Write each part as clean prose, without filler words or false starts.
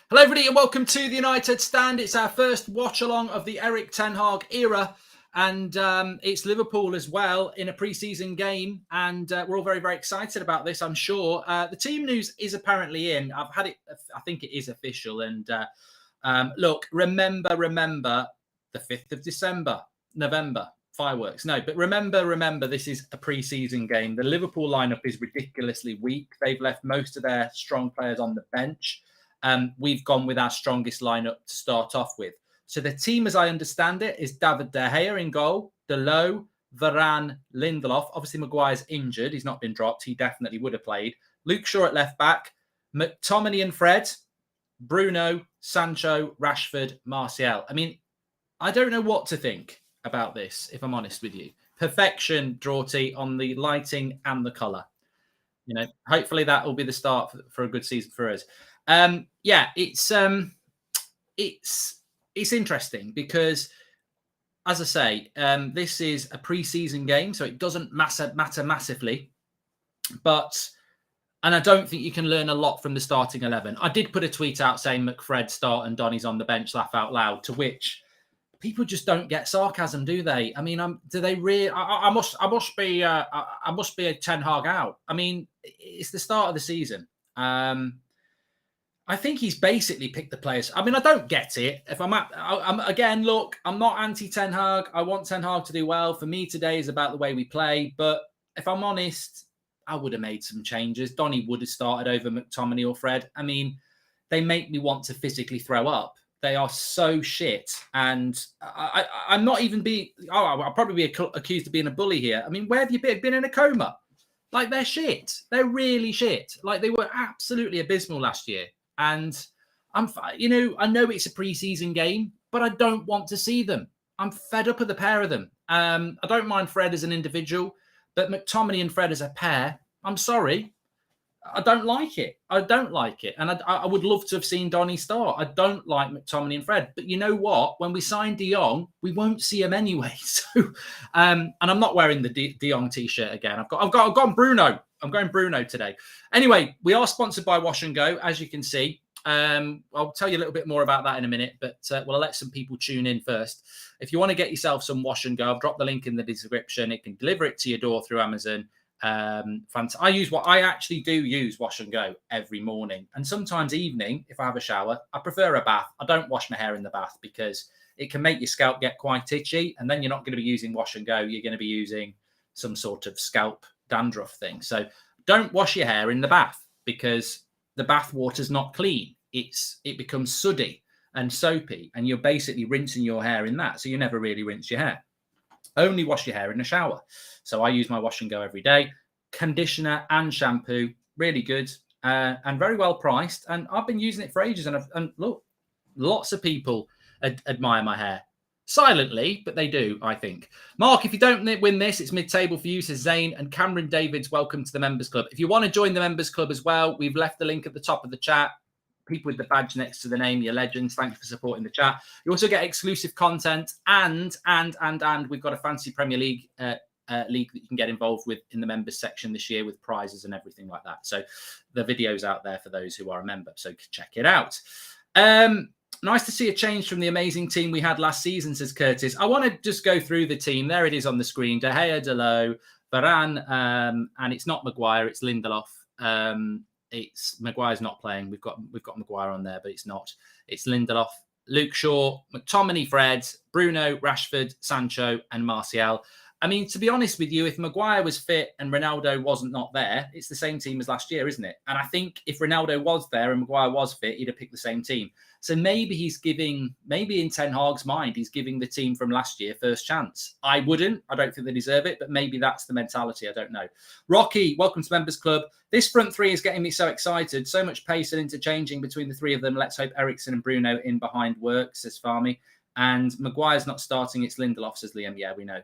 Hello everybody and welcome to the United Stand. It's our first watch-along of the Erik Ten Hag era, and it's Liverpool as well in a pre-season game, and we're all very, very excited about this, I'm sure. The team news is apparently in. I've had it, I think it is official, and look, remember the 5th of December, November, fireworks. No, but remember, this is a pre-season game. The Liverpool lineup is ridiculously weak. They've left most of their strong players on the bench. We've gone with our strongest lineup to start off with. So the team, as I understand it, is David De Gea in goal, Dalot, Varane, Lindelof. Obviously, Maguire's injured. He's not been dropped. He definitely would have played. Luke Shaw at left back, McTominay and Fred, Bruno, Sancho, Rashford, Martial. I mean, I don't know what to think about this, if I'm honest with you. Perfection, Drawty, on the lighting and the colour. You know, hopefully that will be the start for a good season for us. Yeah, it's interesting because, as I say, this is a pre-season game, so it doesn't matter massively. And I don't think you can learn a lot from the starting 11. I did put a tweet out saying McFred start and Donny's on the bench, laugh out loud, to which people just don't get sarcasm, do they? I mean, do they really? I must be a Ten Hag out. I mean, it's the start of the season. I think he's basically picked the players. I mean, I don't get it. If I'm again, look, I'm not anti Ten Hag. I want Ten Hag to do well. For me, today is about the way we play. But if I'm honest, I would have made some changes. Donny would have started over McTominay or Fred. I mean, they make me want to physically throw up. They are so shit. And I'm not even being... Oh, I'll probably be accused of being a bully here. I mean, where have you been in a coma? Like, they're shit. They're really shit. Like, they were absolutely abysmal last year. And I know it's a pre-season game, but I don't want to see them. I'm fed up with the pair of them. I don't mind Fred as an individual, but McTominay and Fred as a pair, I'm sorry. I don't like it. I don't like it. And I would love to have seen Donny start. I don't like McTominay and Fred. But you know what? When we sign De Jong, we won't see him anyway. So, and I'm not wearing the De Jong t-shirt again. I've got Bruno. I'm going Bruno today. Anyway, we are sponsored by Wash and Go, as you can see. I'll tell you a little bit more about that in a minute, but we'll let some people tune in first. If you want to get yourself some Wash and Go, I've dropped the link in the description. It can deliver it to your door through Amazon. I actually do use Wash and Go every morning, and sometimes evening if I have a shower. I prefer a bath. I don't wash my hair in the bath because it can make your scalp get quite itchy, and then you're not going to be using Wash and Go. You're going to be using some sort of scalp dandruff thing. So don't wash your hair in the bath because the bath water's not clean. It becomes suddy and soapy, and you're basically rinsing your hair in that. So you never really rinse your hair. Only wash your hair in the shower. So I use my Wash and Go every day. Conditioner and shampoo, really good and very well priced. And I've been using it for ages. And look, lots of people admire my hair. Silently, but they do, I think. Mark, if you don't win this, it's mid-table for you, says Zane. And Cameron Davids, welcome to the Members Club. If you want to join the Members Club as well, we've left the link at the top of the chat. People with the badge next to the name, you're legends. Thank you for supporting the chat. You also get exclusive content, and we've got a fancy Premier League league that you can get involved with in the members section this year with prizes and everything like that. So the video's out there for those who are a member, so check it out. Nice to see a change from the amazing team we had last season, says Curtis. I want to just go through the team. There it is on the screen. De Gea, Dalot, Varane, and it's not Maguire, it's Lindelof. It's Maguire's not playing. We've got Maguire on there, but it's not. It's Lindelof, Luke Shaw, McTominay, Fred, Bruno, Rashford, Sancho, and Martial. I mean, to be honest with you, if Maguire was fit and Ronaldo wasn't not there, it's the same team as last year, isn't it? And I think if Ronaldo was there and Maguire was fit, he'd have picked the same team. So maybe maybe in Ten Hag's mind, he's giving the team from last year first chance. I wouldn't. I don't think they deserve it, but maybe that's the mentality. I don't know. Rocky, welcome to Members Club. This front three is getting me so excited. So much pace and interchanging between the three of them. Let's hope Eriksen and Bruno in behind work, says Farmy. And Maguire's not starting. It's Lindelof, says Liam. Yeah, we know.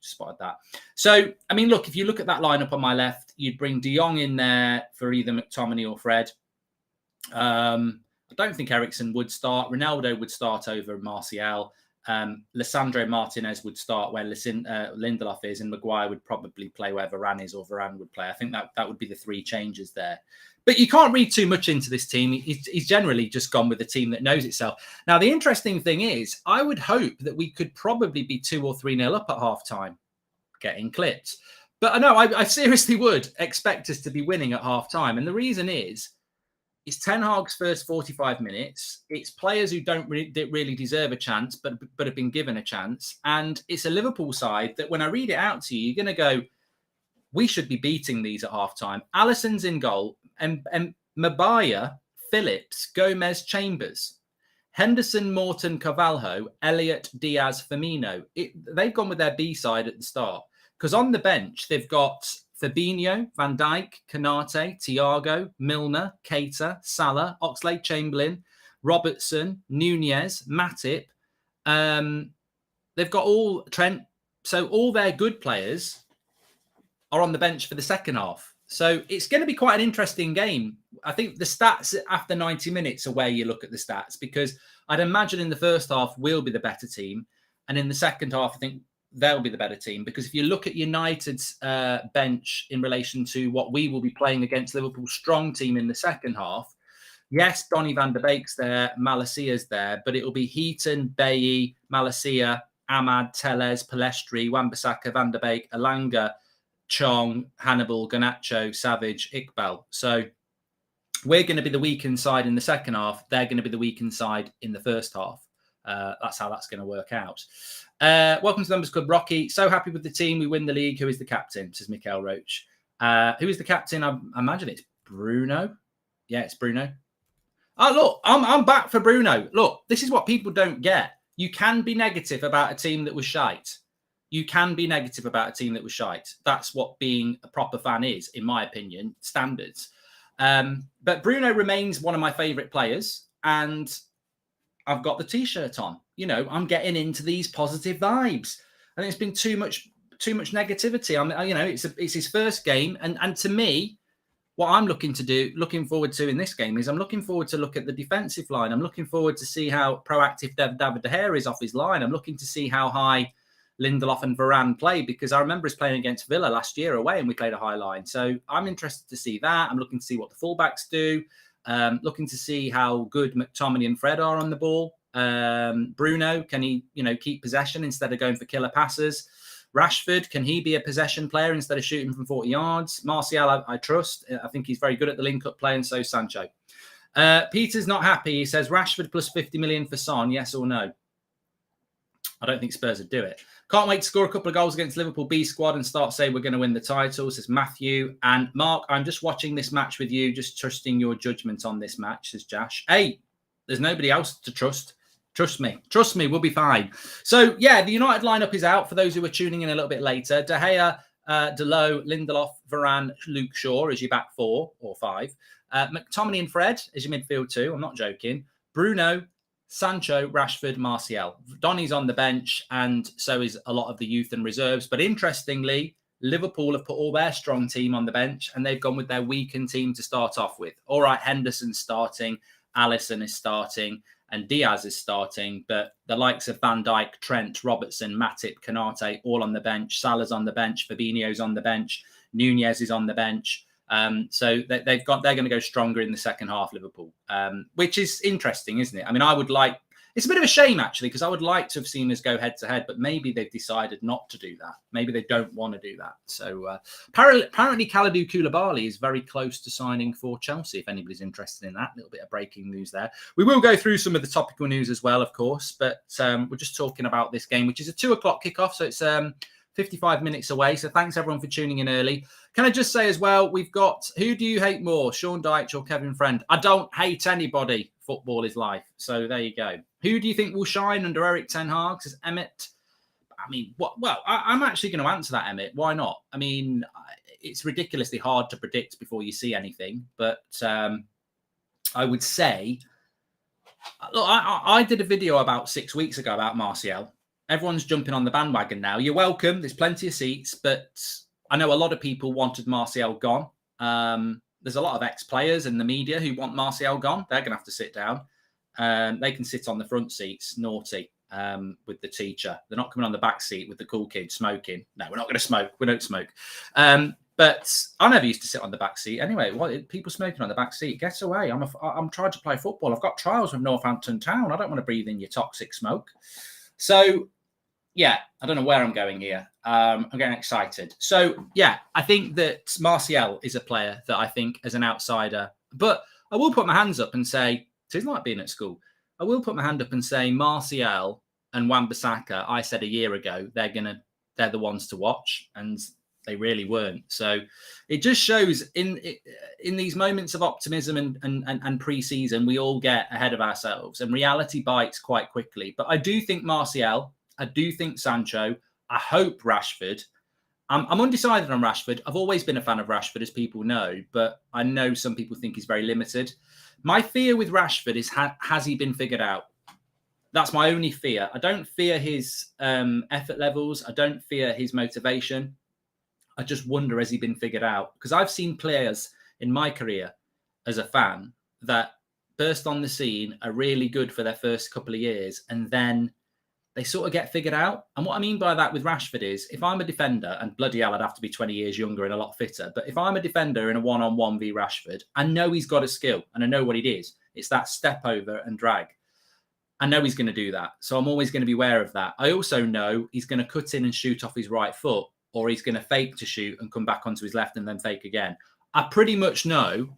Spotted that. So, I mean, look, if you look at that lineup on my left, you'd bring De Jong in there for either McTominay or Fred. I don't think Eriksen would start. Ronaldo would start over Martial. Lissandro Martinez would start where Lindelof is, and Maguire would probably play where Varane is, or Varane would play. I think that would be the 3 changes there. But you can't read too much into this team. He's generally just gone with a team that knows itself. Now, the interesting thing is, I would hope that we could probably be 2 or 3-0 up at half-time, getting clipped. But I know I seriously would expect us to be winning at half-time. And the reason is, it's Ten Hag's first 45 minutes. It's players who don't really deserve a chance, but have been given a chance. And it's a Liverpool side that when I read it out to you, you're going to go, we should be beating these at half-time. Alisson's in goal, and Mabaya, Phillips, Gomez, Chambers, Henderson, Morton, Carvalho, Elliott, Diaz, Firmino. They've gone with their B side at the start. Because on the bench, they've got Fabinho, Van Dijk, Konate, Thiago, Milner, Keita, Salah, Oxlade-Chamberlain, Robertson, Nunez, Matip. They've got all Trent. So all their good players are on the bench for the second half. So it's going to be quite an interesting game. I think the stats after 90 minutes are where you look at the stats, because I'd imagine in the first half we'll be the better team. And in the second half, I think they'll be the better team, because if you look at United's bench in relation to what we will be playing against Liverpool's strong team in the second half, yes, Donny van der Beek's there, Malasia's there, but it will be Heaton, Bailly, Malasia, Ahmad, Tellez, Palestri, Wan-Bissaka, Van der Beek, Elanga, Chong, Hannibal, Garnacho, Savage, Iqbal. So we're going to be the weakened side in the second half. They're going to be the weakened side in the first half. That's how that's going to work out. Welcome to the Numbers Club, Rocky. So happy with the team. We win the league. Who is the captain? Says Mikael Roach. Who is the captain? I imagine it's Bruno. Yeah, it's Bruno. Oh, look, I'm back for Bruno. Look, this is what people don't get. You can be negative about a team that was shite. You can be negative about a team that was shite. That's what being a proper fan is, in my opinion, standards. But Bruno remains one of my favourite players, and I've got the T-shirt on. You know, I'm getting into these positive vibes. I think it's been too much negativity. It's his first game, and to me, what I'm looking forward to in this game is I'm looking forward to look at the defensive line. I'm looking forward to see how proactive David De Gea is off his line. I'm looking to see how high Lindelof and Varane play, because I remember us playing against Villa last year away and we played a high line. So I'm interested to see that. I'm looking to see what the fullbacks do. Looking to see how good McTominay and Fred are on the ball. Bruno, can he, keep possession instead of going for killer passes? Rashford, can he be a possession player instead of shooting from 40 yards? Martial, I trust. I think he's very good at the link-up play, and so Sancho. Peter's not happy. He says, Rashford plus 50 million for Son, yes or no? I don't think Spurs would do it. Can't wait to score a couple of goals against Liverpool B squad and start saying we're going to win the title, says Matthew. And Mark, I'm just watching this match with you, just trusting your judgment on this match, says Josh. Hey, there's nobody else to trust. Trust me, we'll be fine. So, yeah, the United lineup is out for those who are tuning in a little bit later. De Gea, Delot, Lindelof, Varane, Luke Shaw as your back 4 or 5. McTominay and Fred as your midfield 2. I'm not joking. Bruno, Sancho, Rashford, Martial. Donny's on the bench, and so is a lot of the youth and reserves. But interestingly, Liverpool have put all their strong team on the bench, and they've gone with their weakened team to start off with. All right, Henderson's starting, Alisson is starting, and Diaz is starting, but the likes of Van Dijk, Trent, Robertson, Matip, Konate, all on the bench. Salah's on the bench, Fabinho's on the bench, Nunez is on the bench. So they're going to go stronger in the second half, Liverpool, which is interesting, isn't it? I mean, it's a bit of a shame, actually, because I would like to have seen us go head-to-head, but maybe they've decided not to do that. Maybe they don't want to do that. So apparently Kalidou Koulibaly is very close to signing for Chelsea, if anybody's interested in that. A little bit of breaking news there. We will go through some of the topical news as well, of course, but we're just talking about this game, which is a 2:00 kickoff, so it's 55 minutes away. So thanks, everyone, for tuning in early. Can I just say as well, we've got, who do you hate more, Sean Dyche or Kevin Friend? I don't hate anybody. Football is life. So there you go. Who do you think will shine under Eric Ten Hag? Says Emmett. I mean, well, I'm actually going to answer that, Emmett. Why not? I mean, it's ridiculously hard to predict before you see anything. But I would say, look, I did a video about 6 weeks ago about Martial. Everyone's jumping on the bandwagon now. You're welcome. There's plenty of seats, but I know a lot of people wanted Martial gone. There's a lot of ex-players in the media who want Martial gone. They're going to have to sit down. They can sit on the front seats. Naughty. with the teacher. They're not coming on the back seat with the cool kid smoking. No, we're not going to smoke. We don't smoke. But I never used to sit on the back seat. Anyway, what people smoking on the back seat? Get away. I'm trying to play football. I've got trials with Northampton Town. I don't want to breathe in your toxic smoke. So, yeah, I don't know where I'm going here. I'm getting excited. So, yeah, I think that Martial is a player that I think as an outsider, but I will put my hands up and say, it's like being at school. I will put my hand up and say Martial and Wan-Bissaka, I said a year ago, they're the ones to watch, and they really weren't. So it just shows in these moments of optimism and pre-season, we all get ahead of ourselves and reality bites quite quickly. But I do think Martial, I do think Sancho, I hope Rashford. I'm undecided on Rashford. I've always been a fan of Rashford, as people know, but I know some people think he's very limited. My fear with Rashford is, has he been figured out? That's my only fear. I don't fear his effort levels. I don't fear his motivation. I just wonder, has he been figured out? Because I've seen players in my career as a fan that burst on the scene, are really good for their first couple of years, and then they sort of get figured out. And what I mean by that with Rashford is, if I'm a defender, and bloody hell, I'd have to be 20 years younger and a lot fitter, but if I'm a defender in a one-on-one v Rashford, I know he's got a skill and I know what it is. It's that step over and drag. I know he's going to do that. So I'm always going to be aware of that. I also know he's going to cut in and shoot off his right foot, or he's going to fake to shoot and come back onto his left and then fake again. I pretty much know.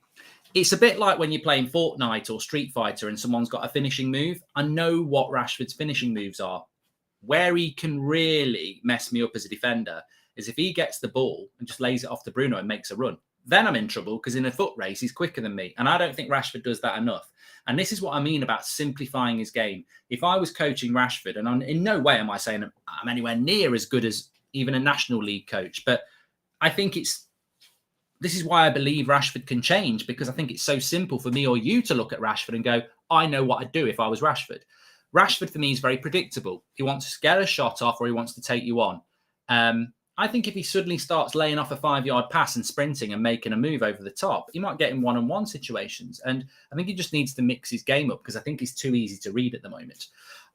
It's a bit like when you're playing Fortnite or Street Fighter and someone's got a finishing move. I know what Rashford's finishing moves are. Where he can really mess me up as a defender is if he gets the ball and just lays it off to Bruno and makes a run. Then I'm in trouble, because in a foot race, he's quicker than me. And I don't think Rashford does that enough. And this is what I mean about simplifying his game. If I was coaching Rashford, and in no way am I saying I'm anywhere near as good as even a National League coach, but I think this is why I believe Rashford can change, because I think it's so simple for me or you to look at Rashford and go, I know what I'd do if I was Rashford. Rashford, for me, is very predictable. He wants to get a shot off, or he wants to take you on. I think if he suddenly starts laying off a 5-yard pass and sprinting and making a move over the top, he might get in one-on-one situations. And I think he just needs to mix his game up, because I think he's too easy to read at the moment.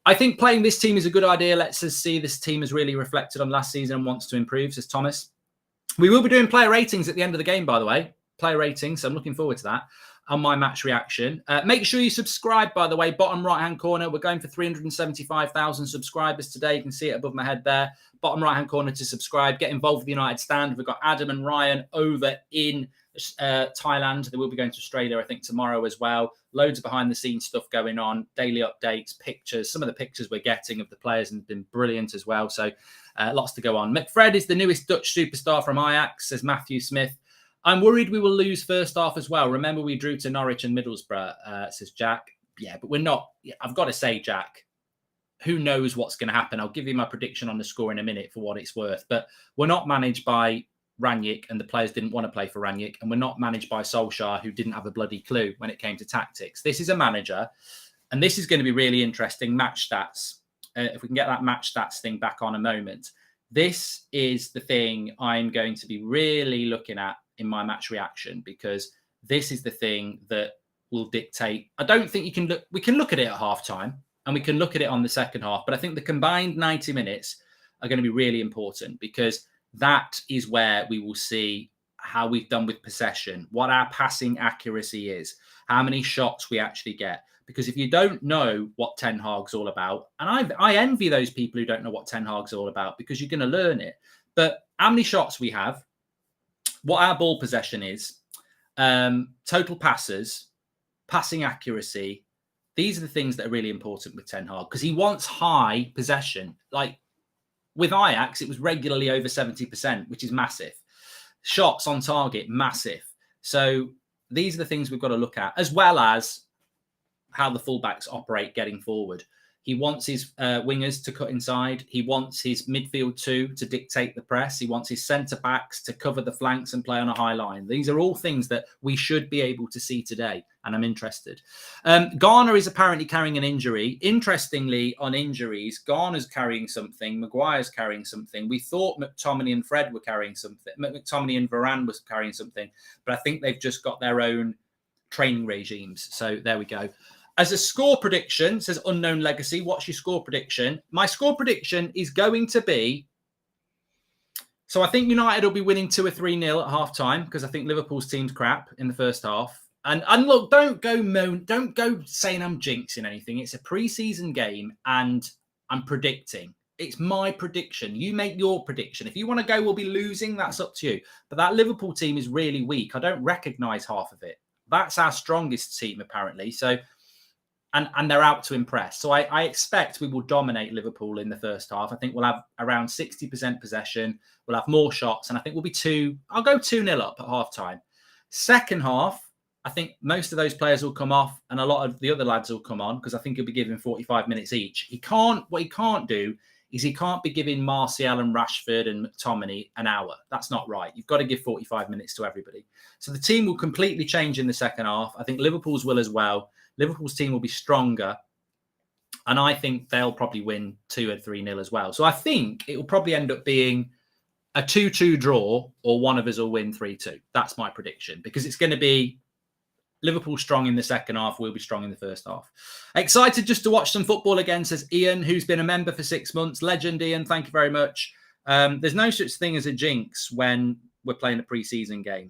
I think playing this team is a good idea. Let's us see this team has really reflected on last season and wants to improve, says Thomas. We will be doing player ratings at the end of the game, by the way. Player ratings, so I'm looking forward to that. On my match reaction. Make sure you subscribe, by the way, bottom right-hand corner. We're going for 375,000 subscribers today. You can see it above my head there. Bottom right-hand corner to subscribe. Get involved with the United Stand. We've got Adam and Ryan over in Thailand. They will be going to Australia, I think, tomorrow as well. Loads of behind-the-scenes stuff going on. Daily updates, pictures. Some of the pictures we're getting of the players have been brilliant as well. So lots to go on. McFred is the newest Dutch superstar from Ajax, says Matthew Smith. I'm worried we will lose first half as well. Remember, we drew to Norwich and Middlesbrough, says Jack. Yeah, but we're not. I've got to say, Jack, who knows what's going to happen? I'll give you my prediction on the score in a minute for what it's worth. But we're not managed by Rangnick, and the players didn't want to play for Rangnick. And we're not managed by Solskjaer, who didn't have a bloody clue when it came to tactics. This is a manager, and this is going to be really interesting. Match stats. If we can get that match stats thing back on a moment. This is the thing I'm going to be really looking at in my match reaction, because this is the thing that will dictate. I don't think we can look at it at halftime and we can look at it on the second half, but I think the combined 90 minutes are going to be really important, because that is where we will see how we've done with possession, what our passing accuracy is, how many shots we actually get. Because if you don't know what Ten Hag's all about, and I envy those people who don't know what Ten Hag's all about, because you're going to learn it. But how many shots we have, what our ball possession is, total passes, passing accuracy. These are the things that are really important with Ten Hag, because he wants high possession. Like with Ajax, it was regularly over 70%, which is massive. Shots on target, massive. So these are the things we've got to look at, as well as how the fullbacks operate getting forward. He wants his wingers to cut inside. He wants his midfield two to dictate the press. He wants his centre-backs to cover the flanks and play on a high line. These are all things that we should be able to see today, and I'm interested. Garner is apparently carrying an injury. Interestingly, on injuries, Garner's carrying something. Maguire's carrying something. We thought McTominay and Fred were carrying something. McTominay and Varane was carrying something, but I think they've just got their own training regimes. So there we go. as a score prediction, says Unknown Legacy, what's your score prediction? My score prediction is going to be, so I think United will be winning 2 or 3-0 at half time, because I think Liverpool's team's crap in the first half. And look, don't go saying I'm jinxing anything. It's a pre-season game, and I'm predicting. It's my prediction. You make your prediction. If you want to go, we'll be losing. That's up to you. But that Liverpool team is really weak. I don't recognise half of it. That's our strongest team, apparently. So, and they're out to impress. So I expect we will dominate Liverpool in the first half. I think we'll have around 60% possession. We'll have more shots. And I think we'll be I'll go 2-0 up at half time. Second half, I think most of those players will come off and a lot of the other lads will come on, because I think he'll be given 45 minutes each. What he can't do is he can't be giving Martial and Rashford and McTominay an hour. That's not right. You've got to give 45 minutes to everybody. So the team will completely change in the second half. I think Liverpool's will as well. Liverpool's team will be stronger. And I think they'll probably win 2 or 3-0 as well. So I think it will probably end up being a 2-2 draw, or one of us will win 3-2. That's my prediction, because it's going to be Liverpool strong in the second half. We'll be strong in the first half. Excited just to watch some football again, says Ian, who's been a member for 6 months. Legend, Ian. Thank you very much. There's no such thing as a jinx when we're playing a pre-season game,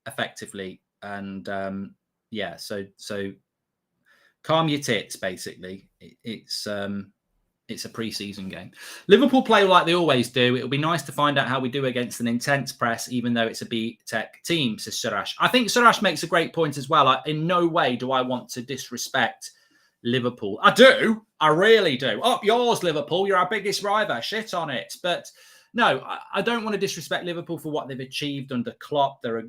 effectively. And yeah, so calm your tits, basically. It's a pre-season game. Liverpool play like they always do. It'll be nice to find out how we do against an intense press, even though it's a B-Tech team, says Surash. I think Surash makes a great point as well. In no way do I want to disrespect Liverpool. I do. I really do. Up yours, Liverpool. You're our biggest rival. Shit on it. But no, I don't want to disrespect Liverpool for what they've achieved under Klopp. They were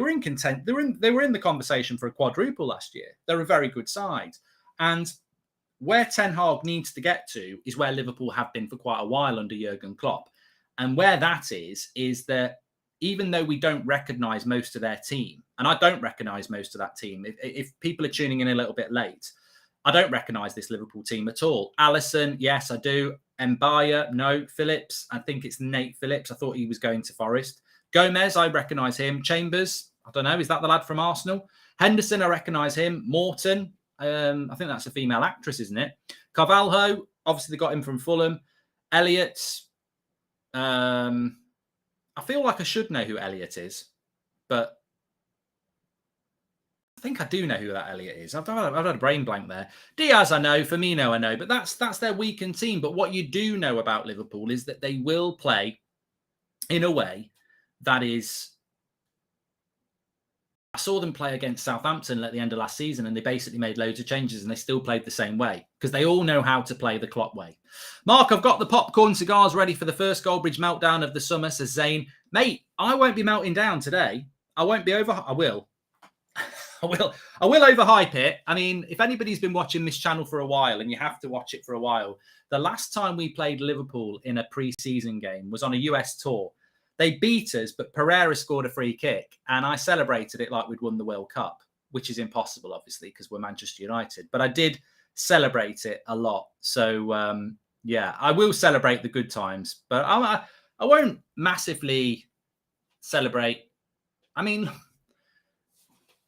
in content. They were in the conversation for a quadruple last year. They're a very good side. And where Ten Hag needs to get to is where Liverpool have been for quite a while under Jurgen Klopp. And where that is that even though we don't recognise most of their team, and I don't recognise most of that team, if people are tuning in a little bit late, I don't recognise this Liverpool team at all. Alisson, yes, I do. Mbaya, no. Phillips, I think it's Nate Phillips. I thought he was going to Forest. Gomez, I recognise him. Chambers, I don't know. Is that the lad from Arsenal? Henderson, I recognise him. Morton, I think that's a female actress, isn't it? Carvalho, obviously they got him from Fulham. Elliott, I feel like I should know who Elliott is, but I think I do know who that Elliott is. I've had a brain blank there. Diaz, I know. Firmino, I know. But that's their weakened team. But what you do know about Liverpool is that they will play in a way that is... I saw them play against Southampton at the end of last season, and they basically made loads of changes, and they still played the same way because they all know how to play the Klopp way. Mark, I've got the popcorn cigars ready for the first Goldbridge meltdown of the summer, says Zane. Mate, I won't be melting down today. I won't be over... I will. I will overhype it. I mean, if anybody's been watching this channel for a while, and you have to watch it for a while, the last time we played Liverpool in a pre-season game was on a US tour. They beat us, but Pereira scored a free kick, and I celebrated it like we'd won the World Cup, which is impossible, obviously, because we're Manchester United. But I did celebrate it a lot. So, yeah, I will celebrate the good times, but I won't massively celebrate. I mean,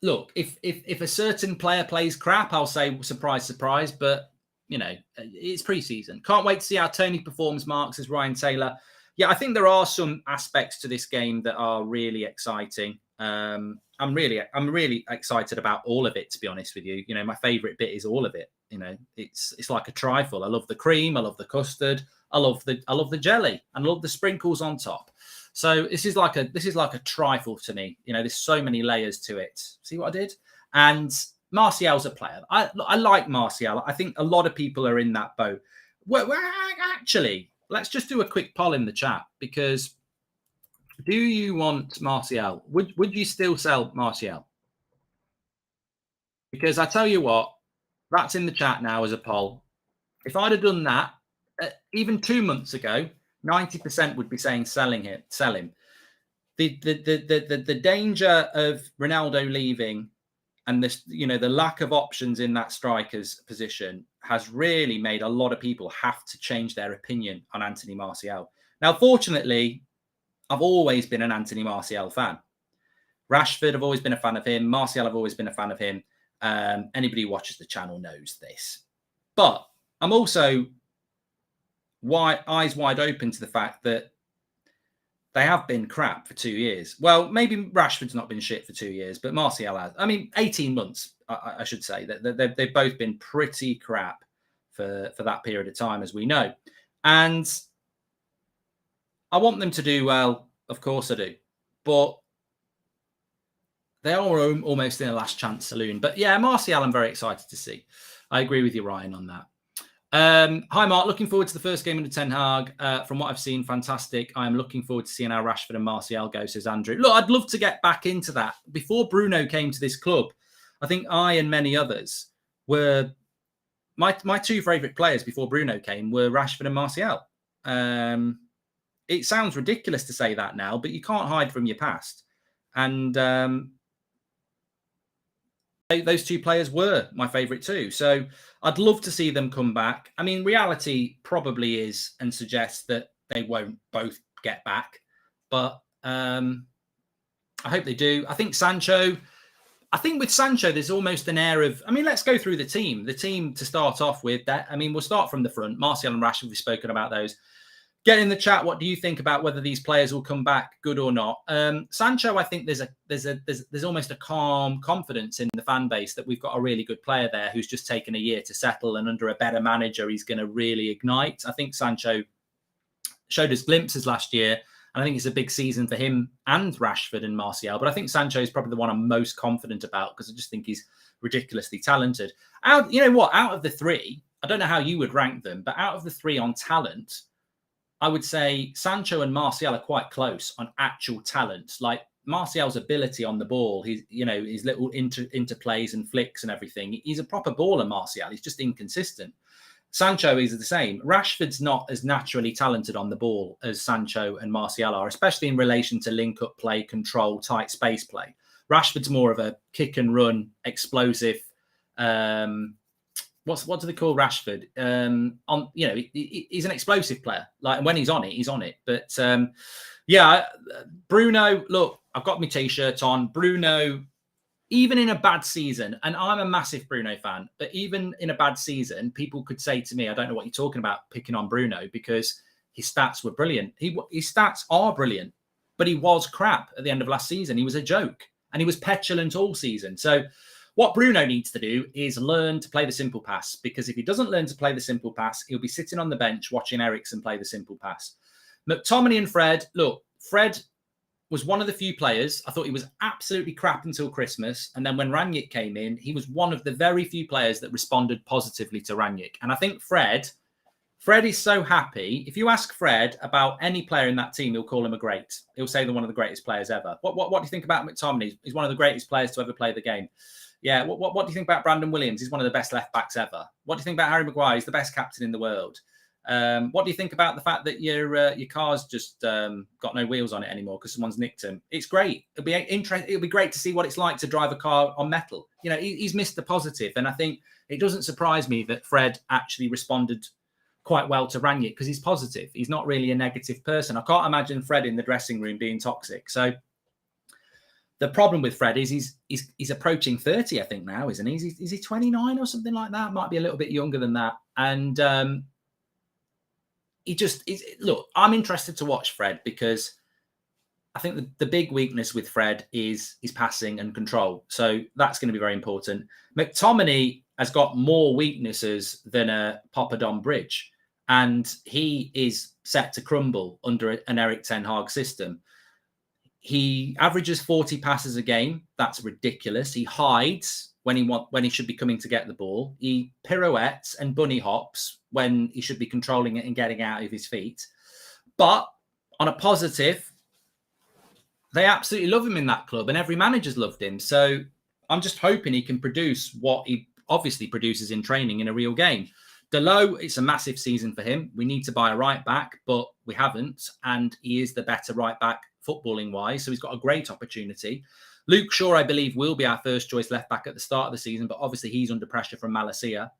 look, if a certain player plays crap, I'll say surprise, surprise. But, you know, it's pre-season. Can't wait to see how Tony performs, Mark, says Ryan Taylor. Yeah, I think there are some aspects to this game that are really exciting. I'm really excited about all of it, to be honest with you. You know, my favourite bit is all of it. You know, it's like a trifle. I love the cream, I love the custard, I love the jelly, and I love the sprinkles on top. So this is like a trifle to me. You know, there's so many layers to it. See what I did? And Martial's a player. I like Martial. I think a lot of people are in that boat. Well, actually, let's just do a quick poll in the chat, because do you want Martial? Would you still sell Martial? Because I tell you what, that's in the chat now as a poll. If I'd have done that even 2 months ago, 90% would be saying sell him. The danger of Ronaldo leaving and this, you know, the lack of options in that striker's position has really made a lot of people have to change their opinion on Anthony Martial. Now, fortunately, I've always been an Anthony Martial fan. Rashford, I've always been a fan of him. Martial, I've always been a fan of him. Anybody who watches the channel knows this. But I'm also eyes wide open to the fact that they have been crap for 2 years. Well, maybe Rashford's not been shit for 2 years, but Martial has. I mean, 18 months, I should say. They've both been pretty crap for that period of time, as we know. And I want them to do well. Of course I do. But they are almost in a last chance saloon. But yeah, Martial, I'm very excited to see. I agree with you, Ryan, on that. Hi, Mark. Looking forward to the first game under Ten Hag. From what I've seen, fantastic. I'm looking forward to seeing how Rashford and Martial go, says Andrew. Look, I'd love to get back into that. Before Bruno came to this club, I think I and many others were... My two favourite players before Bruno came were Rashford and Martial. It sounds ridiculous to say that now, but you can't hide from your past. And those two players were my favourite too. So I'd love to see them come back. I mean, reality probably is and suggests that they won't both get back. But I hope they do. I think with Sancho, there's almost an air of... I mean, let's go through the team. The team to start off with. I mean, we'll start from the front. Martial and Rashford, we've spoken about those. Get in the chat. What do you think about whether these players will come back, good or not? Sancho, I think there's almost a calm confidence in the fan base that we've got a really good player there who's just taken a year to settle, and under a better manager, he's going to really ignite. I think Sancho showed us glimpses last year, and I think it's a big season for him and Rashford and Martial. But I think Sancho is probably the one I'm most confident about because I just think he's ridiculously talented. You know what? Out of the three, I don't know how you would rank them, but out of the three on talent, I would say Sancho and Martial are quite close on actual talent. Like Martial's ability on the ball, his little interplays and flicks and everything. He's a proper baller, Martial. He's just inconsistent. Sancho is the same. Rashford's not as naturally talented on the ball as Sancho and Martial are, especially in relation to link-up play, control, tight space play. Rashford's more of a kick and run, explosive. What do they call Rashford? He's an explosive player. Like when he's on it, he's on it. But Bruno. Look, I've got my t-shirt on. Bruno, even in a bad season, and I'm a massive Bruno fan, but even in a bad season, people could say to me, "I don't know what you're talking about, picking on Bruno," because his stats were brilliant. His stats are brilliant, but he was crap at the end of last season. He was a joke, and he was petulant all season. So what Bruno needs to do is learn to play the simple pass, because if he doesn't learn to play the simple pass, he'll be sitting on the bench watching Eriksen play the simple pass. McTominay and Fred, look, Fred was one of the few players. I thought he was absolutely crap until Christmas. And then when Rangnick came in, he was one of the very few players that responded positively to Rangnick. And I think Fred is so happy. If you ask Fred about any player in that team, he'll call him a great. He'll say they're one of the greatest players ever. What do you think about McTominay? He's one of the greatest players to ever play the game. Yeah, what do you think about Brandon Williams? He's one of the best left backs ever. What do you think about Harry Maguire? He's the best captain in the world. What do you think about the fact that your car's just got no wheels on it anymore because someone's nicked them? It's great. It'll be great to see what it's like to drive a car on metal. You know, he's Mr. Positive, and I think it doesn't surprise me that Fred actually responded quite well to Rangnick because he's positive. He's not really a negative person. I can't imagine Fred in the dressing room being toxic. So the problem with Fred is he's approaching 30, I think now, isn't he? Is he 29 or something like that? Might be a little bit younger than that. And he just is. Look, I'm interested to watch Fred because I think the big weakness with Fred is his passing and control. So that's going to be very important. McTominay has got more weaknesses than a Poppadom Bridge, and he is set to crumble under an Erik Ten Hag system. He averages 40 passes a game. That's ridiculous. He hides when he should be coming to get the ball. He pirouettes and bunny hops when he should be controlling it and getting out of his feet. But on a positive, they absolutely love him in that club, and every manager's loved him. So I'm just hoping he can produce what he obviously produces in training in a real game. Dalot, it's a massive season for him. We need to buy a right back, but we haven't. And he is the better right back footballing wise. So he's got a great opportunity. Luke Shaw, I believe, will be our first choice left back at the start of the season, but obviously he's under pressure from Malacia.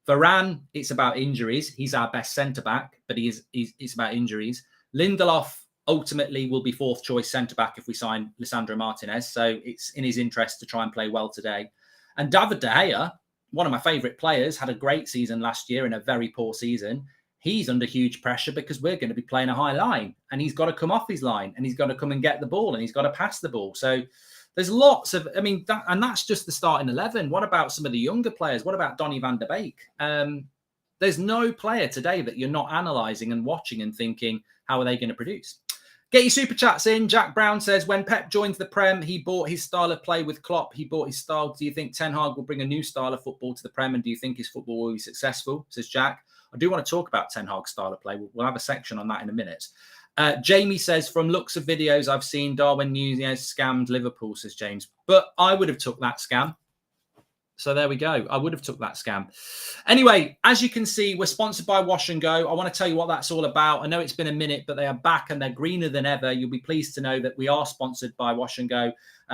Varane, it's about injuries. He's our best centre back, but it's about injuries. Lindelof ultimately will be fourth choice centre back if we sign Lisandro Martinez. So it's in his interest to try and play well today. And David De Gea, one of my favourite players, had a great season last year in a very poor season. He's under huge pressure because we're going to be playing a high line, and he's got to come off his line, and he's got to come and get the ball, and he's got to pass the ball. So there's lots of, I mean, that's just the starting 11. What about some of the younger players? What about Donny van der Beek? There's no player today that you're not analysing and watching and thinking, how are they going to produce? Get your super chats in. Jack Brown says, when Pep joined the Prem, he bought his style of play with Klopp. He bought his style. Do you think Ten Hag will bring a new style of football to the Prem? And do you think his football will be successful? Says Jack. I do want to talk about Ten Hag's style of play. We'll have a section on that in a minute. Jamie says, from looks of videos I've seen, Darwin Nunez scammed Liverpool, says James. But I would have took that scam. So there we go. I would have took that scam. Anyway, as you can see, we're sponsored by Wash and Go. I want to tell you what that's all about. I know it's been a minute, but they are back and they're greener than ever. You'll be pleased to know that we are sponsored by Wash and Go,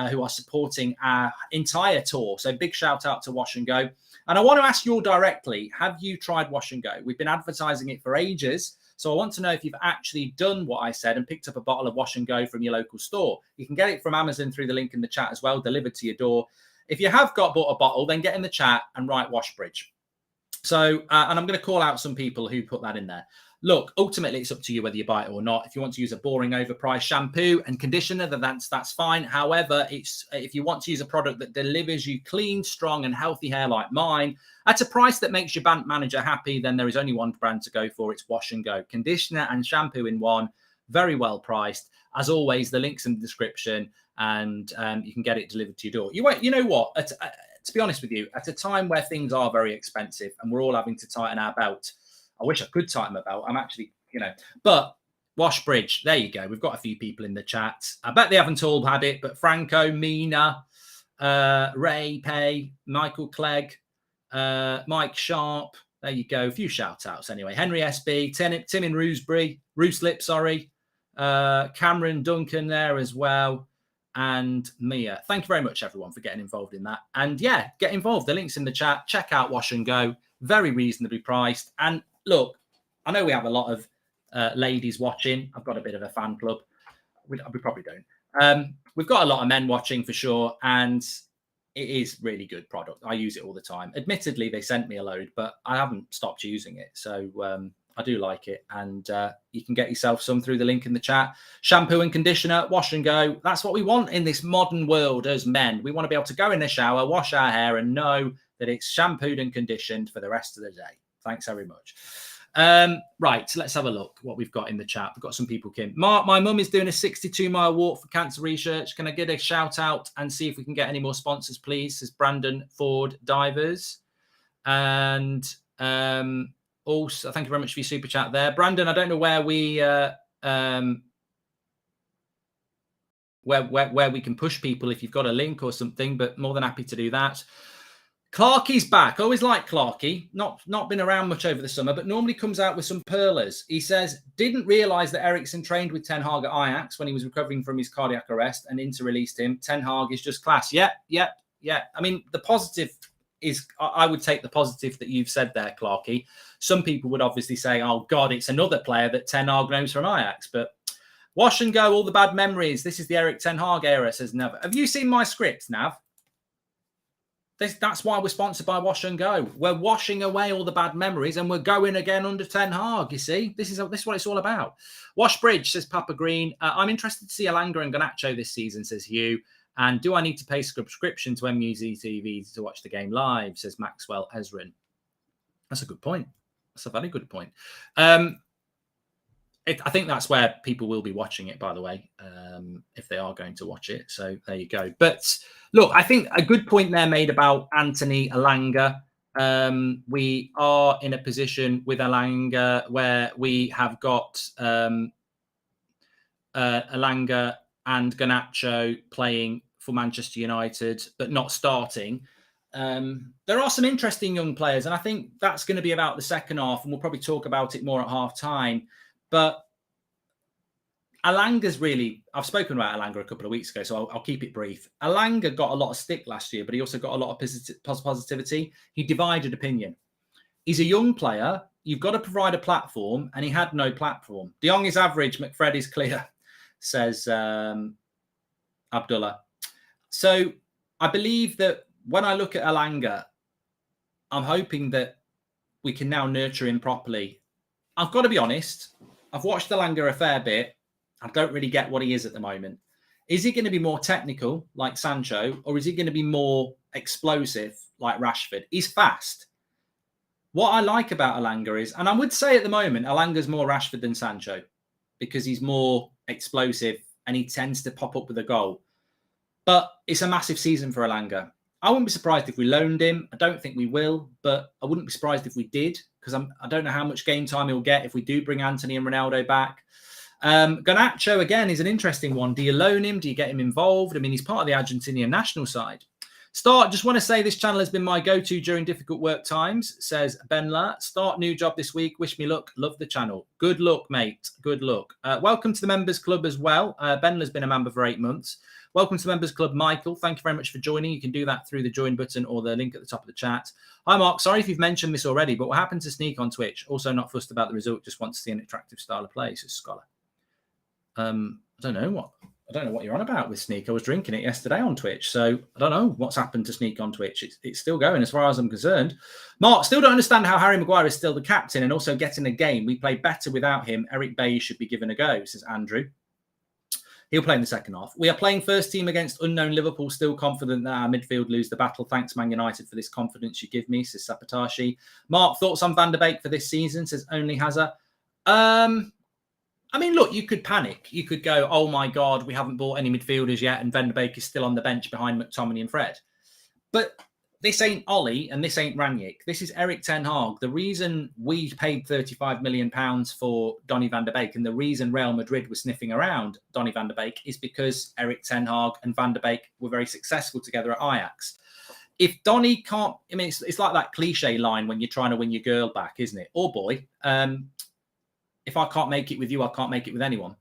who are supporting our entire tour. So big shout out to Wash and Go. And I want to ask you all directly, have you tried Wash and Go? We've been advertising it for ages. So I want to know if you've actually done what I said and picked up a bottle of Wash and Go from your local store. You can get it from Amazon through the link in the chat as well, delivered to your door. If you have bought a bottle, then get in the chat and write Washbridge. So, and I'm going to call out some people who put that in there. Look, ultimately, it's up to you whether you buy it or not. If you want to use a boring, overpriced shampoo and conditioner, then that's fine. However, if you want to use a product that delivers you clean, strong, and healthy hair like mine at a price that makes your bank manager happy, then there is only one brand to go for. It's Wash and Go. Conditioner and shampoo in one. Very well priced. As always, the link's in the description, and you can get it delivered to your door. You know what? To be honest with you, at a time where things are very expensive and we're all having to tighten our belt, I wish I could tighten my belt. I'm actually, but Washbridge, there you go. We've got a few people in the chat. I bet they haven't all had it, but Franco, Mina, Ray, Pay, Michael Clegg, Mike Sharp. There you go. A few shout outs anyway. Henry SB, Tim in Ruslip, sorry. Cameron Duncan there as well. And Mia. Thank you very much, everyone, for getting involved in that. And yeah, get involved. The link's in the chat. Check out Wash and Go. Very reasonably priced. And look, I know we have a lot of ladies watching. I've got a bit of a fan club. We probably don't. We've got a lot of men watching for sure. And it is really good product. I use it all the time. Admittedly, they sent me a load, but I haven't stopped using it. So I do like it. And you can get yourself some through the link in the chat. Shampoo and conditioner, Wash and Go. That's what we want in this modern world as men. We want to be able to go in the shower, wash our hair, and know that it's shampooed and conditioned for the rest of the day. Thanks very much. Right, let's have a look what we've got in the chat. We've got some people, Kim. Mark, my mum is doing a 62-mile walk for cancer research. Can I get a shout out and see if we can get any more sponsors, please? Says Brandon Ford Divers. And also, thank you very much for your super chat there. Brandon, I don't know where we where we can push people if you've got a link or something, but more than happy to do that. Clarkie's back. Always like Clarkie. Not been around much over the summer, but normally comes out with some pearlers. He says, didn't realise that Eriksen trained with Ten Hag at Ajax when he was recovering from his cardiac arrest and inter-released him. Ten Hag is just class. Yeah. I mean, the positive is, I would take the positive that you've said there, Clarkie. Some people would obviously say, oh, God, it's another player that Ten Hag knows from Ajax. But Wash and Go, all the bad memories. This is the Erik Ten Hag era, says Nav. Have you seen my script, Nav? That's why we're sponsored by Wash and Go. We're washing away all the bad memories and we're going again under Ten Hag, you see? This is what it's all about. Washbridge, says Papa Green. I'm interested to see Alanga and Garnacho this season, says Hugh. And do I need to pay subscription to MUFC TV to watch the game live, says Maxwell Ezrin. That's a good point. That's a very good point. I think that's where people will be watching it, by the way, if they are going to watch it. So there you go. But look, I think a good point there made about Anthony Alanga. We are in a position with Alanga where we have got Alanga and Garnacho playing for Manchester United, but not starting. There are some interesting young players, and I think that's going to be about the second half, and we'll probably talk about it more at half time. But Alanga's really, I've spoken about Alanga a couple of weeks ago, so I'll keep it brief. Alanga got a lot of stick last year, but he also got a lot of positivity. He divided opinion. He's a young player. You've got to provide a platform, and he had no platform. De Jong is average. McFred is clear, says Abdullah. So I believe that when I look at Elanga, I'm hoping that we can now nurture him properly. I've got to be honest. I've watched Elanga a fair bit. I don't really get what he is at the moment. Is he going to be more technical like Sancho, or is he going to be more explosive like Rashford? He's fast. What I like about Elanga is, and I would say at the moment, Elanga's more Rashford than Sancho because he's more explosive and he tends to pop up with a goal. But it's a massive season for Elanga. I wouldn't be surprised if we loaned him. I don't think we will, but I wouldn't be surprised if we did because I don't know how much game time he'll get if we do bring Anthony and Ronaldo back. Garnacho, again, is an interesting one. Do you loan him? Do you get him involved? I mean, he's part of the Argentinian national side. Just want to say this channel has been my go-to during difficult work times, says Benla. Start new job this week. Wish me luck. Love the channel. Good luck, mate. Good luck. Welcome to the members club as well. Benla's been a member for 8 months. Welcome to the members club, Michael. Thank you very much for joining. You can do that through the join button or the link at the top of the chat. Hi, Mark. Sorry if you've mentioned this already, but what happened to Sneak on Twitch? Also not fussed about the result. Just want to see an attractive style of play, says Scholar. I don't know what you're on about with Sneak. I was drinking it yesterday on Twitch, so I don't know what's happened to Sneak on Twitch. It's still going as far as I'm concerned. Mark, still don't understand how Harry Maguire is still the captain and also getting a game. We play better without him. Eric Bailly should be given a go, says Andrew. He'll play in the second half. We are playing first team against unknown Liverpool. Still confident that our midfield lose the battle. Thanks, Man United, for this confidence you give me, says Sapatashi. Mark, thoughts on Van der Beek for this season, says Only Hazard. I mean, look, you could panic. You could go, oh, my God, we haven't bought any midfielders yet, and Van der Beek is still on the bench behind McTominay and Fred. But this ain't Ollie, and this ain't Rangnick. This is Erik Ten Hag. The reason we paid £35 million for Donny van der Beek and the reason Real Madrid was sniffing around Donny van der Beek is because Erik Ten Hag and Van der Beek were very successful together at Ajax. If Donny can't, I mean, it's like that cliche line when you're trying to win your girl back, isn't it? Or boy. If I can't make it with you, I can't make it with anyone.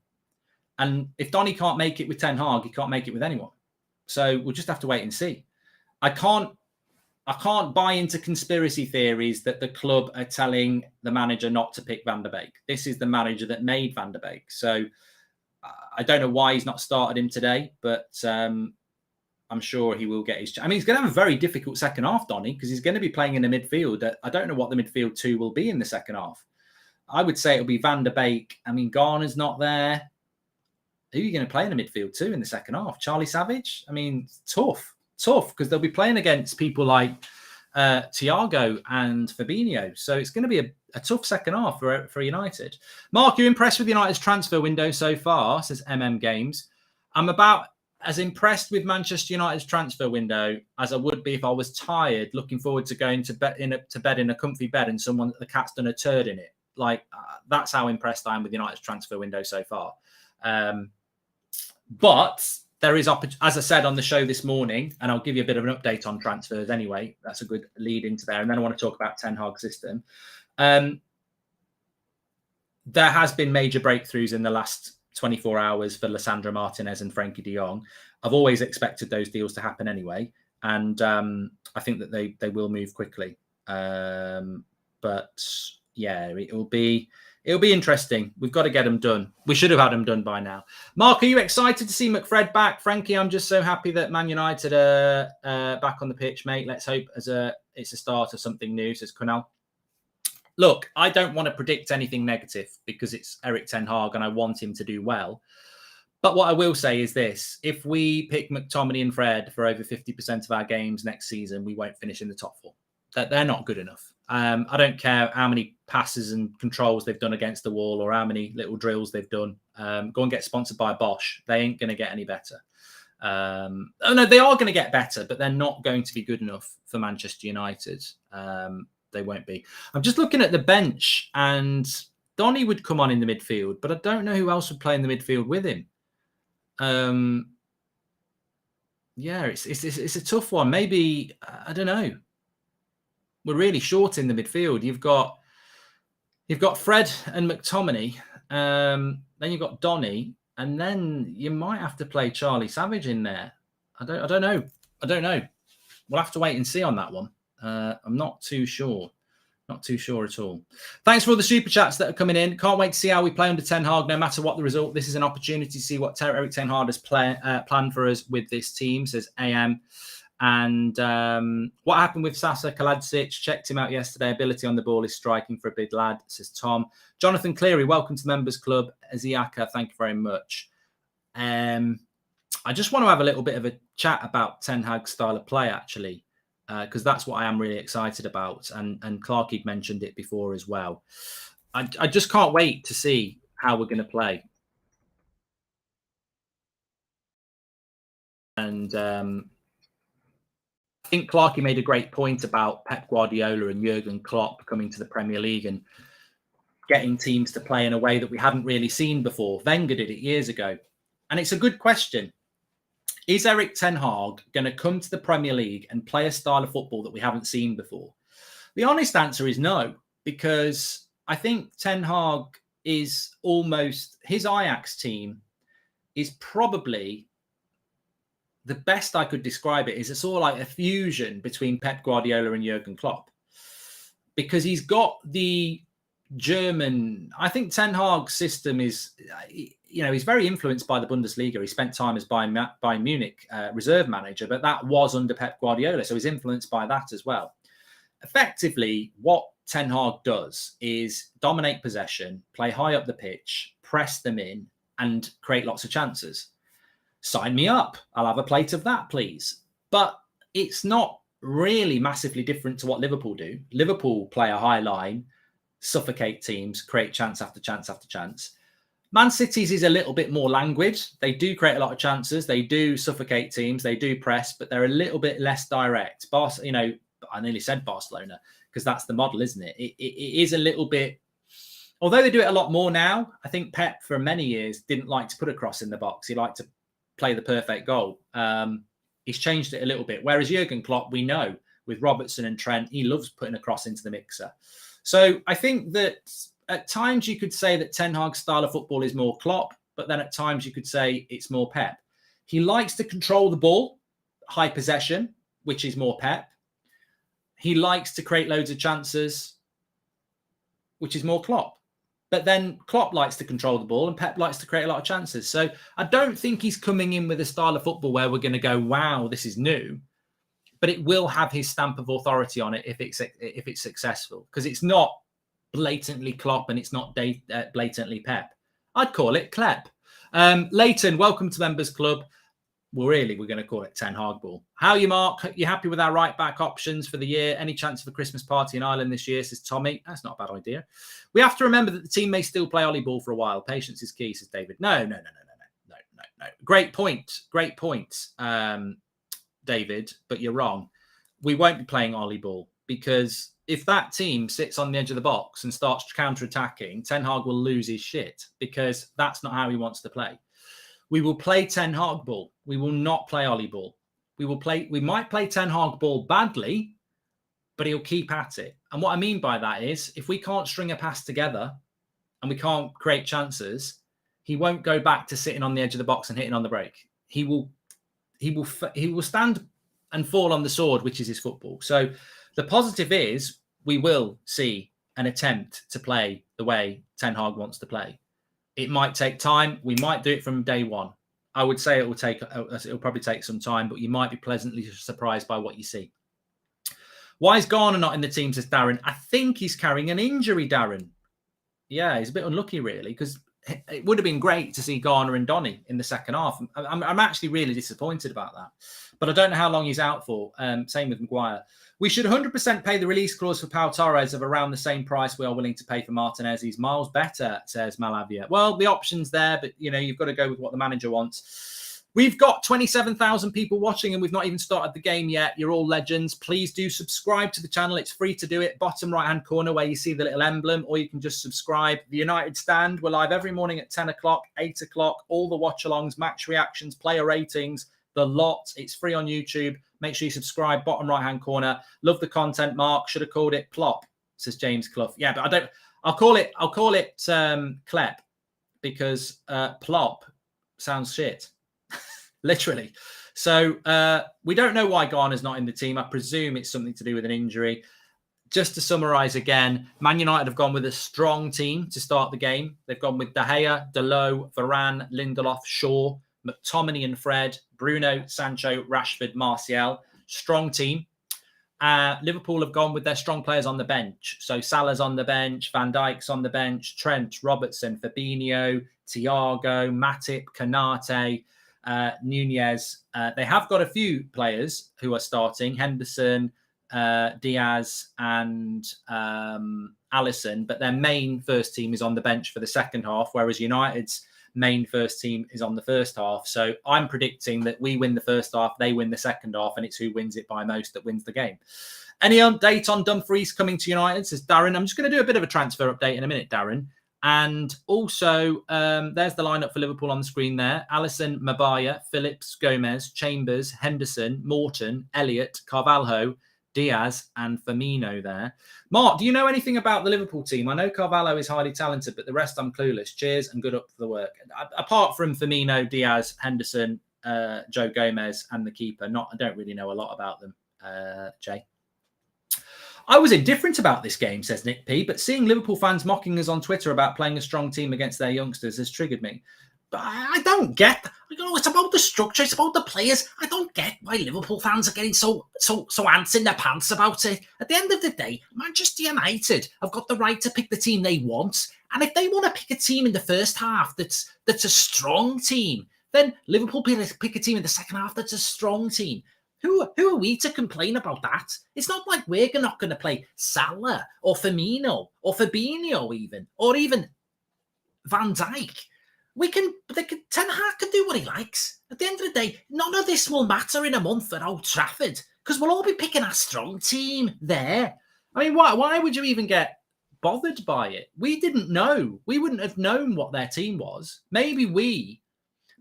And if Donny can't make it with Ten Hag, he can't make it with anyone. So we'll just have to wait and see. I can't buy into conspiracy theories that the club are telling the manager not to pick Van der Beek. This is the manager that made Van der Beek. So I don't know why he's not started him today, but I'm sure he will get his chance. I mean, he's going to have a very difficult second half, Donny, because he's going to be playing in the midfield. I don't know what the midfield two will be in the second half. I would say it'll be Van der Beek. I mean, Garner's not there. Who are you going to play in the midfield too in the second half? Charlie Savage? I mean, tough, because they'll be playing against people like Thiago and Fabinho. So it's going to be a tough second half for United. Mark, you're impressed with United's transfer window so far, says MM Games. I'm about as impressed with Manchester United's transfer window as I would be if I was tired, looking forward to going to bed in a comfy bed and the cat's done a turd in it. That's how impressed I am with United's transfer window so far. But there is, as I said on the show this morning, and I'll give you a bit of an update on transfers anyway. That's a good lead into there. And then I want to talk about Ten Hag's system. There has been major breakthroughs in the last 24 hours for Lissandro Martinez and Frankie de Jong. I've always expected those deals to happen anyway. And I think that they will move quickly. But yeah, it'll be interesting. We've got to get them done. We should have had them done by now. Mark, are you excited to see McFred back? Frankie, I'm just so happy that Man United are back on the pitch, mate. Let's hope it's a start of something new, says Kunal. Look, I don't want to predict anything negative because it's Erik Ten Hag and I want him to do well. But what I will say is this. If we pick McTominay and Fred for over 50% of our games next season, we won't finish in the top four. They're not good enough. I don't care how many passes and controls they've done against the wall or how many little drills they've done. Go and get sponsored by Bosch. They ain't going to get any better. No, they are going to get better, but they're not going to be good enough for Manchester United. They won't be. I'm just looking at the bench and Donny would come on in the midfield, but I don't know who else would play in the midfield with him. Yeah, it's a tough one. Maybe, I don't know. We're really short in the midfield. You've got Fred and McTominay, then you've got Donny, and then you might have to play Charlie Savage in there. I don't know. We'll have to wait and see on that one. I'm not too sure. Not too sure at all. Thanks for all the super chats that are coming in. Can't wait to see how we play under Ten Hag, no matter what the result. This is an opportunity to see what Erik Ten Hag has planned for us with this team, says AM. And what happened with Sasa Kaladzic? Checked him out yesterday. Ability on the ball is striking for a big lad, says Tom. Jonathan Cleary, welcome to the Members Club. Aziaka, thank you very much. I just want to have a little bit of a chat about Ten Hag's style of play, actually, because that's what I am really excited about. And Clarkie mentioned it before as well. I just can't wait to see how we're going to play. And I think Clarkie made a great point about Pep Guardiola and Jurgen Klopp coming to the Premier League and getting teams to play in a way that we hadn't really seen before. Wenger did it years ago. And it's a good question. Is Erik Ten Hag going to come to the Premier League and play a style of football that we haven't seen before? The honest answer is no, because I think Ten Hag is almost, his Ajax team is probably, the best I could describe it is it's all like a fusion between Pep Guardiola and Jurgen Klopp, because he's got the German, I think Ten Hag's system is, he's very influenced by the Bundesliga. He spent time as Bayern Munich reserve manager, but that was under Pep Guardiola. So he's influenced by that as well. Effectively, what Ten Hag does is dominate possession, play high up the pitch, press them in, and create lots of chances. Sign me up. I'll have a plate of that, please. But it's not really massively different to what Liverpool do. Liverpool play a high line, suffocate teams, create chance after chance after chance. Man City's is a little bit more languid. They do create a lot of chances. They do suffocate teams. They do press, but they're a little bit less direct. I nearly said Barcelona because that's the model, isn't it? It is a little bit, although they do it a lot more now. I think Pep for many years didn't like to put a cross in the box. He liked to play the perfect goal. He's changed it a little bit. Whereas Jurgen Klopp, we know with Robertson and Trent, he loves putting a cross into the mixer. So I think that at times you could say that Ten Hag's style of football is more Klopp, but then at times you could say it's more Pep. He likes to control the ball, high possession, which is more Pep. He likes to create loads of chances, which is more Klopp. But then Klopp likes to control the ball and Pep likes to create a lot of chances. So I don't think he's coming in with a style of football where we're going to go, wow, this is new. But it will have his stamp of authority on it if it's successful, because it's not blatantly Klopp and it's not blatantly Pep. I'd call it Klep. Leighton, welcome to Members Club. Well, really, we're going to call it Ten Hag ball. How are you, Mark? You happy with our right-back options for the year? Any chance of a Christmas party in Ireland this year, says Tommy. That's not a bad idea. We have to remember that the team may still play Ollie ball for a while. Patience is key, says David. No. Great point. Great point, David, but you're wrong. We won't be playing Ollie ball, because if that team sits on the edge of the box and starts counter-attacking, Ten Hag will lose his shit, because that's not how he wants to play. We will play Ten Hag ball. We will not play Ollie ball. We might play Ten Hag ball badly, but he'll keep at it. And what I mean by that is, if we can't string a pass together and we can't create chances, he won't go back to sitting on the edge of the box and hitting on the break. He will stand and fall on the sword, which is his football. So the positive is we will see an attempt to play the way Ten Hag wants to play. It might take time. We might do it from day one. I would say it'll probably take some time, but you might be pleasantly surprised by what you see. Why is Garner not in the team, says Darren? I think he's carrying an injury, Darren. Yeah, he's a bit unlucky, really, because it would have been great to see Garner and Donny in the second half. I'm actually really disappointed about that. But I don't know how long he's out for. Same with Maguire. We should 100% pay the release clause for Pau Torres of around the same price we are willing to pay for Martinez. He's miles better, says Malavia. Well, the option's there, but you've got to go with what the manager wants. We've got 27,000 people watching and we've not even started the game yet. You're all legends. Please do subscribe to the channel. It's free to do it. Bottom right-hand corner where you see the little emblem, or you can just subscribe. The United Stand, we're live every morning at 10 o'clock, 8 o'clock, all the watch-alongs, match reactions, player ratings, the lot. It's free on YouTube. Make sure you subscribe, bottom right-hand corner. Love the content, Mark. Should have called it Plop, says James Clough. Yeah, but I don't. I'll call it Klep, because Plop sounds shit, literally. So we don't know why Garner's not in the team. I presume it's something to do with an injury. Just to summarise again, Man United have gone with a strong team to start the game. They've gone with De Gea, Dalot, Varane, Lindelof, Shaw, McTominay and Fred, Bruno, Sancho, Rashford, Martial. strong team. Liverpool have gone with their strong players on the bench. So Salah's on the bench, Van Dijk's on the bench, Trent, Robertson, Fabinho, Thiago, Matip, Konate, Nunez. They have got a few players who are starting, Henderson, Diaz and Alisson, but their main first team is on the bench for the second half, whereas United's main first team is on the first half. So I'm predicting that we win the first half, they win the second half, and it's who wins it by most that wins the game. Any update on Dumfries coming to United, says Darren. I'm just going to do a bit of a transfer update in a minute, Darren. And also, there's the lineup for Liverpool on the screen there. Alisson, Mabaya, Phillips, Gomez, Chambers, Henderson, Morton, Elliott, Carvalho, Diaz and Firmino there. Mark, do you know anything about the Liverpool team? I know Carvalho is highly talented, but the rest I'm clueless. Cheers and good luck for the work. Apart from Firmino, Diaz, Henderson, Joe Gomez and the keeper, I don't really know a lot about them, Jay. I was indifferent about this game, says Nick P, but seeing Liverpool fans mocking us on Twitter about playing a strong team against their youngsters has triggered me. But I don't get, it's about the structure, it's about the players. I don't get why Liverpool fans are getting so ants in their pants about it. At the end of the day, Manchester United have got the right to pick the team they want. And if they want to pick a team in the first half that's a strong team, then Liverpool pick a team in the second half that's a strong team. Who are we to complain about that? It's not like we're not going to play Salah or Firmino or Fabinho even, or even Van Dijk. Ten Hag can do what he likes. At the end of the day, none of this will matter in a month at Old Trafford because we'll all be picking our strong team there. I mean, why would you even get bothered by it? We didn't know. We wouldn't have known what their team was.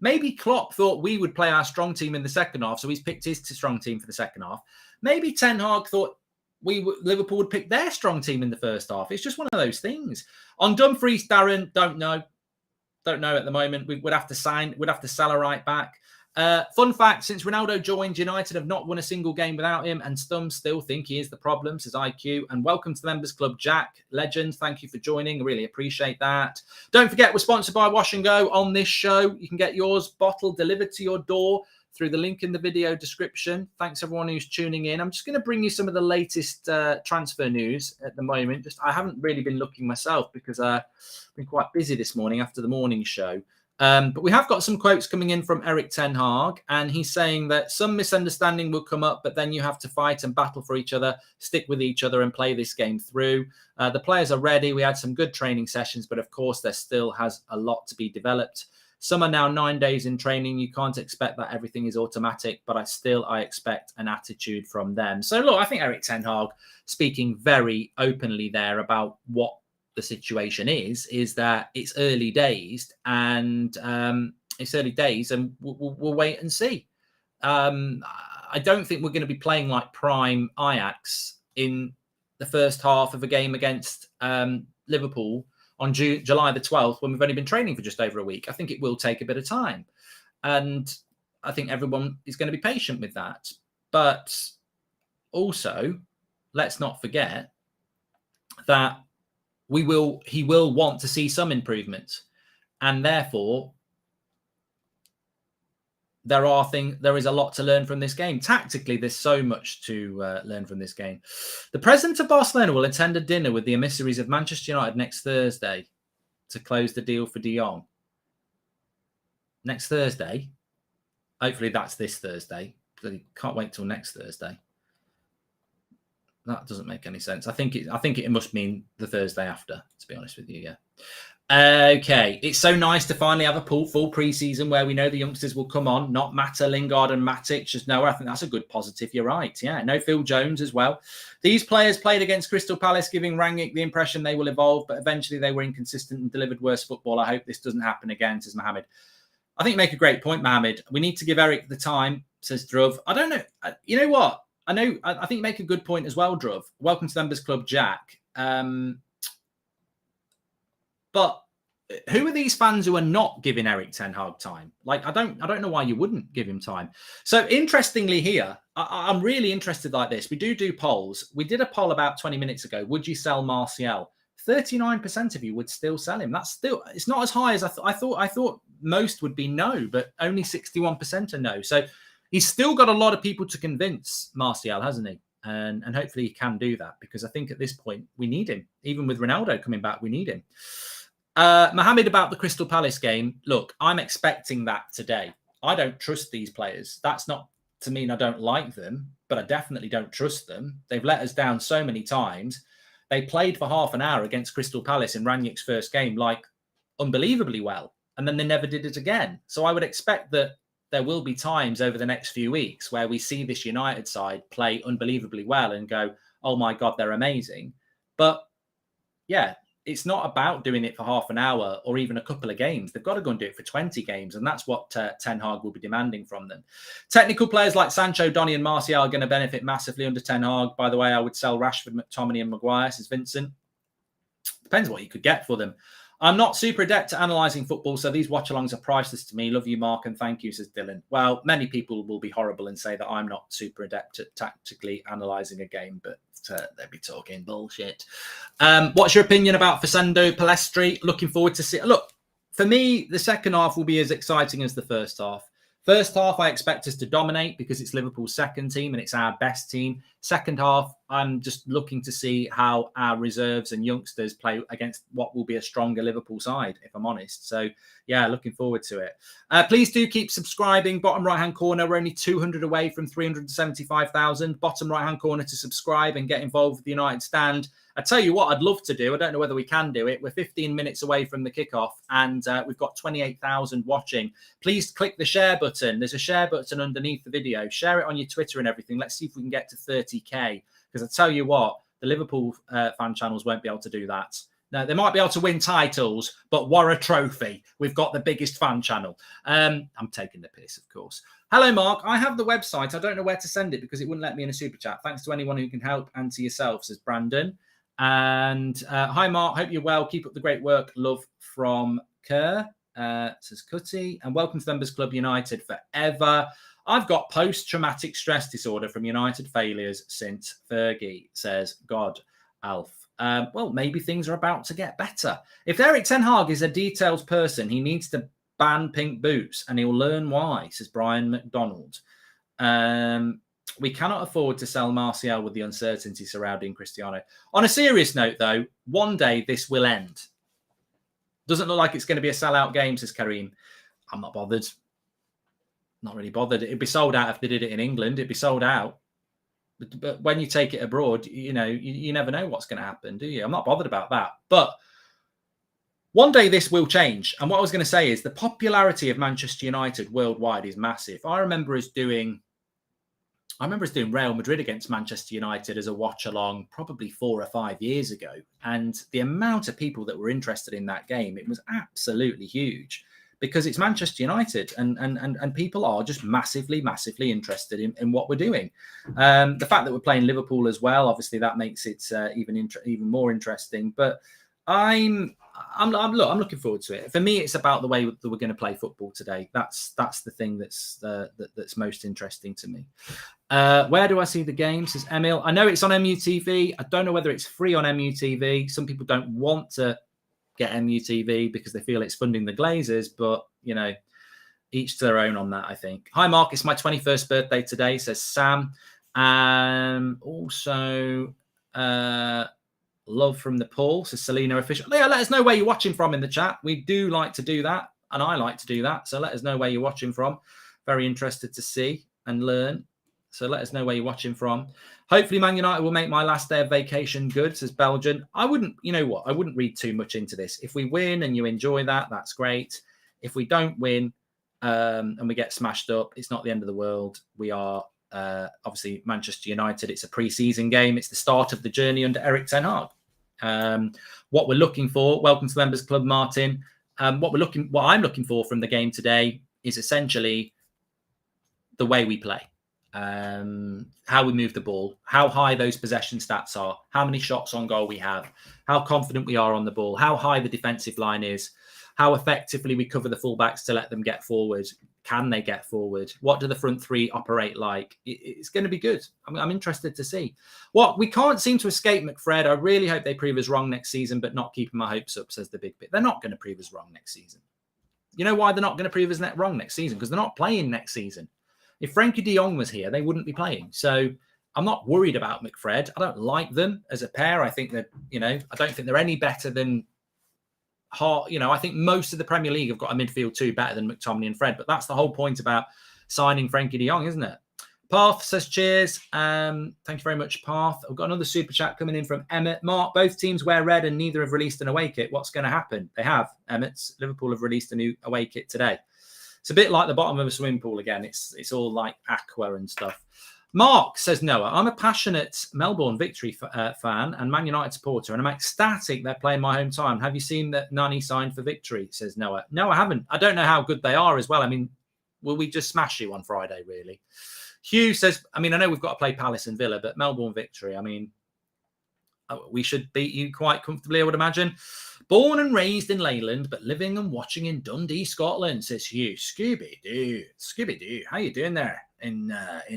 Maybe Klopp thought we would play our strong team in the second half, so he's picked his strong team for the second half. Maybe Ten Hag thought Liverpool would pick their strong team in the first half. It's just one of those things. On Dumfries, Darren, don't know at the moment. We'd have to sell her right back. Fun fact, since Ronaldo joined, United have not won a single game without him, and some still think he is the problem, says IQ. And welcome to the Members Club, Jack. Legend, thank you for joining. I really appreciate that. Don't forget, we're sponsored by Wash and Go on this show. You can get yours bottled delivered to your door through the link in the video description. Thanks everyone who's tuning in. I'm just going to bring you some of the latest transfer news at the moment. I haven't really been looking myself because I've been quite busy this morning after the morning show. But we have got some quotes coming in from Eric Ten Hag, and he's saying that some misunderstanding will come up, but then you have to fight and battle for each other, stick with each other and play this game through. The players are ready. We had some good training sessions, but of course there still has a lot to be developed. Some are now 9 days in training. You can't expect that everything is automatic, but I expect an attitude from them. So look, I think Eric Ten Hag speaking very openly there about what the situation is that it's early days and we'll wait and see. I don't think we're going to be playing like prime Ajax in the first half of a game against Liverpool on July the 12th when we've only been training for just over a week. I think it will take a bit of time. And I think everyone is going to be patient with that. But also, let's not forget that he will want to see some improvement, and therefore there is a lot to learn from this game. Tactically, there's so much to learn from this game. The president of Barcelona will attend a dinner with the emissaries of Manchester United next Thursday to close the deal for De Jong. Next Thursday, hopefully that's this Thursday. Can't wait till next Thursday. That doesn't make any sense. I think it must mean the Thursday after, to be honest with you, yeah. Okay, it's so nice to finally have a full pre-season where we know the youngsters will come on, not Mata, Lingard and Matic. Just no, I think that's a good positive. You're right, yeah. No Phil Jones as well. These players played against Crystal Palace, giving Rangnick the impression they will evolve, but eventually they were inconsistent and delivered worse football. I hope this doesn't happen again, says Mohammed. I think you make a great point, Mohammed. We need to give Eric the time, says Druv. I don't know. You know what? I think you make a good point as well, Druv. Welcome to the Members Club, Jack. But who are these fans who are not giving Eric Ten Hag time? Like, I don't know why you wouldn't give him time. So interestingly here, I'm really interested like this. We do polls. We did a poll about 20 minutes ago. Would you sell Martial? 39% of you would still sell him. It's not as high as I thought. I thought most would be no, but only 61% are no. So he's still got a lot of people to convince, Martial, hasn't he? And hopefully he can do that, because I think at this point we need him. Even with Ronaldo coming back, we need him. Mohammed, about the Crystal Palace game. Look, I'm expecting that today. I don't trust these players. That's not to mean I don't like them, but I definitely don't trust them. They've let us down so many times. They played for half an hour against Crystal Palace in Ranić's first game, like unbelievably well. And then they never did it again. So I would expect that there will be times over the next few weeks where we see this United side play unbelievably well and go, oh my God, they're amazing. But yeah, it's not about doing it for half an hour or even a couple of games. They've got to go and do it for 20 games. And that's what Ten Hag will be demanding from them. Technical players like Sancho, Donny and Martial are going to benefit massively under Ten Hag. By the way, I would sell Rashford, McTominay and Maguire, says Vincent. Depends what you could get for them. I'm not super adept at analysing football, so these watch-alongs are priceless to me. Love you, Mark, and thank you, says Dylan. Well, many people will be horrible and say that I'm not super adept at tactically analysing a game, but they'd be talking bullshit. What's your opinion about Fernando Palestri? Looking forward to see. Look, for me, the second half will be as exciting as the first half. First half, I expect us to dominate because it's Liverpool's second team and it's our best team. Second half, I'm just looking to see how our reserves and youngsters play against what will be a stronger Liverpool side, if I'm honest. So, yeah, looking forward to it. Please do keep subscribing. Bottom right-hand corner, we're only 200 away from 375,000. Bottom right-hand corner to subscribe and get involved with the United Stand. I tell you what, I'd love to do. I don't know whether we can do it. We're 15 minutes away from the kickoff and we've got 28,000 watching. Please click the share button. There's a share button underneath the video. Share it on your Twitter and everything. Let's see if we can get to 30K. Because I tell you what, the Liverpool fan channels won't be able to do that. Now, they might be able to win titles, but what a trophy. We've got the biggest fan channel. I'm taking the piss, of course. Hello, Mark. I have the website. I don't know where to send it because it wouldn't let me in a super chat. Thanks to anyone who can help and to yourself, says Brandon. And hi, Mark. Hope you're well. Keep up the great work. Love from Kerr, says Cutty. And welcome to Members Club United forever. I've got post-traumatic stress disorder from United failures since Fergie, says God, Alf. Well, maybe things are about to get better. If Erik Ten Hag is a details person, he needs to ban pink boots and he'll learn why, says Brian McDonald. We cannot afford to sell Martial with the uncertainty surrounding Cristiano. On a serious note, though, one day this will end. Doesn't look like it's going to be a sellout game, says Kareem. I'm not bothered. Not really bothered. It'd be sold out if they did it in England. It'd be sold out. But when you take it abroad, you know, you never know what's going to happen, do you? I'm not bothered about that. But one day this will change. And what I was going to say is the popularity of Manchester United worldwide is massive. I remember us doing Real Madrid against Manchester United as a watch-along probably 4 or 5 years ago. And the amount of people that were interested in that game, it was absolutely huge. Because it's Manchester United and people are just massively, massively interested in what we're doing. The fact that we're playing Liverpool as well, obviously that makes it even more interesting. But I'm looking forward to it. For me, it's about the way that we're going to play football today. That's the thing that's most interesting to me. Where do I see the game? Says Emil. I know it's on MUTV. I don't know whether it's free on MUTV. Some people don't want to get MUTV because they feel it's funding the Glazers, but you know, each to their own on that, I think. Hi Mark, it's my 21st birthday today, says Sam. Also love from Nepal, says Selena Official. Yeah, let us know where you're watching from in the chat. We do like to do that, and I like to do that, so let us know where you're watching from. Very interested to see and learn, so let us know where you're watching from. Hopefully, Man United will make my last day of vacation good, says Belgian. I wouldn't read too much into this. If we win and you enjoy that, that's great. If we don't win and we get smashed up, it's not the end of the world. We are obviously Manchester United. It's a pre-season game. It's the start of the journey under Erik Ten Hag. What we're looking for, welcome to the Members Club, Martin. What I'm looking for from the game today is essentially the way we play. How we move the ball, how high those possession stats are, how many shots on goal we have, how confident we are on the ball, how high the defensive line is, how effectively we cover the fullbacks to let them get forward. Can they get forward? What do the front three operate like? It's going to be good. I'm interested to see. What we can't seem to escape, McFred. I really hope they prove us wrong next season, but not keeping my hopes up, says the big bit. They're not going to prove us wrong next season. You know why they're not going to prove us wrong next season? Because they're not playing next season. If Frankie de Jong was here, they wouldn't be playing. So I'm not worried about McFred. I don't like them as a pair. I think that, I don't think they're any better than Hart. I think most of the Premier League have got a midfield two better than McTominay and Fred. But that's the whole point about signing Frankie de Jong, isn't it? Parth says cheers. Thank you very much, Parth. I've got another super chat coming in from Emmett. Mark, both teams wear red and neither have released an away kit. What's going to happen? They have. Emmett's Liverpool have released a new away kit today. It's a bit like the bottom of a swimming pool again. It's all like aqua and stuff. Mark says, Noah, I'm a passionate Melbourne Victory fan and Man United supporter, and I'm ecstatic they're playing my hometown. Have you seen that Nani signed for Victory? Says Noah. No, I haven't. I don't know how good they are as well. I mean, will we just smash you on Friday, really? Hugh says, I know we've got to play Palace and Villa, but Melbourne Victory, we should beat you quite comfortably, I would imagine. Born and raised in Leyland, but living and watching in Dundee, Scotland, says Hugh. Scooby-Doo. How you doing there in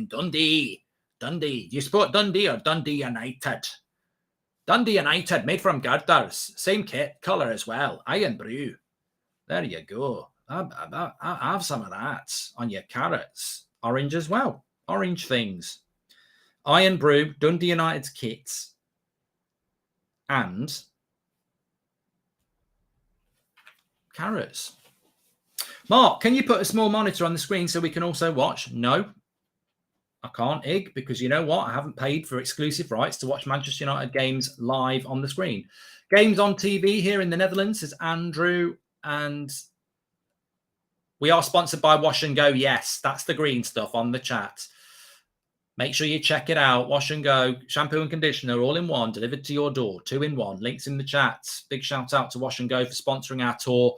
Dundee? Dundee. Do you support Dundee or Dundee United? Dundee United, made from girders. Same kit, colour as well. Iron Brew. There you go. I'll have some of that on your carrots. Orange as well. Orange things. Iron Brew, Dundee United's kits. And carrots. Mark, can you put a small monitor on the screen so we can also watch? No, I can't, Ig, because you know what? I haven't paid for exclusive rights to watch Manchester United games live on the screen. Games on TV here in the Netherlands, says Andrew. And we are sponsored by Wash and Go. Yes, that's the green stuff on the chat. Make sure you check it out. Wash and Go, shampoo and conditioner, all in one, delivered to your door, 2-in-1. Links in the chat. Big shout out to Wash and Go for sponsoring our tour.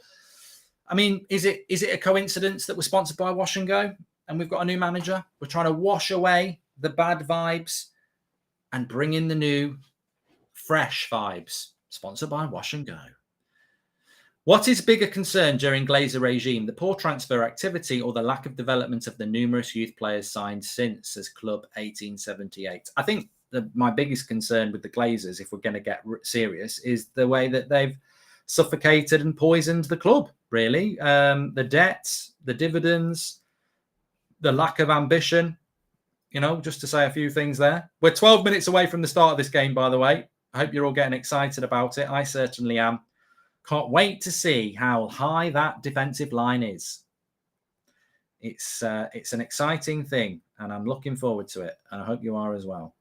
Is it a coincidence that we're sponsored by Wash and Go and we've got a new manager? We're trying to wash away the bad vibes and bring in the new, fresh vibes. Sponsored by Wash and Go. What is bigger concern during Glazer regime, the poor transfer activity or the lack of development of the numerous youth players signed since, as Club 1878? I think my biggest concern with the Glazers, if we're going to get serious, is the way that they've suffocated and poisoned the club, really. The debts, the dividends, the lack of ambition, just to say a few things there. We're 12 minutes away from the start of this game, by the way. I hope you're all getting excited about it. I certainly am. Can't wait to see how high that defensive line is. It's an exciting thing, and I'm looking forward to it, and I hope you are as well.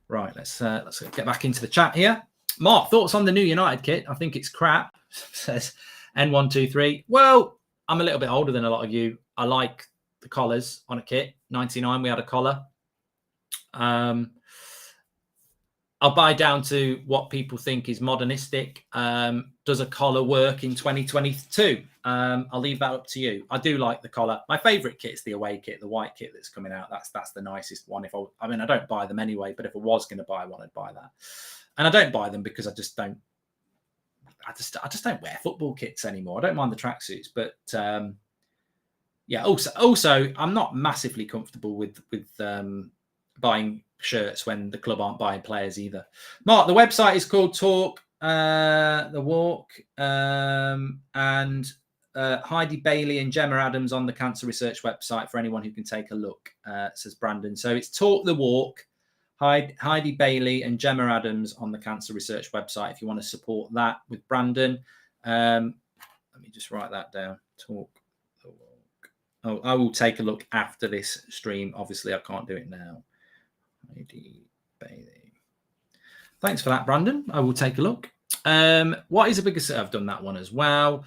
Right, let's get back into the chat here. Mark, thoughts on the new United kit? I think it's crap, says N123. Well, I'm a little bit older than a lot of you. I like the collars on a kit. 99, we had a collar. I'll buy down to what people think is modernistic. Does a collar work in 2022? I'll leave that up to you. I do like the collar. My favourite kit is the away kit, the white kit that's coming out. That's the nicest one. I don't buy them anyway, but if I was going to buy one, I'd buy that. And I don't buy them because I just don't wear football kits anymore. I don't mind the tracksuits, but Also, I'm not massively comfortable with buying shirts when the club aren't buying players either. Mark, the website is called Talk the Walk, and Heidi Bailey and Gemma Adams on the Cancer Research website for anyone who can take a look, says Brandon. So it's Talk the Walk, Heidi Bailey and Gemma Adams on the Cancer Research website if you want to support that with Brandon. Let me just write that down. Talk the Walk. Oh, I will take a look after this stream. Obviously, I can't do it now. Heidi Bailey. Thanks for that, Brandon. I will take a look. What is a bigger set? I've done that one as well.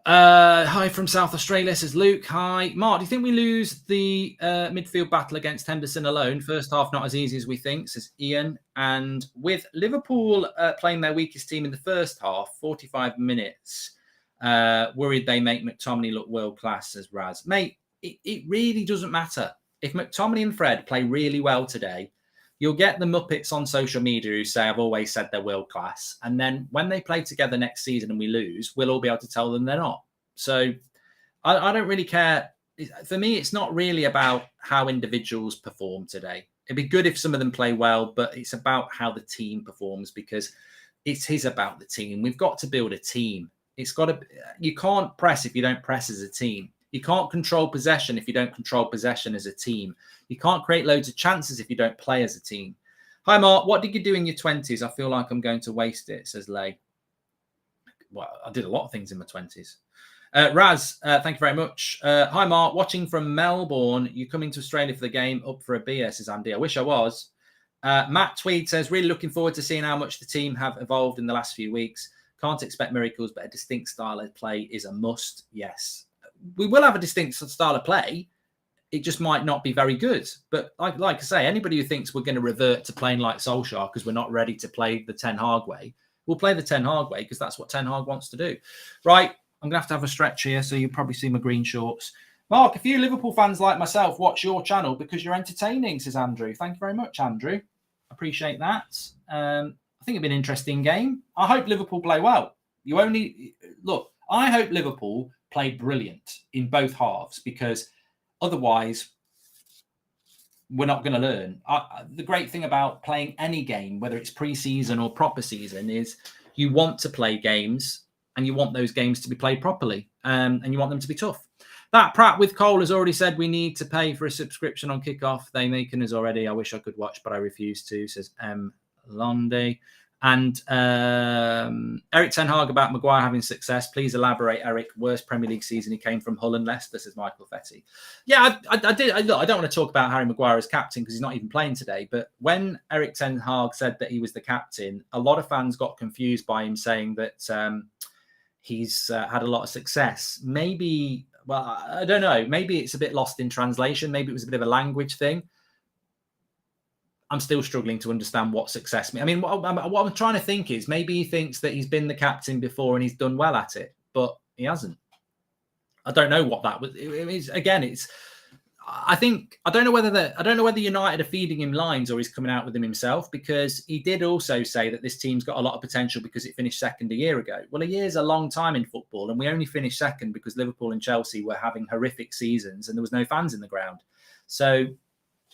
Hi from South Australia, says Luke. Hi. Mark, do you think we lose the midfield battle against Henderson alone? First half not as easy as we think, says Ian. And with Liverpool playing their weakest team in the first half, 45 minutes, worried they make McTominay look world-class, says Raz. Mate, it really doesn't matter. If McTominay and Fred play really well today, you'll get the Muppets on social media who say, I've always said they're world-class. And then when they play together next season and we lose, we'll all be able to tell them they're not. So I don't really care. For me, it's not really about how individuals perform today. It'd be good if some of them play well, but it's about how the team performs, because it is about the team. We've got to build a team. You can't press if you don't press as a team. You can't control possession if you don't control possession as a team. You can't create loads of chances if you don't play as a team. Hi, Mark. What did you do in your 20s? I feel like I'm going to waste it, says Lay. Well, I did a lot of things in my 20s. Raz, thank you very much. Hi, Mark. Watching from Melbourne. You coming to Australia for the game? Up for a beer, says Andy. I wish I was. Matt Tweed says, really looking forward to seeing how much the team have evolved in the last few weeks. Can't expect miracles, but a distinct style of play is a must. Yes. We will have a distinct style of play. It just might not be very good. But like I say, anybody who thinks we're going to revert to playing like Solskjaer because we're not ready to play the Ten Hag way, we'll play the Ten Hag way because that's what Ten Hag wants to do. Right, I'm going to have a stretch here, so you'll probably see my green shorts. Mark, a few Liverpool fans like myself watch your channel because you're entertaining, says Andrew. Thank you very much, Andrew. Appreciate that. I think it'll be an interesting game. I hope Liverpool play well. I hope Liverpool play brilliant in both halves because otherwise we're not going to learn. The great thing about playing any game, whether it's pre-season or proper season, is you want to play games and you want those games to be played properly and you want them to be tough. That Pratt with Cole has already said we need to pay for a subscription on Kickoff. They making us already. I wish I could watch, but I refuse to, says M. Londe. And Eric Ten Hag about Maguire having success. Please elaborate, Eric. Worst Premier League season. He came from Hull and Leicester, says Michael Fetty. Yeah, I did. Look, I don't want to talk about Harry Maguire as captain because he's not even playing today. But when Eric Ten Hag said that he was the captain, a lot of fans got confused by him saying that he's had a lot of success. Maybe, well, I don't know. Maybe it's a bit lost in translation. Maybe it was a bit of a language thing. I'm still struggling to understand what success means. I mean, what I'm trying to think is maybe he thinks that he's been the captain before and he's done well at it, but he hasn't. I don't know what that was. I don't know whether United are feeding him lines or he's coming out with them himself, because he did also say that this team's got a lot of potential because it finished second a year ago. Well, a year's a long time in football, and we only finished second because Liverpool and Chelsea were having horrific seasons and there was no fans in the ground. So,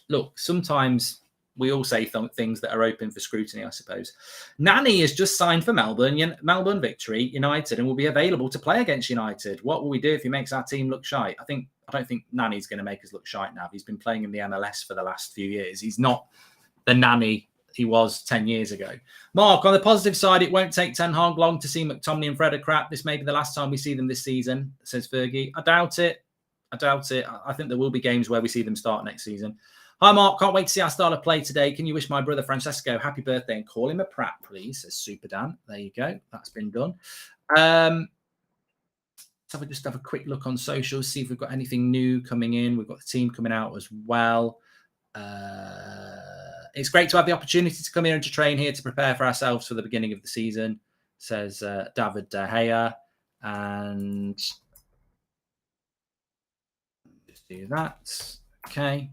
look, sometimes we all say things that are open for scrutiny, I suppose. Nani has just signed for Melbourne Victory United and will be available to play against United. What will we do if he makes our team look shite? I don't think Nani's going to make us look shite now. He's been playing in the MLS for the last few years. He's not the Nani he was 10 years ago. Mark, on the positive side, it won't take Ten Hag long to see McTominay and Fred a crap. This may be the last time we see them this season, says Fergie. I doubt it. I think there will be games where we see them start next season. Hi, Mark. Can't wait to see our style of play today. Can you wish my brother Francesco happy birthday and call him a Pratt, please? Says Super Dan. There you go. That's been done. So we just have a quick look on socials, see if we've got anything new coming in. We've got the team coming out as well. It's great to have the opportunity to come here and to train here to prepare for ourselves for the beginning of the season, says David De Gea. And just do that. Okay.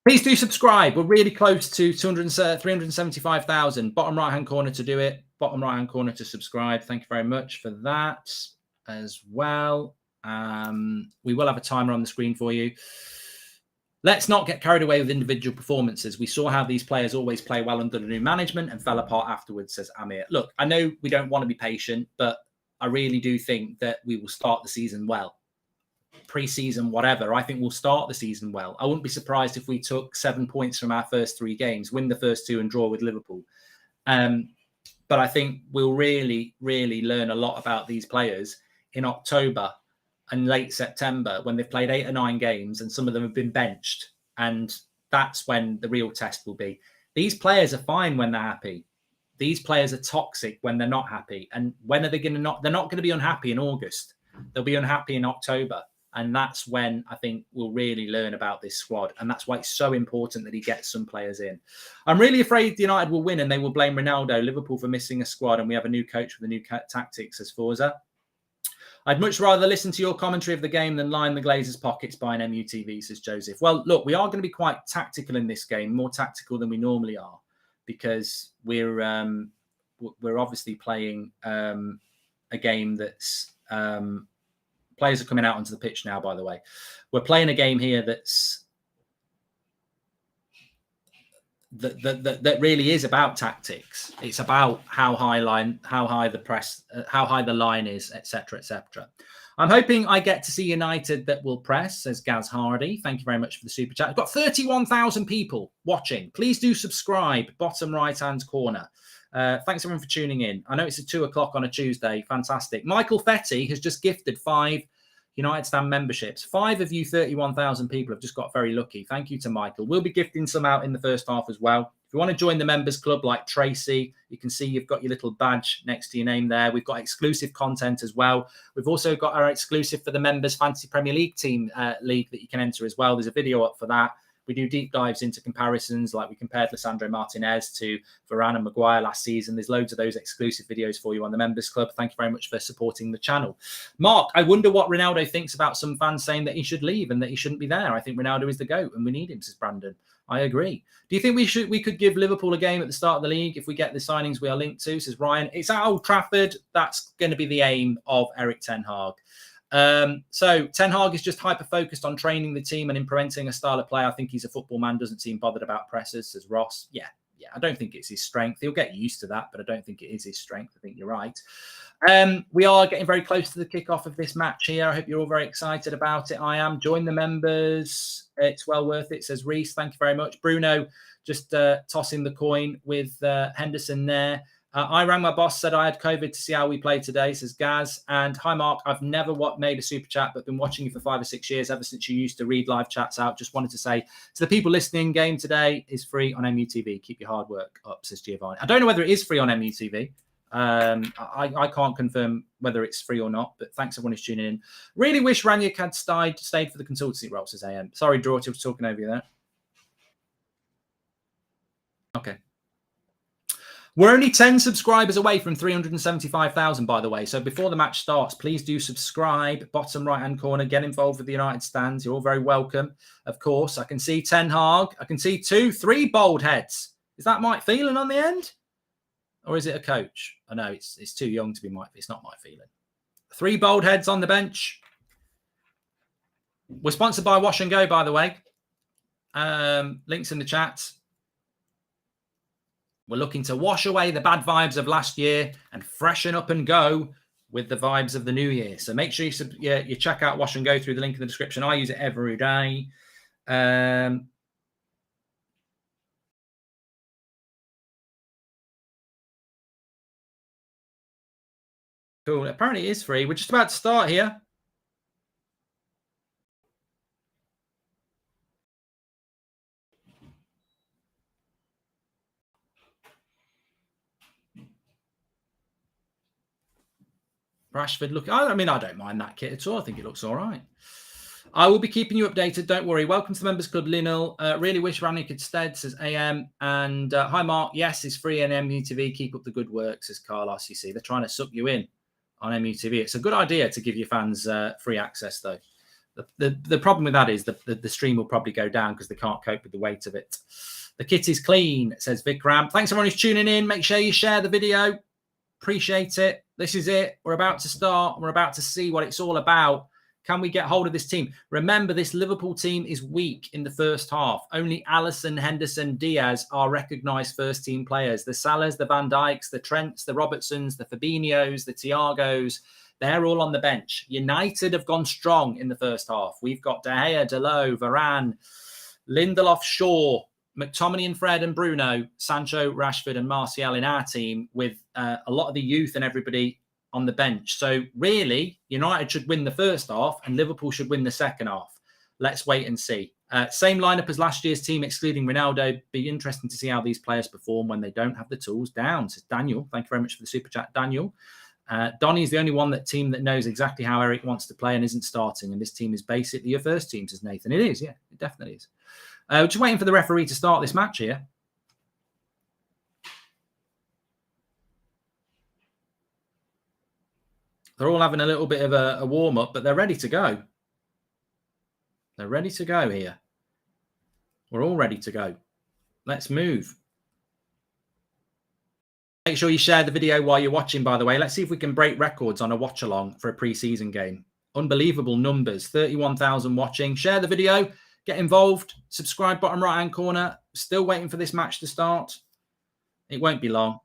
Please do subscribe. We're really close to 375,000. Bottom right-hand corner to do it. Bottom right-hand corner to subscribe. Thank you very much for that as well. We will have a timer on the screen for you. Let's not get carried away with individual performances. We saw how these players always play well under the new management and fell apart afterwards, says Amir. Look, I know we don't want to be patient, but I really do think that we will start the season well. Pre-season, whatever, I think we'll start the season well. I wouldn't be surprised if we took 7 points from our first 3 games, win the first 2 and draw with Liverpool. But I think we'll really, really learn a lot about these players in October and late September when they've played 8 or 9 games and some of them have been benched. And that's when the real test will be. These players are fine when they're happy. These players are toxic when they're not happy. And when are they going to not? They're not going to be unhappy in August. They'll be unhappy in October. And that's when I think we'll really learn about this squad. And that's why it's so important that he gets some players in. I'm really afraid United will win and they will blame Ronaldo, Liverpool for missing a squad. And we have a new coach with a new tactics, says Forza. I'd much rather listen to your commentary of the game than line the Glazers' pockets by an MUTV, says Joseph. Well, look, we are going to be quite tactical in this game, more tactical than we normally are, because we're obviously playing a game that's... players are coming out onto the pitch now, by the way. We're playing a game here that really is about tactics. It's about how high the line is, etc., etc. I'm hoping I get to see United that will press, says Gaz Hardy. Thank you very much for the super chat. I've got 31,000 people watching. Please do subscribe, bottom right-hand corner. Thanks everyone for tuning in. I know it's at 2 o'clock on a Tuesday. Fantastic. Michael Fetty has just gifted 5 United Stand memberships. 5 of you 31,000 people have just got very lucky. Thank you to Michael. We'll be gifting some out in the first half as well. If you want to join the members club like Tracy, you can see you've got your little badge next to your name there. We've got exclusive content as well. We've also got our exclusive for the members Fantasy Premier League team league that you can enter as well. There's a video up for that. We do deep dives into comparisons, like we compared Lisandro Martinez to Varane and Maguire last season. There's loads of those exclusive videos for you on the Members Club. Thank you very much for supporting the channel. Mark, I wonder what Ronaldo thinks about some fans saying that he should leave and that he shouldn't be there. I think Ronaldo is the GOAT and we need him, says Brandon. I agree. Do you think we could give Liverpool a game at the start of the league if we get the signings we are linked to, says Ryan. It's at Old Trafford. That's going to be the aim of Eric Ten Hag. So Ten Hag is just hyper-focused on training the team and implementing a style of play. I think he's a football man, doesn't seem bothered about presses, says Ross. Yeah, I don't think it's his strength. He'll get used to that, but I don't think it is his strength. I think you're right. We are getting very close to the kickoff of this match here. I hope you're all very excited about it. I am. Join the members. It's well worth it, says Reese. Thank you very much. Bruno just tossing the coin with Henderson there. I rang my boss, said I had COVID to see how we play today, says Gaz. And hi, Mark. I've never made a super chat, but been watching you for 5 or 6 years, ever since you used to read live chats out. Just wanted to say to the people listening, game today is free on MUTV. Keep your hard work up, says Giovanni. I don't know whether it is free on MUTV. I can't confirm whether it's free or not, but thanks everyone who's tuning in. Really wish Ranić had stayed for the consultancy role, says AM. Sorry, Draw, was talking over you there. Okay. We're only 10 subscribers away from 375,000, by the way. So before the match starts, please do subscribe. Bottom right-hand corner, get involved with the United stands. You're all very welcome. Of course, I can see Ten Hag. I can see 2, 3 bold heads. Is that Mike Phelan on the end? Or is it a coach? I know it's too young to be Mike. It's not Mike Phelan. 3 bold heads on the bench. We're sponsored by Wash and Go, by the way. Links in the chat. We're looking to wash away the bad vibes of last year and freshen up and go with the vibes of the new year. So make sure you check out Wash and Go through the link in the description. I use it every day. Cool. Apparently it is free. We're just about to start here. Rashford look. I mean, I don't mind that kit at all. I think it looks all right. I will be keeping you updated. Don't worry. Welcome to the Members Club, Linel. Really wish Ranić had stayed, says AM. And hi, Mark. Yes, it's free on MUTV. Keep up the good work, says Carlos. You see, they're trying to suck you in on MUTV. It's a good idea to give your fans free access, though. The problem with that is the stream will probably go down because they can't cope with the weight of it. The kit is clean, says Vikram. Thanks, everyone who's tuning in. Make sure you share the video. Appreciate it. This is it. We're about to start. We're about to see what it's all about. Can we get hold of this team? Remember, this Liverpool team is weak in the first half. Only Alisson, Henderson, Diaz are recognised first-team players. The Salahs, the Van Dijks, the Trents, the Robertsons, the Fabinhos, the Thiagos, they're all on the bench. United have gone strong in the first half. We've got De Gea, Dalot, Varane, Lindelof, Shaw, McTominay and Fred and Bruno, Sancho, Rashford and Martial in our team with a lot of the youth and everybody on the bench. So really, United should win the first half and Liverpool should win the second half. Let's wait and see. Same lineup as last year's team, excluding Ronaldo. Be interesting to see how these players perform when they don't have the tools down, says Daniel. Thank you very much for the super chat, Daniel. Donny is the only team that knows exactly how Eric wants to play and isn't starting. And this team is basically your first team, says Nathan. It is, yeah, it definitely is. We're just waiting for the referee to start this match here. They're all having a little bit of a warm-up, but they're ready to go. They're ready to go here. We're all ready to go. Let's move. Make sure you share the video while you're watching, by the way. Let's see if we can break records on a watch-along for a pre-season game. Unbelievable numbers. 31,000 watching. Share the video. Get involved. Subscribe, bottom right-hand corner. Still waiting for this match to start. It won't be long.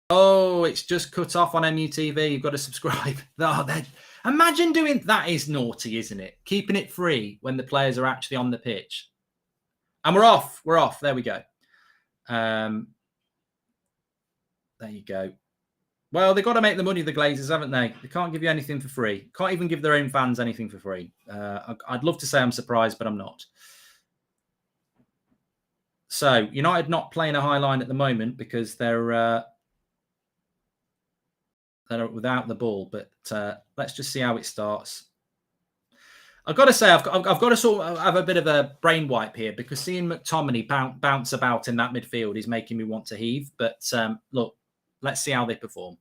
Oh, it's just cut off on MUTV. You've got to subscribe. Oh, imagine doing that. Is naughty, isn't it? Keeping it free when the players are actually on the pitch. And we're off. We're off. There we go. There you go. Well, they've got to make the money, the Glazers, haven't they? They can't give you anything for free. Can't even give their own fans anything for free. I'd love to say I'm surprised, but I'm not. So, United not playing a high line at the moment because they're without the ball. But let's just see how it starts. I've got to say, I've got to sort of have a bit of a brain wipe here because seeing McTominay bounce about in that midfield is making me want to heave. But look, let's see how they perform.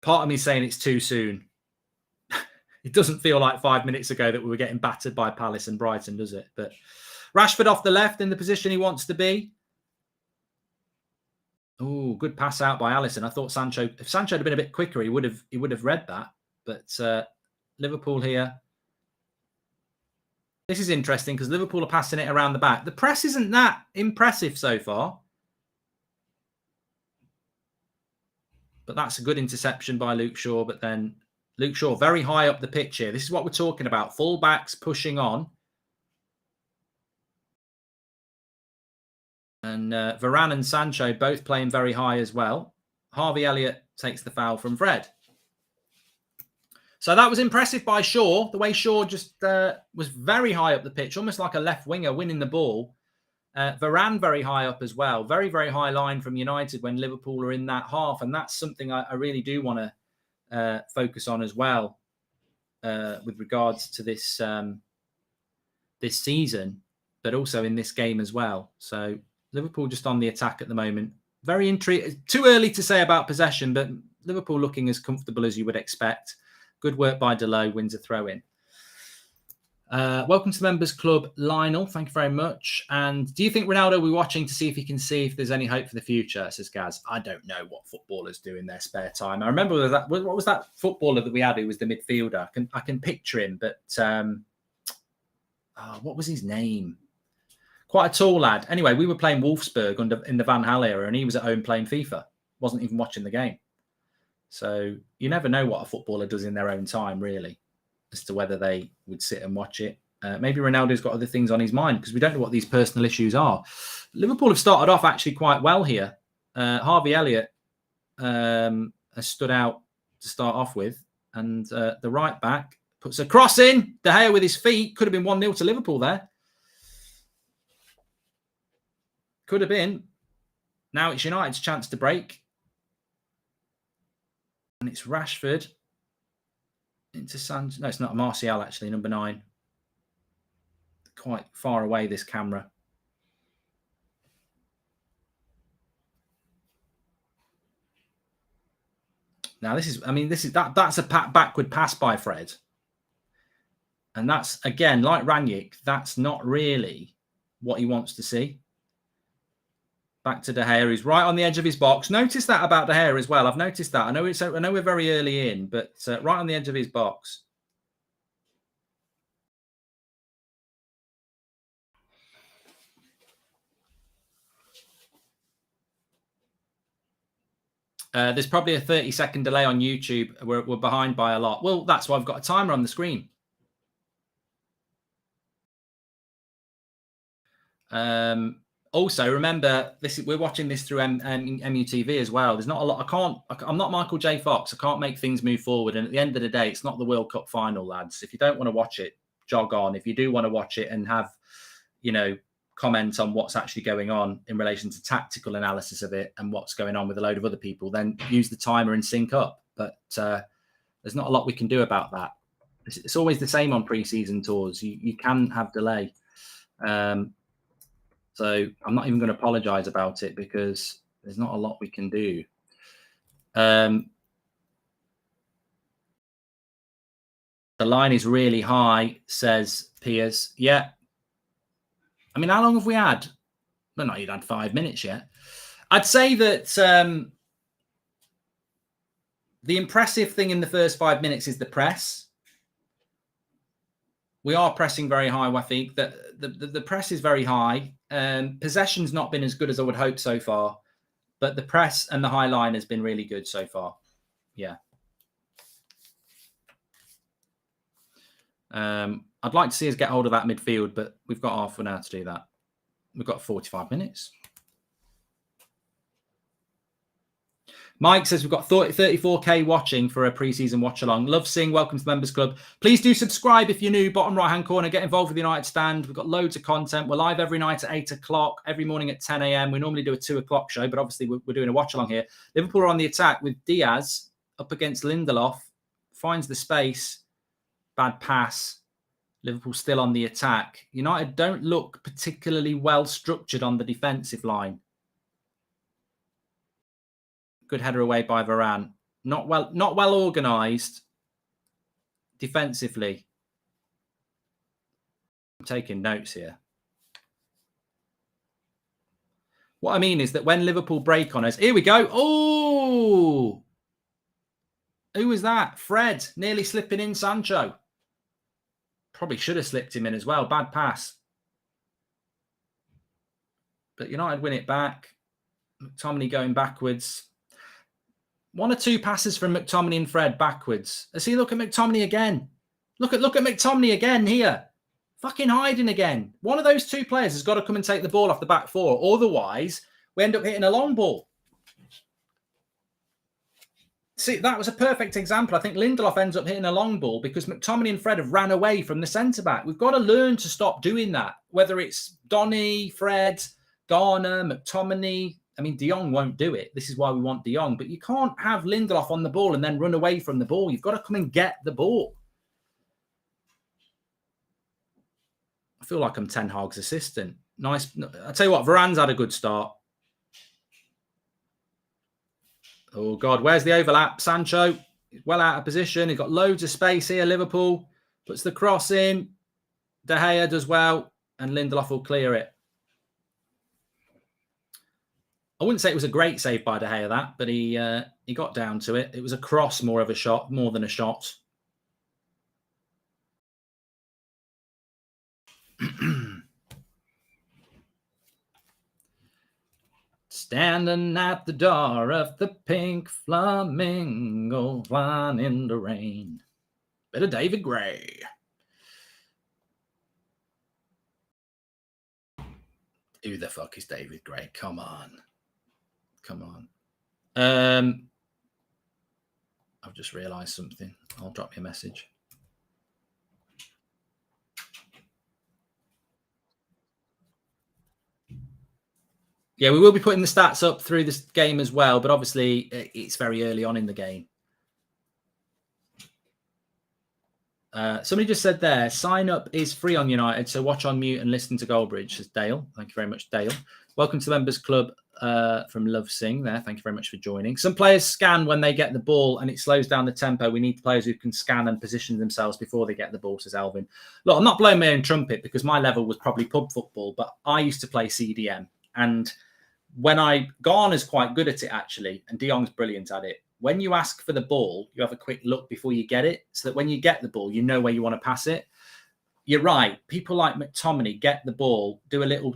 Part of me saying it's too soon. It doesn't feel like 5 minutes ago that we were getting battered by Palace and Brighton, does it? But Rashford off the left in the position he wants to be. Oh, good pass out by Alisson. I thought if Sancho had been a bit quicker, he would have read that. But Liverpool here. This is interesting because Liverpool are passing it around the back. The press isn't that impressive so far. But that's a good interception by Luke Shaw. But then Luke Shaw very high up the pitch here. This is what we're talking about. Full-backs pushing on. And Varane and Sancho both playing very high as well. Harvey Elliott takes the foul from Fred. So that was impressive by Shaw. The way Shaw just was very high up the pitch, almost like a left winger winning the ball. Varane very high up as well. Very, very high line from United when Liverpool are in that half. And that's something I really do want to focus on as well with regards to this this season, but also in this game as well. So Liverpool just on the attack at the moment. Very intriguing. Too early to say about possession, but Liverpool looking as comfortable as you would expect. Good work by Delo, wins a throw-in. Welcome to the Members Club, Lionel. Thank you very much. And do you think Ronaldo will be watching to see if he can see if there's any hope for the future, says Gaz? I don't know what footballers do in their spare time. I remember what was that footballer that we had who was the midfielder? I can picture him, but what was his name? Quite a tall lad. Anyway, we were playing Wolfsburg in the Van Gaal era, and he was at home playing FIFA. Wasn't even watching the game. So you never know what a footballer does in their own time, really, as to whether they would sit and watch it. Maybe Ronaldo's got other things on his mind because we don't know what these personal issues are. Liverpool have started off actually quite well here. Harvey Elliott has stood out to start off with, and the right back puts a cross in. De Gea with his feet. Could have been 1-0 to Liverpool there. Could have been. Now it's United's chance to break. And it's Rashford into Sancho. No, it's not Martial, actually, number 9. Quite far away, this camera. Now, that's a backward pass by Fred. And that's, again, like Ranić, that's not really what he wants to see. Back to De Gea. He's right on the edge of his box. Notice that about De Gea as well. I've noticed that. I know we're very early in, but right on the edge of his box. There's probably a 30-second delay on YouTube. We're behind by a lot. Well, that's why I've got a timer on the screen. Also, remember, we're watching this through MUTV as well. There's not a lot. I'm not Michael J. Fox. I can't make things move forward. And at the end of the day, it's not the World Cup final, lads. If you don't want to watch it, jog on. If you do want to watch it and have, comment on what's actually going on in relation to tactical analysis of it and what's going on with a load of other people, then use the timer and sync up. But there's not a lot we can do about that. It's always the same on pre-season tours. You can have delay. So I'm not even going to apologize about it because there's not a lot we can do. The line is really high, says Piers. Yeah. I mean, how long have we had? Well, not you'd had 5 minutes yet. I'd say that the impressive thing in the first 5 minutes is the press. We are pressing very high, I think. The press is very high. Possession's not been as good as I would hope so far. But the press and the high line has been really good so far. Yeah. I'd like to see us get hold of that midfield, but we've got half an hour to do that. We've got 45 minutes. Mike says we've got 34k watching for a pre-season watch-along. Love seeing. Welcome to the Members Club. Please do subscribe if you're new. Bottom right-hand corner. Get involved with the United Stand. We've got loads of content. We're live every night at 8 o'clock, every morning at 10 a.m. We normally do a 2 o'clock show, but obviously we're doing a watch-along here. Liverpool are on the attack with Diaz up against Lindelof. Finds the space. Bad pass. Liverpool still on the attack. United don't look particularly well structured on the defensive line. Good header away by Varane. Not well organised defensively. I'm taking notes here. What I mean is that when Liverpool break on us, here we go. Oh, who was that? Fred nearly slipping in Sancho. Probably should have slipped him in as well. Bad pass. But United win it back. McTominay going backwards. 1 or 2 passes from McTominay and Fred backwards. Let's see, look at McTominay again. Look at McTominay again here. Fucking hiding again. One of those 2 players has got to come and take the ball off the back 4. Otherwise, we end up hitting a long ball. See, that was a perfect example. I think Lindelof ends up hitting a long ball because McTominay and Fred have ran away from the centre-back. We've got to learn to stop doing that. Whether it's Donny, Fred, Garner, McTominay. I mean, De Jong won't do it. This is why we want De Jong. But you can't have Lindelof on the ball and then run away from the ball. You've got to come and get the ball. I feel like I'm Ten Hag's assistant. Nice. I'll tell you what, Varane's had a good start. Oh, God, where's the overlap? Sancho, well out of position. He's got loads of space here. Liverpool puts the cross in. De Gea does well, and Lindelof will clear it. I wouldn't say it was a great save by De Gea, that, but he got down to it. It was a cross more of a shot, more than a shot. Standing at the door of the pink flamingo, flying in the rain. Bit of David Gray. Who the fuck is David Gray? Come on. Come on. I've just realised something. I'll drop you a message. Yeah, we will be putting the stats up through this game as well, but obviously it's very early on in the game. Somebody just said there, sign up is free on United, so watch on mute and listen to Goldbridge, says Dale. Thank you very much, Dale. Welcome to the Members Club from Love Sing there. Thank you very much for joining. Some players scan when they get the ball and it slows down the tempo. We need players who can scan and position themselves before they get the ball, says Alvin. Look, I'm not blowing my own trumpet because my level was probably pub football, but I used to play CDM. And Garner's quite good at it, actually, and De Jong's brilliant at it. When you ask for the ball, you have a quick look before you get it, so that when you get the ball, you know where you want to pass it. You're right. People like McTominay get the ball, do a little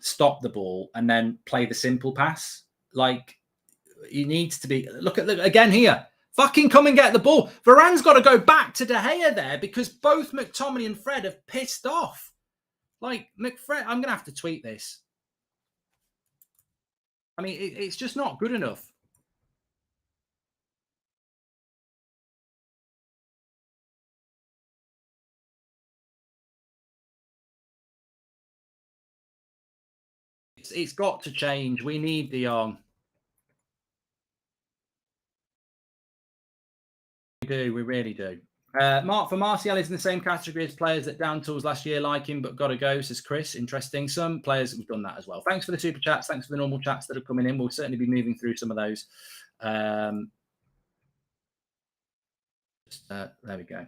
stop the ball, and then play the simple pass. Like, he needs to be... Look again here. Fucking come and get the ball. Varane's got to go back to De Gea there because both McTominay and Fred have pissed off. Like, McFred... I'm going to have to tweet this. I mean, it's just not good enough. It's got to change. We need De Jong. We do. We really do. Mark for Martial is in the same category as players that down tools last year like him, but got to go, says Chris. Interesting. Some players have done that as well. Thanks for the super chats. Thanks for the normal chats that are coming in. We'll certainly be moving through some of those. There we go.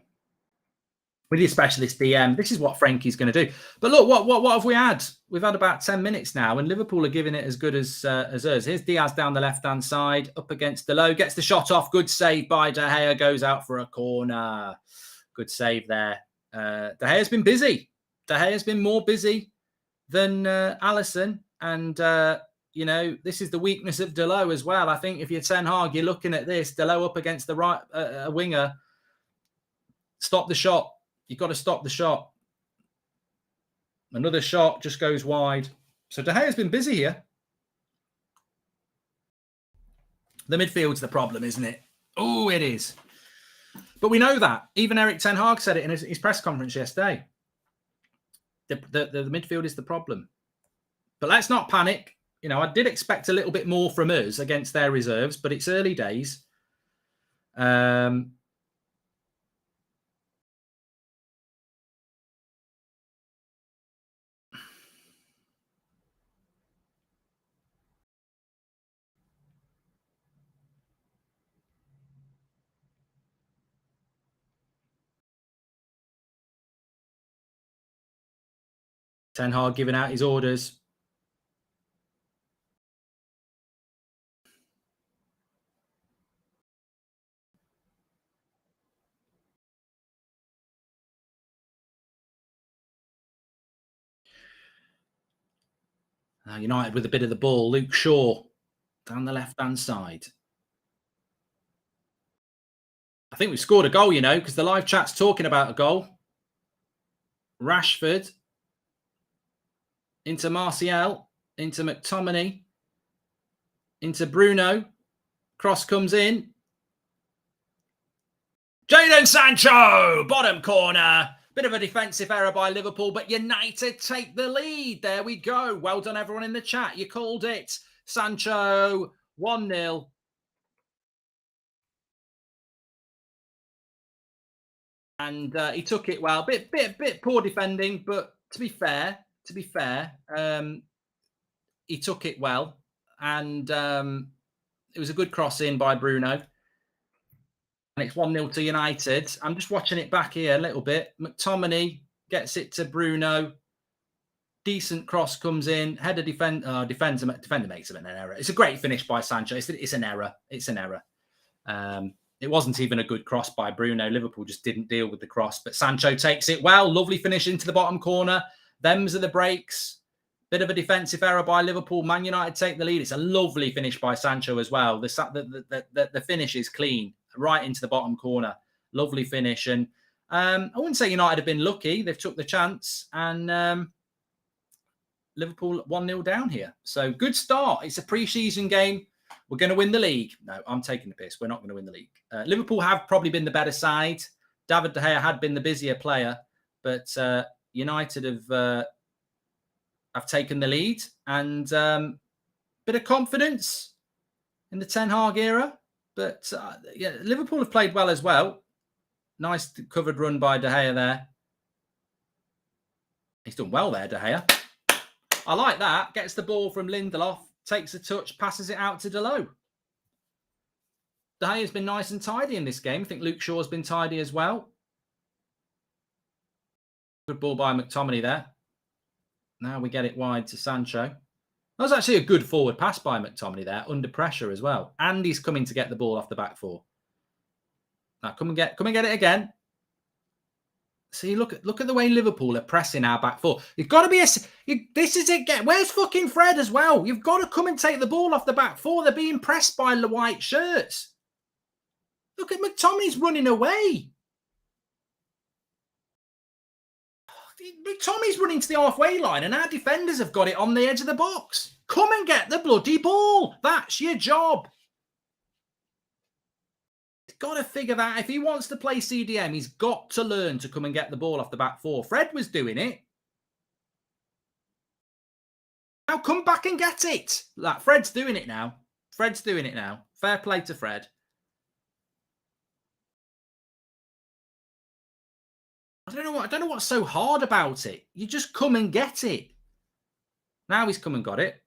With your specialist DM, this is what Frankie's going to do. But look, what have we had? We've had about 10 minutes now, and Liverpool are giving it as good as us. Here's Diaz down the left-hand side, up against Delo, gets the shot off. Good save by De Gea, goes out for a corner. Good save there. De Gea's been busy. De Gea's been more busy than Alisson, and you know, this is the weakness of Delot as well. I think if you're Ten Hag, you're looking at this, Delot up against the right winger. Stop the shot. You've got to stop the shot. Another shot just goes wide. So De Gea's been busy here. The midfield's the problem, isn't it? Oh, it is. But we know that. Even Erik Ten Hag said it in his press conference yesterday. The midfield is the problem. But let's not panic. You know, I did expect a little bit more from us against their reserves, but it's early days. Ten Hag giving out his orders. United with a bit of the ball. Luke Shaw down the left-hand side. I think we've scored a goal, you know, because the live chat's talking about a goal. Rashford into Martial, into McTominay, into Bruno. Cross comes in. Jadon Sancho, bottom corner. Bit of a defensive error by Liverpool, but United take the lead. There we go. Well done, everyone in the chat. You called it. Sancho, 1-0. And he took it well. Bit poor defending, but to be fair, he took it well. And it was a good cross in by Bruno. And it's 1-0 to United. I'm just watching it back here a little bit. McTominay gets it to Bruno. Decent cross comes in. Header defender makes an error. It's a great finish by Sancho. It's an error. It's an error. It wasn't even a good cross by Bruno. Liverpool just didn't deal with the cross. But Sancho takes it well. Lovely finish into the bottom corner. Them's are the breaks. Bit of a defensive error by Liverpool. Man United take the lead. It's a lovely finish by Sancho as well. The finish is clean. Right into the bottom corner. Lovely finish. And I wouldn't say United have been lucky. They've took the chance. And Liverpool 1-0 down here. So good start. It's a pre-season game. We're going to win the league. No, I'm taking the piss. We're not going to win the league. Liverpool have probably been the better side. David De Gea had been the busier player. But United have taken the lead. And bit of confidence in the Ten Hag era. But yeah, Liverpool have played well as well. Nice covered run by De Gea there. He's done well there, De Gea. I like that. Gets the ball from Lindelof, takes a touch, passes it out to Delot. De Gea's been nice and tidy in this game. I think Luke Shaw's been tidy as well. Good ball by McTominay there. Now we get it wide to Sancho. That was actually a good forward pass by McTominay there, under pressure as well. And he's coming to get the ball off the back four. Now come and get it again. See, look at the way Liverpool are pressing our back four. You've got to be this is it. Where's fucking Fred as well? You've got to come and take the ball off the back four. They're being pressed by the white shirts. Look at McTominay's running away. McTominay's running to the halfway line and our defenders have got it on the edge of the box. Come and get the bloody ball. That's your job. He's got to figure that. If he wants to play CDM, he's got to learn to come and get the ball off the back four. Fred was doing it. Now come back and get it. Like, Fred's doing it now. Fred's doing it now. Fair play to Fred. I don't know what's so hard about it. You just come and get it. Now he's come and got it.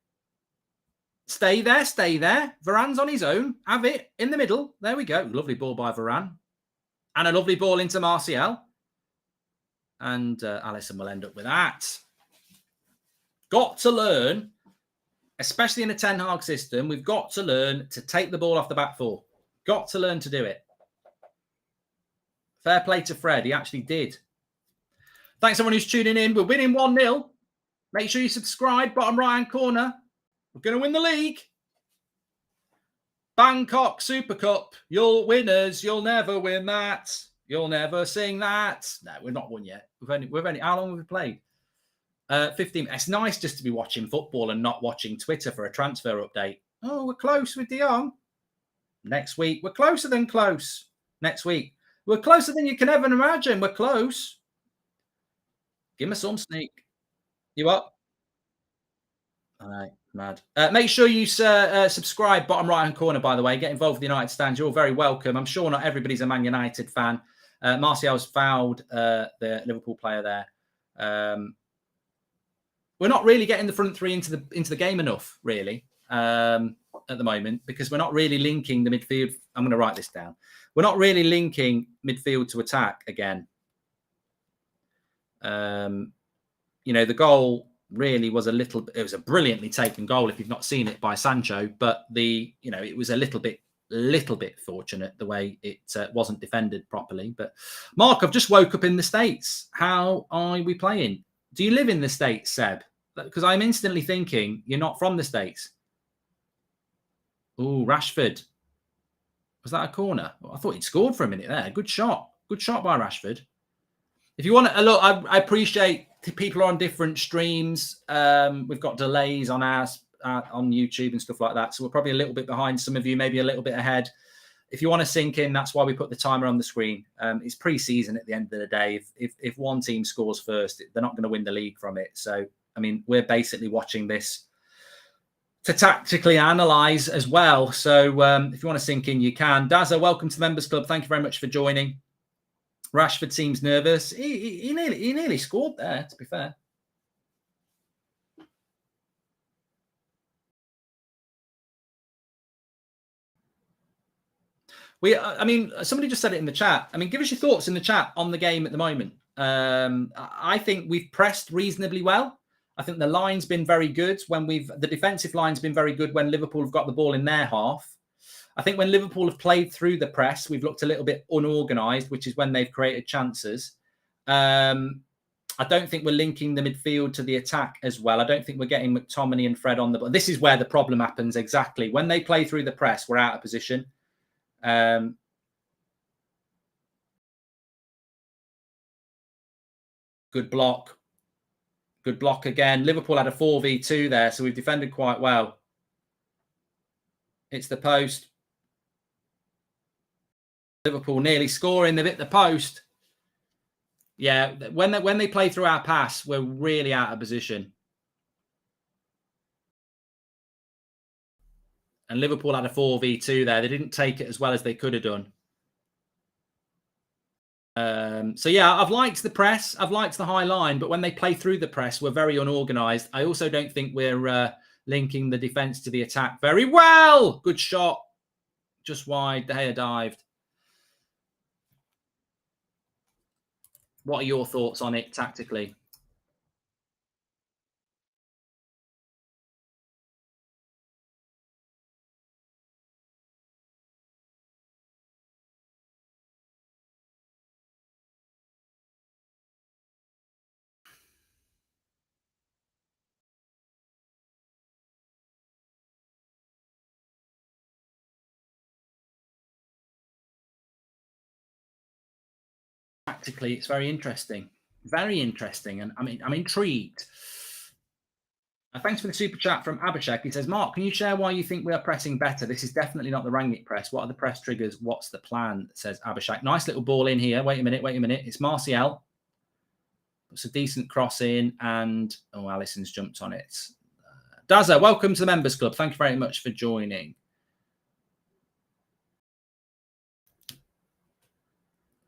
Stay there, stay there. Varane's on his own. Have it in the middle. There we go. Lovely ball by Varane. And a lovely ball into Martial. And Alisson will end up with that. Got to learn, especially in a Ten Hag system, we've got to learn to take the ball off the back four. Got to learn to do it. Fair play to Fred. He actually did. Thanks everyone who's tuning in. We're winning 1-0. Make sure you subscribe. Bottom right-hand corner. We're going to win the league. Bangkok Super Cup. You'll winners. You'll never win that. You'll never sing that. No, we're not won yet. We've only. How long have we played? 15. It's nice just to be watching football and not watching Twitter for a transfer update. Oh, we're close with De Jong. Next week, we're closer than close. Next week, we're closer than you can ever imagine. We're close. Give me some sneak. You up? All right, mad. Make sure you subscribe, bottom right-hand corner, by the way. Get involved with the United Stand. You're very welcome. I'm sure not everybody's a Man United fan. Martial's fouled the Liverpool player there. We're not really getting the front three into the game enough, really, at the moment, because we're not really linking the midfield. I'm going to write this down. We're not really linking midfield to attack again. The goal really was it was a brilliantly taken goal if you've not seen it by Sancho, but it was a little bit fortunate the way it wasn't defended properly. But Mark, I've just woke up in the States. How are we playing? Do you live in the States, Seb? Because I'm instantly thinking you're not from the States. Oh, Rashford. Was that a corner? Oh, I thought he'd scored for a minute there. Good shot. Good shot by Rashford. If you want to look, I appreciate people are on different streams. We've got delays on ours on YouTube and stuff like that. So we're probably a little bit behind some of you, maybe a little bit ahead. If you want to sink in, that's why we put the timer on the screen. It's pre-season at the end of the day. If one team scores first, they're not going to win the league from it. So, I mean, we're basically watching this to tactically analyse as well. So if you want to sink in, you can. Dazza, welcome to the Members Club. Thank you very much for joining. Rashford seems nervous. He nearly scored there, to be fair. Somebody just said it in the chat. I mean, give us your thoughts in the chat on the game at the moment. I think we've pressed reasonably well. I think the line's been very good the defensive line's been very good when Liverpool have got the ball in their half. I think when Liverpool have played through the press, we've looked a little bit unorganised, which is when they've created chances. I don't think we're linking the midfield to the attack as well. I don't think we're getting McTominay and Fred on the ball. This is where the problem happens exactly. When they play through the press, we're out of position. Good block. Good block again. Liverpool had a 4v2 there, so we've defended quite well. It's the post. Liverpool nearly scoring. They've hit the post. Yeah, when they play through our pass, we're really out of position. And Liverpool had a 4v2 there. They didn't take it as well as they could have done. So, yeah, I've liked the press. I've liked the high line. But when they play through the press, we're very unorganised. I also don't think we're linking the defence to the attack very well. Good shot. Just wide. De Gea dived. What are your thoughts on it tactically? Tactically, it's very interesting. Very interesting. And I'm intrigued. Thanks for the super chat from Abhishek. He says, Mark, can you share why you think we are pressing better? This is definitely not the Rangnick press. What are the press triggers? What's the plan? Says Abhishek. Nice little ball in here. Wait a minute. It's Martial. It's a decent cross in. And, Alisson's jumped on it. Dazza, welcome to the Members Club. Thank you very much for joining.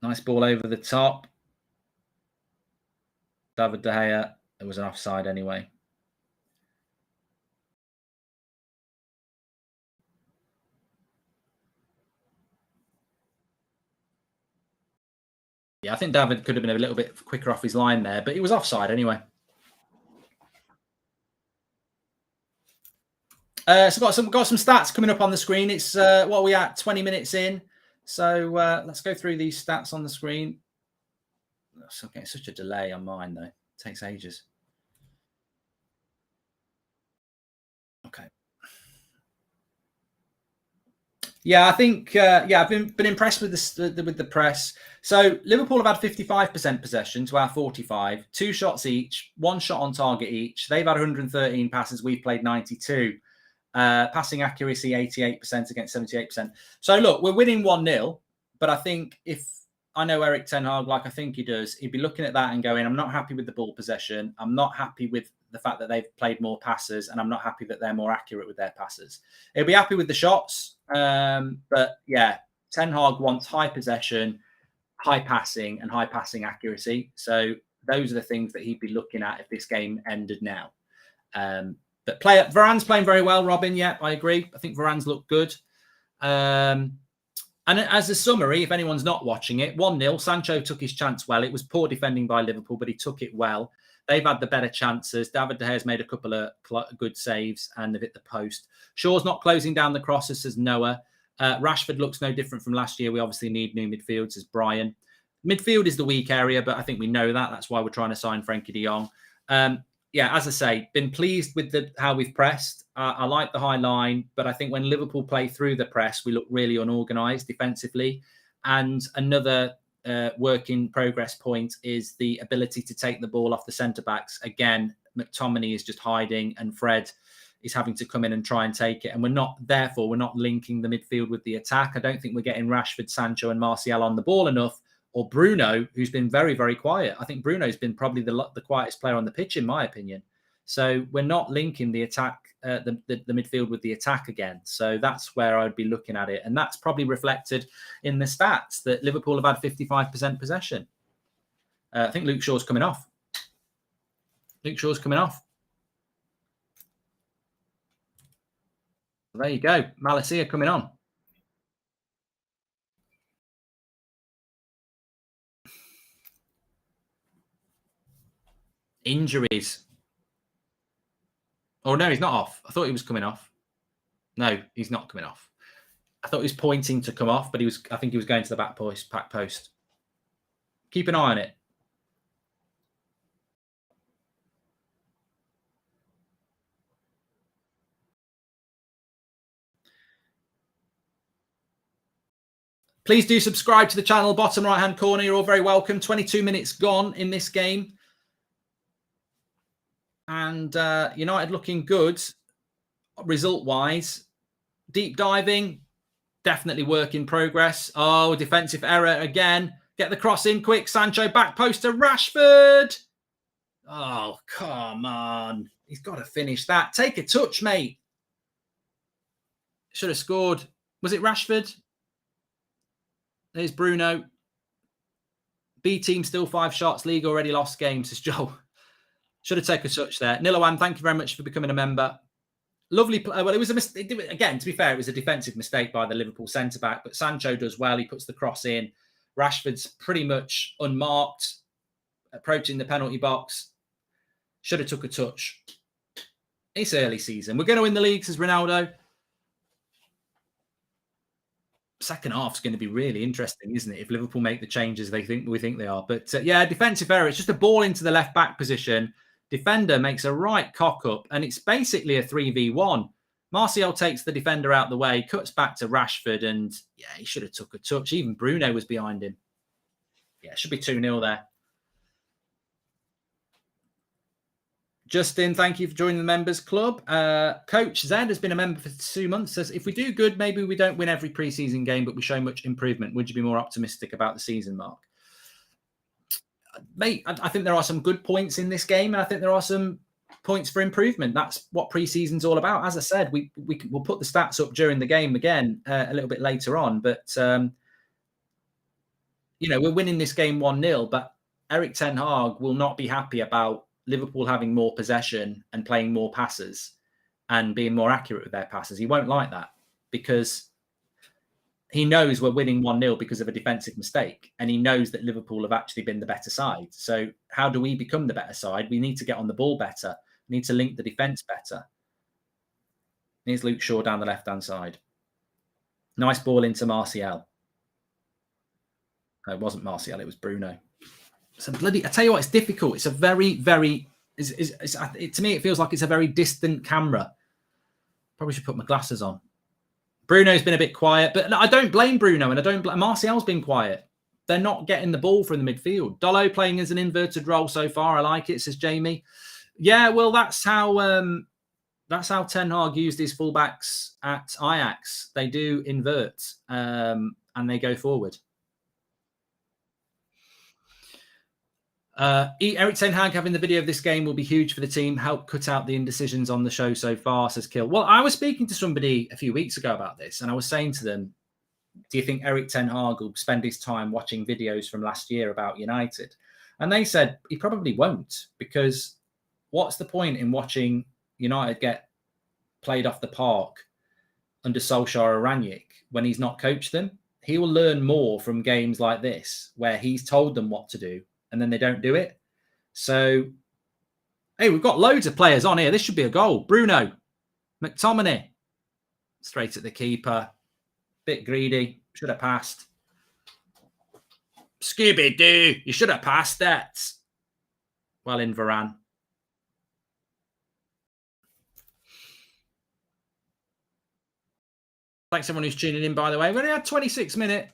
Nice ball over the top. David De Gea. It was an offside anyway. Yeah, I think David could have been a little bit quicker off his line there, but he was offside anyway. So got some stats coming up on the screen. It's what are we at? 20 minutes in. So let's go through these stats on the screen. It's okay, such a delay on mine though. It takes ages. Okay. Yeah, I think I've been impressed with the press. So Liverpool have had 55% possession to our 45, 2 shots each, 1 shot on target each. They've had 113 passes. We've played 92. Passing accuracy 88% against 78%. So look, we're winning 1-0, but I think if I know Eric Ten Hag, like I think he does, he'd be looking at that and going, I'm not happy with the ball possession. I'm not happy with the fact that they've played more passes, and I'm not happy that they're more accurate with their passes. He'll be happy with the shots. But yeah, Ten Hag wants high possession, high passing, and high passing accuracy. So those are the things that he'd be looking at if this game ended now. But Varane's playing very well, Robin. Yeah, I agree. I think Varane's looked good. And as a summary, if anyone's not watching it, 1-0, Sancho took his chance well. It was poor defending by Liverpool, but he took it well. They've had the better chances. David De Gea's made a couple of good saves and they've hit the post. Shaw's not closing down the crosses, says Noah. Rashford looks no different from last year. We obviously need new midfield, says Brian. Midfield is the weak area, but I think we know that. That's why we're trying to sign Frankie de Jong. Yeah, as I say, been pleased with how we've pressed. I like the high line, but I think when Liverpool play through the press, we look really unorganised defensively. And another work in progress point is the ability to take the ball off the centre-backs. Again, McTominay is just hiding and Fred is having to come in and try and take it. And we're not linking the midfield with the attack. I don't think we're getting Rashford, Sancho and Martial on the ball enough, or Bruno, who's been very, very quiet. I think Bruno's been probably the quietest player on the pitch, in my opinion. So we're not linking the attack, the midfield with the attack again. So that's where I'd be looking at it. And that's probably reflected in the stats that Liverpool have had 55% possession. I think Luke Shaw's coming off. Luke Shaw's coming off. There you go. Malacia coming on. Injuries. Oh, no, he's not off. I thought he was coming off. No, he's not coming off. I thought he was pointing to come off, but I think he was going to the back post. Keep an eye on it. Please do subscribe to the channel, bottom right-hand corner. You're all very welcome. 22 minutes gone in this game. And United looking good result-wise. Deep diving, definitely work in progress. Oh, defensive error again. Get the cross in quick. Sancho back post to Rashford. Oh, come on. He's got to finish that. Take a touch, mate. Should have scored. Was it Rashford? There's Bruno. B team still 5 shots. League already lost games, says Joe. Should have taken a touch there. Nilawan, thank you very much for becoming a member. Lovely. Well, it was a mistake. Again, to be fair, it was a defensive mistake by the Liverpool centre-back, but Sancho does well. He puts the cross in. Rashford's pretty much unmarked, approaching the penalty box. Should have took a touch. It's early season. We're going to win the league, says Ronaldo. Second half's going to be really interesting, isn't it? If Liverpool make the changes we think they are. But yeah, defensive error. It's just a ball into the left back position. Defender makes a right cock up, and it's basically a 3v1. Martial takes the defender out the way, cuts back to Rashford, and yeah, he should have took a touch. Even Bruno was behind him. Yeah, it should be 2-0 there. Justin, thank you for joining the members club. Coach Zed has been a member for 2 months. Says, if we do good, maybe we don't win every preseason game, but we show much improvement. Would you be more optimistic about the season, Mark? Mate, I think there are some good points in this game, and I think there are some points for improvement. That's what preseason's all about. As I said, we'll put the stats up during the game again a little bit later on. But, we're winning this game 1-0, but Eric Ten Hag will not be happy about Liverpool having more possession and playing more passes and being more accurate with their passes. He won't like that because he knows we're winning 1-0 because of a defensive mistake. And he knows that Liverpool have actually been the better side. So how do we become the better side? We need to get on the ball better. We need to link the defence better. Here's Luke Shaw down the left-hand side. Nice ball into Martial. No, it wasn't Martial, it was Bruno. I tell you what, it's difficult. It's a very, very, to me, it feels like it's a very distant camera. Probably should put my glasses on. Bruno's been a bit quiet, but I don't blame Bruno, and I don't blame Martial's been quiet. They're not getting the ball from the midfield. Dolo playing as an inverted role so far. I like it, says Jamie. Yeah, well, that's how Ten Hag used his fullbacks at Ajax. They do invert and they go forward. Eric Ten Hag having the video of this game will be huge for the team. Help cut out the indecisions on the show so far, says Kill. Well, I was speaking to somebody a few weeks ago about this, and I was saying to them, do you think Eric Ten Hag will spend his time watching videos from last year about United? And they said he probably won't, because what's the point in watching United get played off the park under Solskjaer or Rangnick when he's not coached them? He will learn more from games like this, where he's told them what to do and then they don't do it. So, hey, we've got loads of players on here. This should be a goal. Bruno, McTominay, straight at the keeper. Bit greedy. Should have passed. Scooby-Doo, you should have passed that. Well in, Varane. Thanks everyone who's tuning in, by the way. We've only had 26 minutes.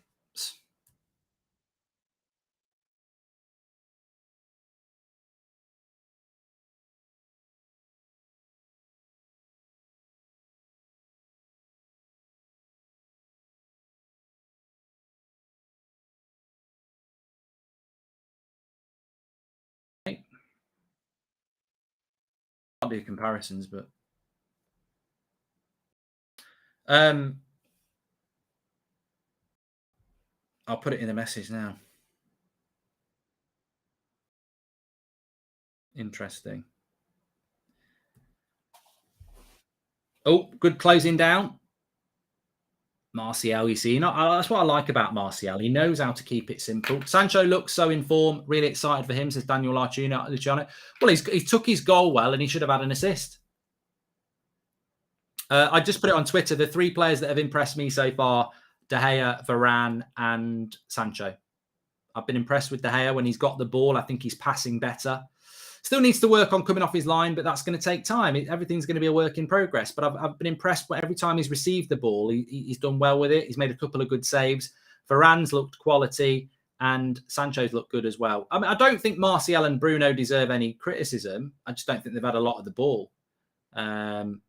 I'll do comparisons, but I'll put it in the message now. Interesting. Oh, good closing down. Martial, you see, that's what I like about Martial. He knows how to keep it simple. Sancho looks so in form. Really excited for him, says Daniel Luciano. Well, he took his goal well, and he should have had an assist. I just put it on Twitter. The three players that have impressed me so far: De Gea, Varane, and Sancho. I've been impressed with De Gea when he's got the ball. I think he's passing better. Still needs to work on coming off his line, but that's going to take time. Everything's going to be a work in progress. But I've been impressed. But every time he's received the ball, he's done well with it. He's made a couple of good saves. Varane's looked quality, and Sancho's looked good as well. I mean, I don't think Martial and Bruno deserve any criticism. I just don't think they've had a lot of the ball. I'd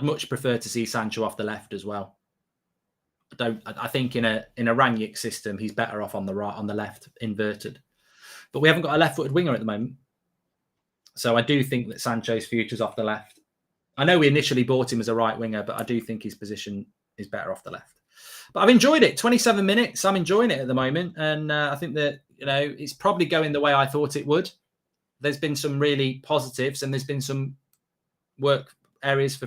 much prefer to see Sancho off the left as well. I think in a Rangnick system, he's better off on the right, on the left, inverted. But we haven't got a left-footed winger at the moment. So I do think that Sancho's future's off the left. I know we initially bought him as a right winger, but I do think his position is better off the left. But I've enjoyed it. 27 minutes. I'm enjoying it at the moment. And I think that, it's probably going the way I thought it would. There's been some really positives, and there's been some work areas for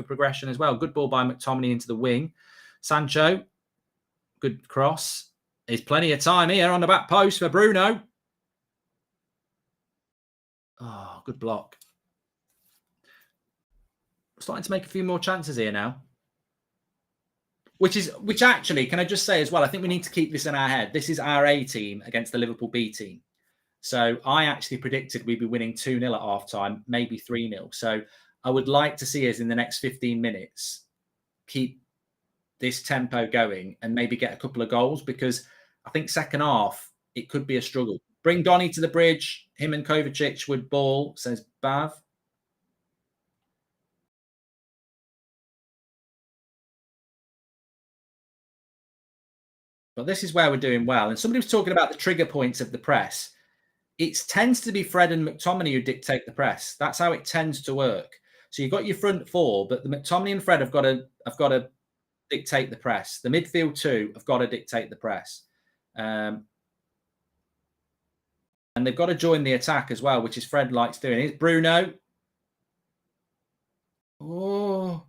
progression as well. Good ball by McTominay into the wing. Sancho, good cross. There's plenty of time here on the back post for Bruno. Oh, good block. Starting to make a few more chances here now. Which actually, can I just say as well, I think we need to keep this in our head. This is our A team against the Liverpool B team. So I actually predicted we'd be winning 2-0 at half-time, maybe 3-0. So I would like to see us in the next 15 minutes keep this tempo going and maybe get a couple of goals, because I think second half, it could be a struggle. Bring Donny to the bridge. Him and Kovacic would ball, says Bav. But this is where we're doing well. And somebody was talking about the trigger points of the press. It tends to be Fred and McTominay who dictate the press. That's how it tends to work. So you've got your front four, but the McTominay and Fred have got to dictate the press. The midfield two have got to dictate the press. And they've got to join the attack as well, which is Fred likes doing. Here's Bruno. Oh.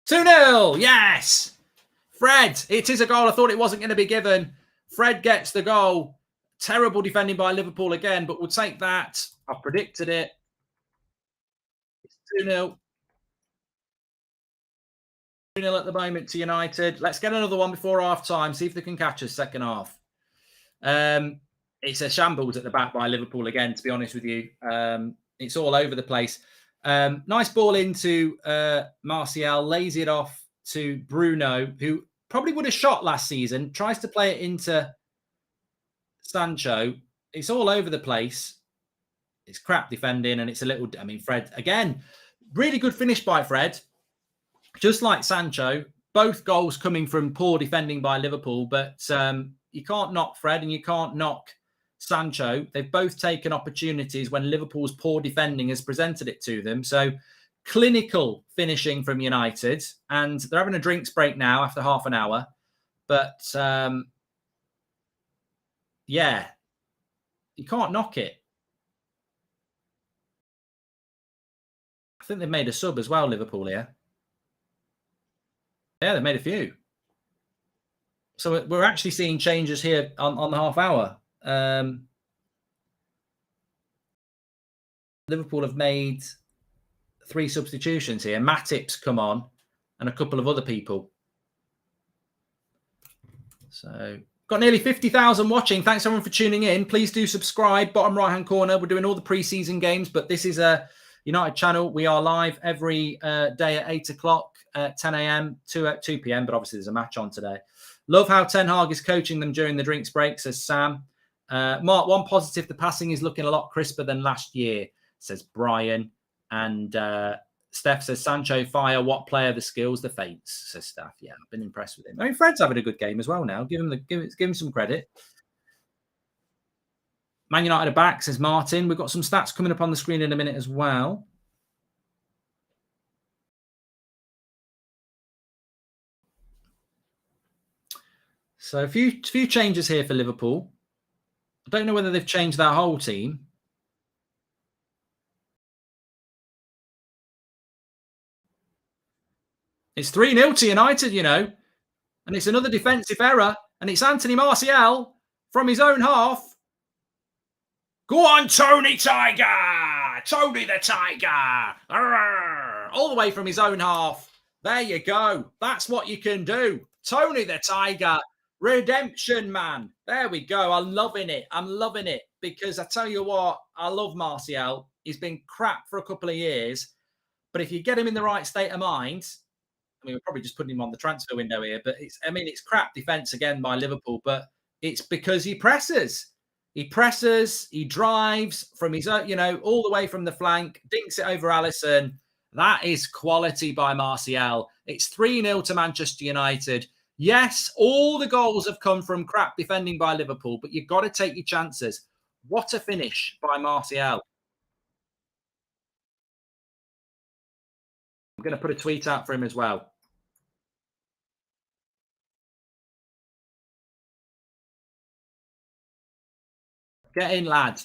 2-0. Yes. Fred. It is a goal. I thought it wasn't going to be given. Fred gets the goal. Terrible defending by Liverpool again, but we'll take that. I've predicted it. It's 2-0. 2-0 at the moment to United. Let's get another one before half time. See if they can catch us second half. It's a shambles at the back by Liverpool again, to be honest with you. It's all over the place. Nice ball into Martial, lays it off to Bruno, who probably would have shot last season, tries to play it into Sancho. It's all over the place. It's crap defending, and it's a little, I mean, Fred, again, really good finish by Fred. Just like Sancho, both goals coming from poor defending by Liverpool, but you can't knock Fred and you can't knock Sancho. They've both taken opportunities when Liverpool's poor defending has presented it to them. So clinical finishing from United, and they're having a drinks break now after half an hour. But yeah, you can't knock it. I think they've made a sub as well, Liverpool here. Yeah, they've made a few. So we're actually seeing changes here on the half hour. Liverpool have made 3 substitutions here. Matip's come on and a couple of other people. So got nearly 50,000 watching. Thanks everyone for tuning in. Please do subscribe. Bottom right-hand corner. We're doing all the pre-season games, but this is a United channel. We are live every day at 8 o'clock, 10 a.m. to 2 p.m., but obviously there's a match on today. Love how Ten Hag is coaching them during the drinks break, says Sam. Mark, one positive, the passing is looking a lot crisper than last year, says Brian. And Steph says, Sancho, fire, what player, the skills, the feints, says Steph. Yeah, I've been impressed with him. I mean, Fred's having a good game as well now. Give him some credit. Man United are back, says Martin. We've got some stats coming up on the screen in a minute as well. So a few changes here for Liverpool. I don't know whether they've changed that whole team. It's 3-0 to United, you know. And it's another defensive error. And it's Anthony Martial from his own half. Go on, Tony Tiger! Tony the Tiger! Arrgh! All the way from his own half. There you go. That's what you can do. Tony the Tiger. Redemption, man. There we go. I'm loving it. I'm loving it. Because I tell you what, I love Martial. He's been crap for a couple of years. But if you get him in the right state of mind, I mean, we're probably just putting him on the transfer window here, but it's crap defense again by Liverpool, but it's because he presses. He presses, he drives from his own, all the way from the flank, dinks it over Alisson. That is quality by Martial. It's 3-0 to Manchester United. Yes, all the goals have come from crap defending by Liverpool, but you've got to take your chances. What a finish by Martial. I'm going to put a tweet out for him as well. Get in, lad.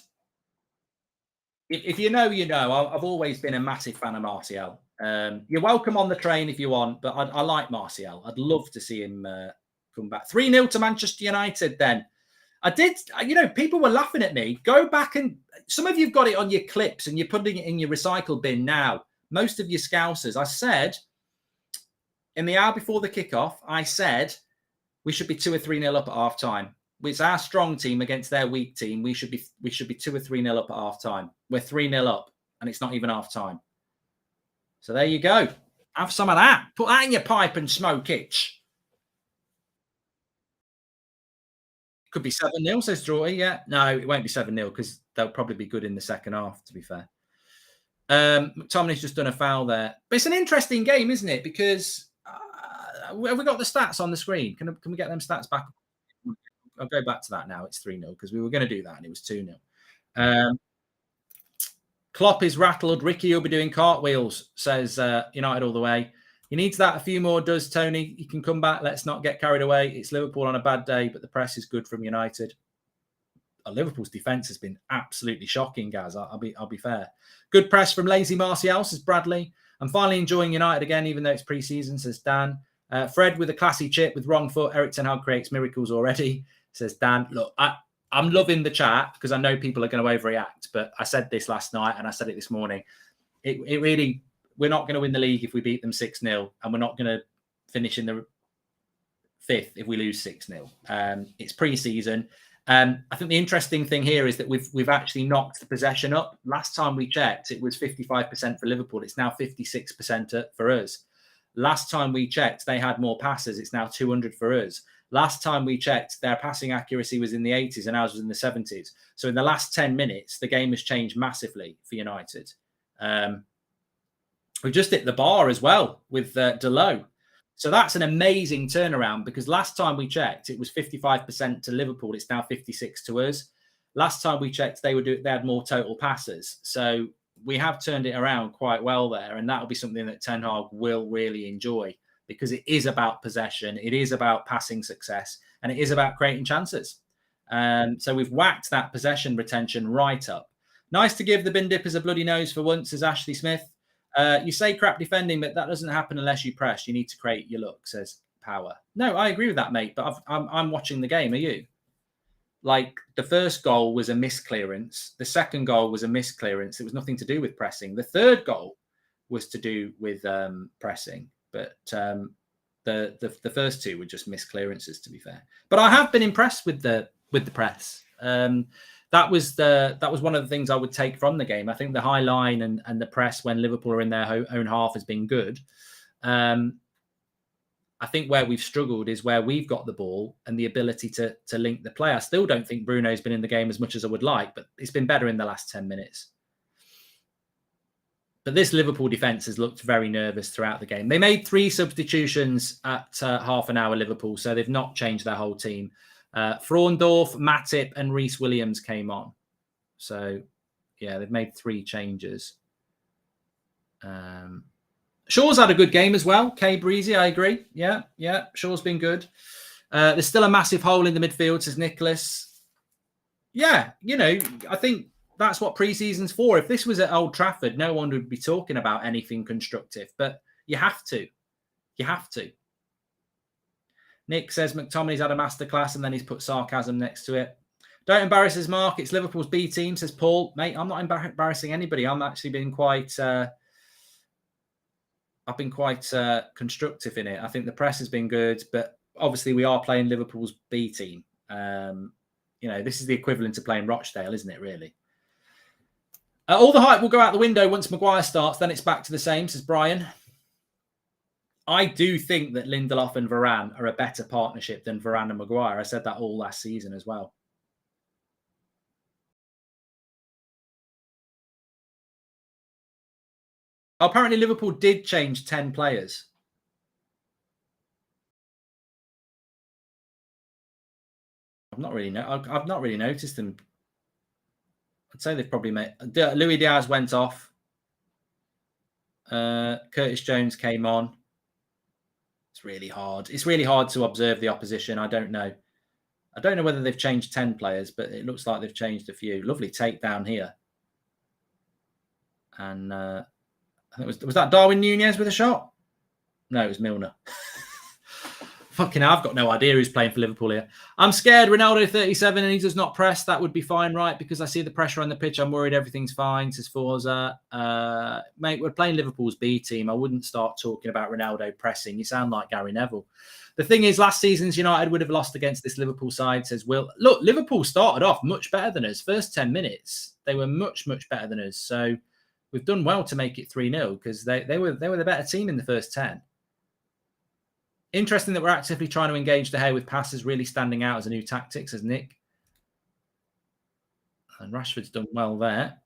If you know, you know. I've always been a massive fan of Martial. You're welcome on the train if you want, but I like Martial. I'd love to see him come back. 3-0 to Manchester United then. I did, people were laughing at me. Go back and some of you've got it on your clips and you're putting it in your recycle bin now. Most of you Scousers. I said in the hour before the kickoff, I said we should be 2 or 3-0 up at half time. It's our strong team against their weak team. We should be 2 or 3-0 up at half time. We're 3-0 up, and it's not even half time. So there you go. Have some of that. Put that in your pipe and smoke it. Could be 7-0, says Joy. Yeah. No, it won't be 7-0 because they'll probably be good in the second half, to be fair. McTominay's just done a foul there. But it's an interesting game, isn't it? Because have we got the stats on the screen? Can we get them stats back? I'll go back to that now. It's 3-0 because we were going to do that and it was 2-0. Klopp is rattled. Ricky will be doing cartwheels, says United all the way. He needs that. A few more does, Tony. He can come back. Let's not get carried away. It's Liverpool on a bad day, but the press is good from United. Liverpool's defence has been absolutely shocking, guys. I'll be fair. Good press from Lazy Martial, says Bradley. I'm finally enjoying United again, even though it's pre-season, says Dan. Fred with a classy chip with wrong foot. Eric Ten Hag creates miracles already, says Dan. Look, I'm loving the chat because I know people are going to overreact, but I said this last night and I said it this morning. It really, we're not going to win the league if we beat them 6-0, and we're not going to finish in the 5th if we lose 6-0. It's pre-season. I think the interesting thing here is that we've actually knocked the possession up. Last time we checked, it was 55% for Liverpool. It's now 56% for us. Last time we checked, they had more passes. It's now 200 for us. Last time we checked, their passing accuracy was in the 80s and ours was in the 70s. So in the last 10 minutes, the game has changed massively for United. We've just hit the bar as well with Delo. So that's an amazing turnaround, because last time we checked, it was 55% to Liverpool. It's now 56 to us. Last time we checked, they had more total passes. So we have turned it around quite well there. And that'll be something that Ten Hag will really enjoy, because it is about possession. It is about passing success, and it is about creating chances. So we've whacked that possession retention right up. Nice to give the bin dippers a bloody nose for once, says Ashley Smith. You say crap defending, but that doesn't happen unless you press. You need to create your look, says Power. No, I agree with that, mate. But I'm watching the game. Are you? Like, the first goal was a misclearance. The second goal was a misclearance. It was nothing to do with pressing. The third goal was to do with pressing. But the first two were just misclearances, to be fair. But I have been impressed with the press. That was one of the things I would take from the game. I think the high line and the press when Liverpool are in their own half has been good. I think where we've struggled is where we've got the ball and the ability to link the play. I still don't think Bruno's been in the game as much as I would like, but it's been better in the last 10 minutes. But this Liverpool defence has looked very nervous throughout the game. They made 3 substitutions at half an hour, Liverpool, so they've not changed their whole team. Frauendorf, Matip and Reece Williams came on. So, yeah, they've made 3 changes. Shaw's had a good game as well. Kay Breezy, I agree. Yeah. Shaw's been good. There's still a massive hole in the midfield, says Nicholas. Yeah, I think that's what pre-season's for. If this was at Old Trafford, no one would be talking about anything constructive. But you have to. You have to. Nick says McTominay's had a masterclass, and then he's put sarcasm next to it. Don't embarrass us, Mark. It's Liverpool's B team, says Paul. Mate, I'm not embarrassing anybody. I'm actually been quite... I've been quite constructive in it. I think the press has been good, but obviously we are playing Liverpool's B team. This is the equivalent of playing Rochdale, isn't it, really? All the hype will go out the window once Maguire starts. Then it's back to the same, says Brian. I do think that Lindelof and Varane are a better partnership than Varane and Maguire. I said that all last season as well. Apparently, Liverpool did change 10 players. I've not really noticed them. I'd say they've probably made. Luis Diaz went off. Curtis Jones came on. It's really hard. It's really hard to observe the opposition. I don't know. I don't know whether they've changed 10 players, but it looks like they've changed a few. Lovely takedown here. And I think was that Darwin Nunez with a shot? No, it was Milner. Fucking hell, I've got no idea who's playing for Liverpool here. I'm scared. Ronaldo 37 and he does not press. That would be fine, right? Because I see the pressure on the pitch. I'm worried everything's fine, says Forza. Mate, we're playing Liverpool's B team. I wouldn't start talking about Ronaldo pressing. You sound like Gary Neville. The thing is, last season's United would have lost against this Liverpool side, says Will. Look, Liverpool started off much better than us. First 10 minutes, they were much, much better than us. So we've done well to make it 3-0 because they were the better team in the first 10. Interesting that we're actively trying to engage De Gea with passes, really standing out as a new tactic, says Nick. And Rashford's done well there.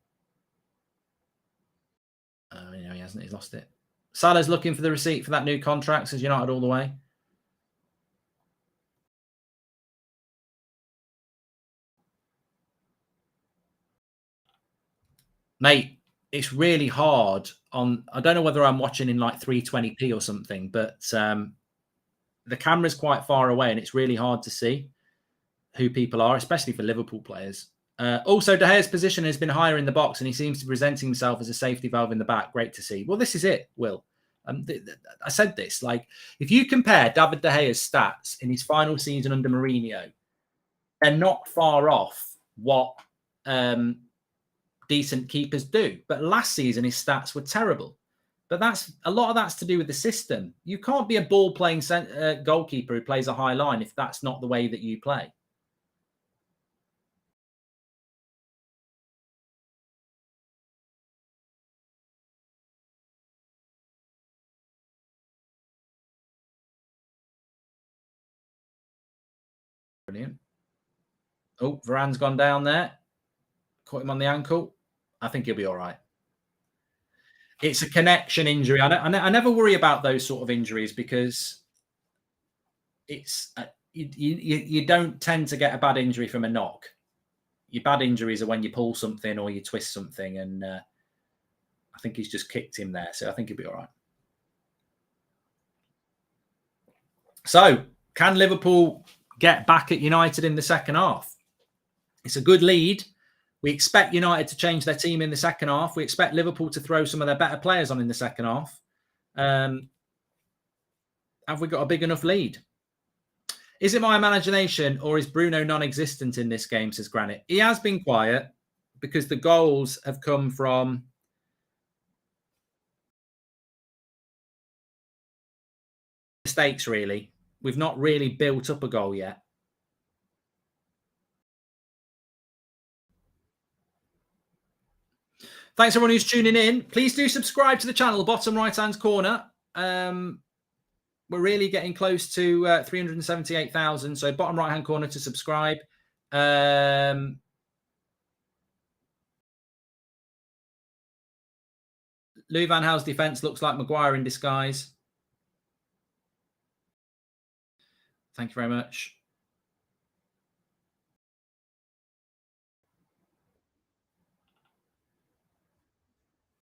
He hasn't. He's lost it. Salah's looking for the receipt for that new contract, says United all the way. Mate, it's really hard on... I don't know whether I'm watching in like 320p or something, but... the camera's quite far away and it's really hard to see who people are, especially for Liverpool players. Also, De Gea's position has been higher in the box and he seems to be presenting himself as a safety valve in the back. Great to see. Well, this is it, Will. I said this. Like, if you compare David De Gea's stats in his final season under Mourinho, they're not far off what decent keepers do. But last season, his stats were terrible. But a lot of that's to do with the system. You can't be a ball-playing goalkeeper who plays a high line if that's not the way that you play. Brilliant. Oh, Varane's gone down there. Caught him on the ankle. I think he'll be all right. It's a connection injury. I never worry about those sort of injuries because it's you don't tend to get a bad injury from a knock. Your bad injuries are when you pull something or you twist something, and I think he's just kicked him there, so I think he'll be all right. So, can Liverpool get back at United in the second half? It's a good lead. We expect United to change their team in the second half. We expect Liverpool to throw some of their better players on in the second half. Have we got a big enough lead? Is it my imagination or is Bruno non-existent in this game, says Granite? He has been quiet because the goals have come from mistakes, really. We've not really built up a goal yet. Thanks everyone who's tuning in. Please do subscribe to the channel, bottom right-hand corner. We're really getting close to 378,000. So bottom right-hand corner to subscribe. Louis van Gaal's defence looks like Maguire in disguise. Thank you very much.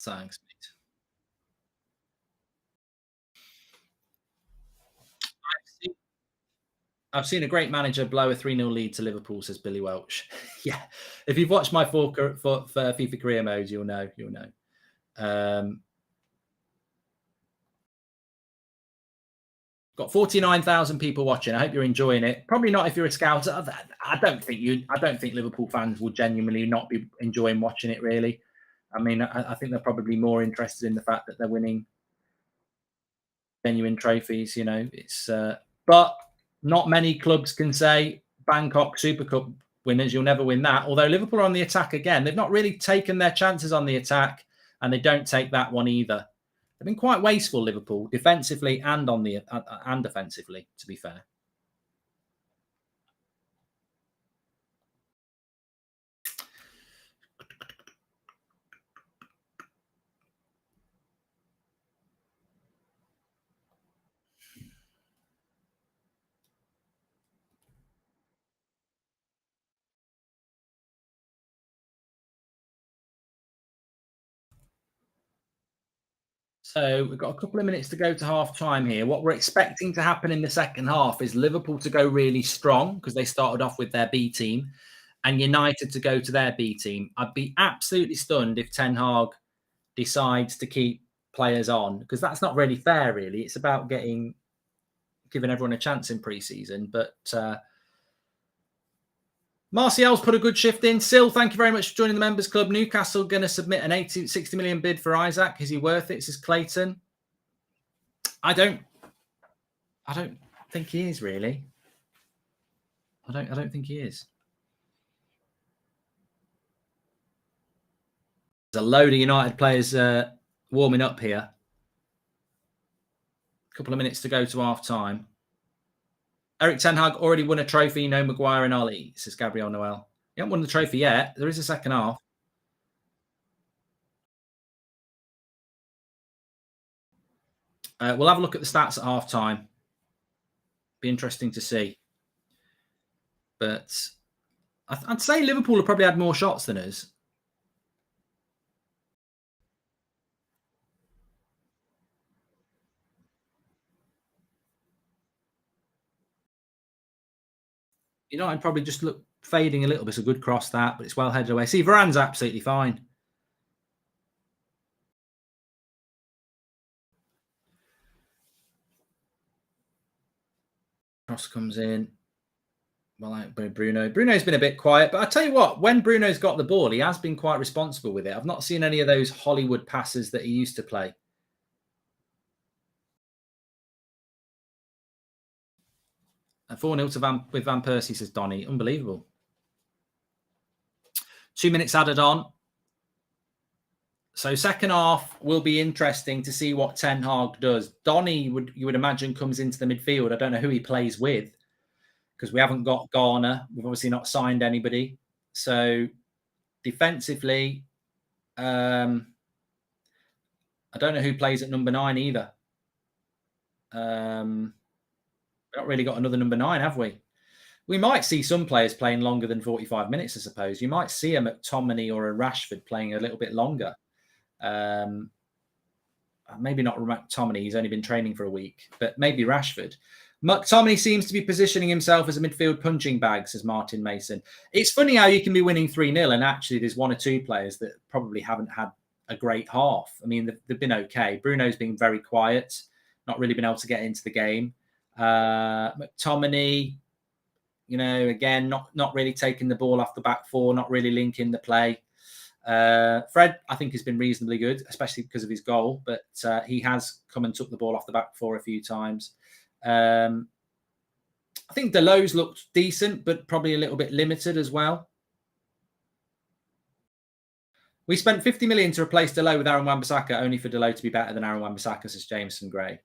Thanks, mate. I've seen a great manager blow a 3-0 lead to Liverpool, says Billy Welch. Yeah. If you've watched my for FIFA career modes, you'll know. Got 49,000 people watching. I hope you're enjoying it. Probably not if you're a scout. I don't think Liverpool fans will genuinely not be enjoying watching it, really. I mean, I think they're probably more interested in the fact that they're winning genuine trophies, It's but not many clubs can say Bangkok Super Cup winners, you'll never win that. Although Liverpool are on the attack again. They've not really taken their chances on the attack, and they don't take that one either. They've been quite wasteful, Liverpool, defensively and and offensively, to be fair. So we've got a couple of minutes to go to half time here. What we're expecting to happen in the second half is Liverpool to go really strong because they started off with their B team, and United to go to their B team. I'd be absolutely stunned if Ten Hag decides to keep players on, because that's not really fair, really. It's about giving everyone a chance in pre-season. But Martial's put a good shift in. Sil, thank you very much for joining the Members Club. Newcastle going to submit an 60 million bid for Isaac. Is he worth it? Says Clayton. I don't think he is, really. I don't think he is. There's a load of United players warming up here. A couple of minutes to go to half time. Eric Ten Hag already won a trophy. No Maguire and Ali, says Gabriel Noel. He hasn't won the trophy yet. There is a second half. We'll have a look at the stats at half time. Be interesting to see. But I'd say Liverpool have probably had more shots than us. United probably just look fading a little bit. It's a good cross that, but it's well headed away. See, Varane's absolutely fine. Cross comes in. Well, Bruno. Bruno's been a bit quiet, but I tell you what, when Bruno's got the ball, he has been quite responsible with it. I've not seen any of those Hollywood passes that he used to play. A 4-0 with Van Persie, says Donny. Unbelievable. 2 minutes added on. So second half will be interesting to see what Ten Hag does. Donny, you would imagine, comes into the midfield. I don't know who he plays with. because we haven't got Garner. We've obviously not signed anybody. So defensively, I don't know who plays at number 9 either. We've not really got another number 9, have we? We might see some players playing longer than 45 minutes, I suppose. You might see a McTominay or a Rashford playing a little bit longer. Maybe not McTominay. He's only been training for a week, but maybe Rashford. McTominay seems to be positioning himself as a midfield punching bag, says Martin Mason. It's funny how you can be winning 3-0 and actually there's 1 or 2 players that probably haven't had a great half. I mean, they've been okay. Bruno's been very quiet, not really been able to get into the game. McTominay, again, not really taking the ball off the back four, not really linking the play. Fred, I think, has been reasonably good, especially because of his goal, but he has come and took the ball off the back four a few times. I think Delo's looked decent, but probably a little bit limited as well. We spent 50 million to replace Delo with Aaron Wan-Bissaka, only for Delo to be better than Aaron Wan-Bissaka, says Jameson Gray.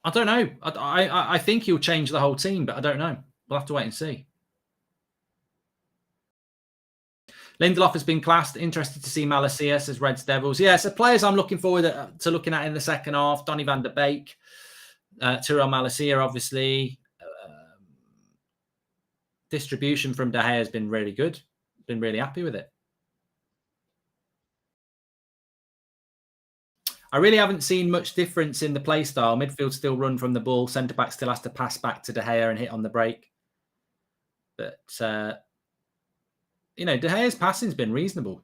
I don't know. I think he'll change the whole team, but I don't know. We'll have to wait and see. Lindelof has been classed. Interested to see Malacia, says Reds Devils. Yeah, so players I'm looking forward to looking at in the second half. Donny van der Beek, Tyrell Malacia, obviously. Distribution from De Gea has been really good. Been really happy with it. I really haven't seen much difference in the play style. Midfield still run from the ball. Centre-back still has to pass back to De Gea and hit on the break. But, De Gea's passing's been reasonable.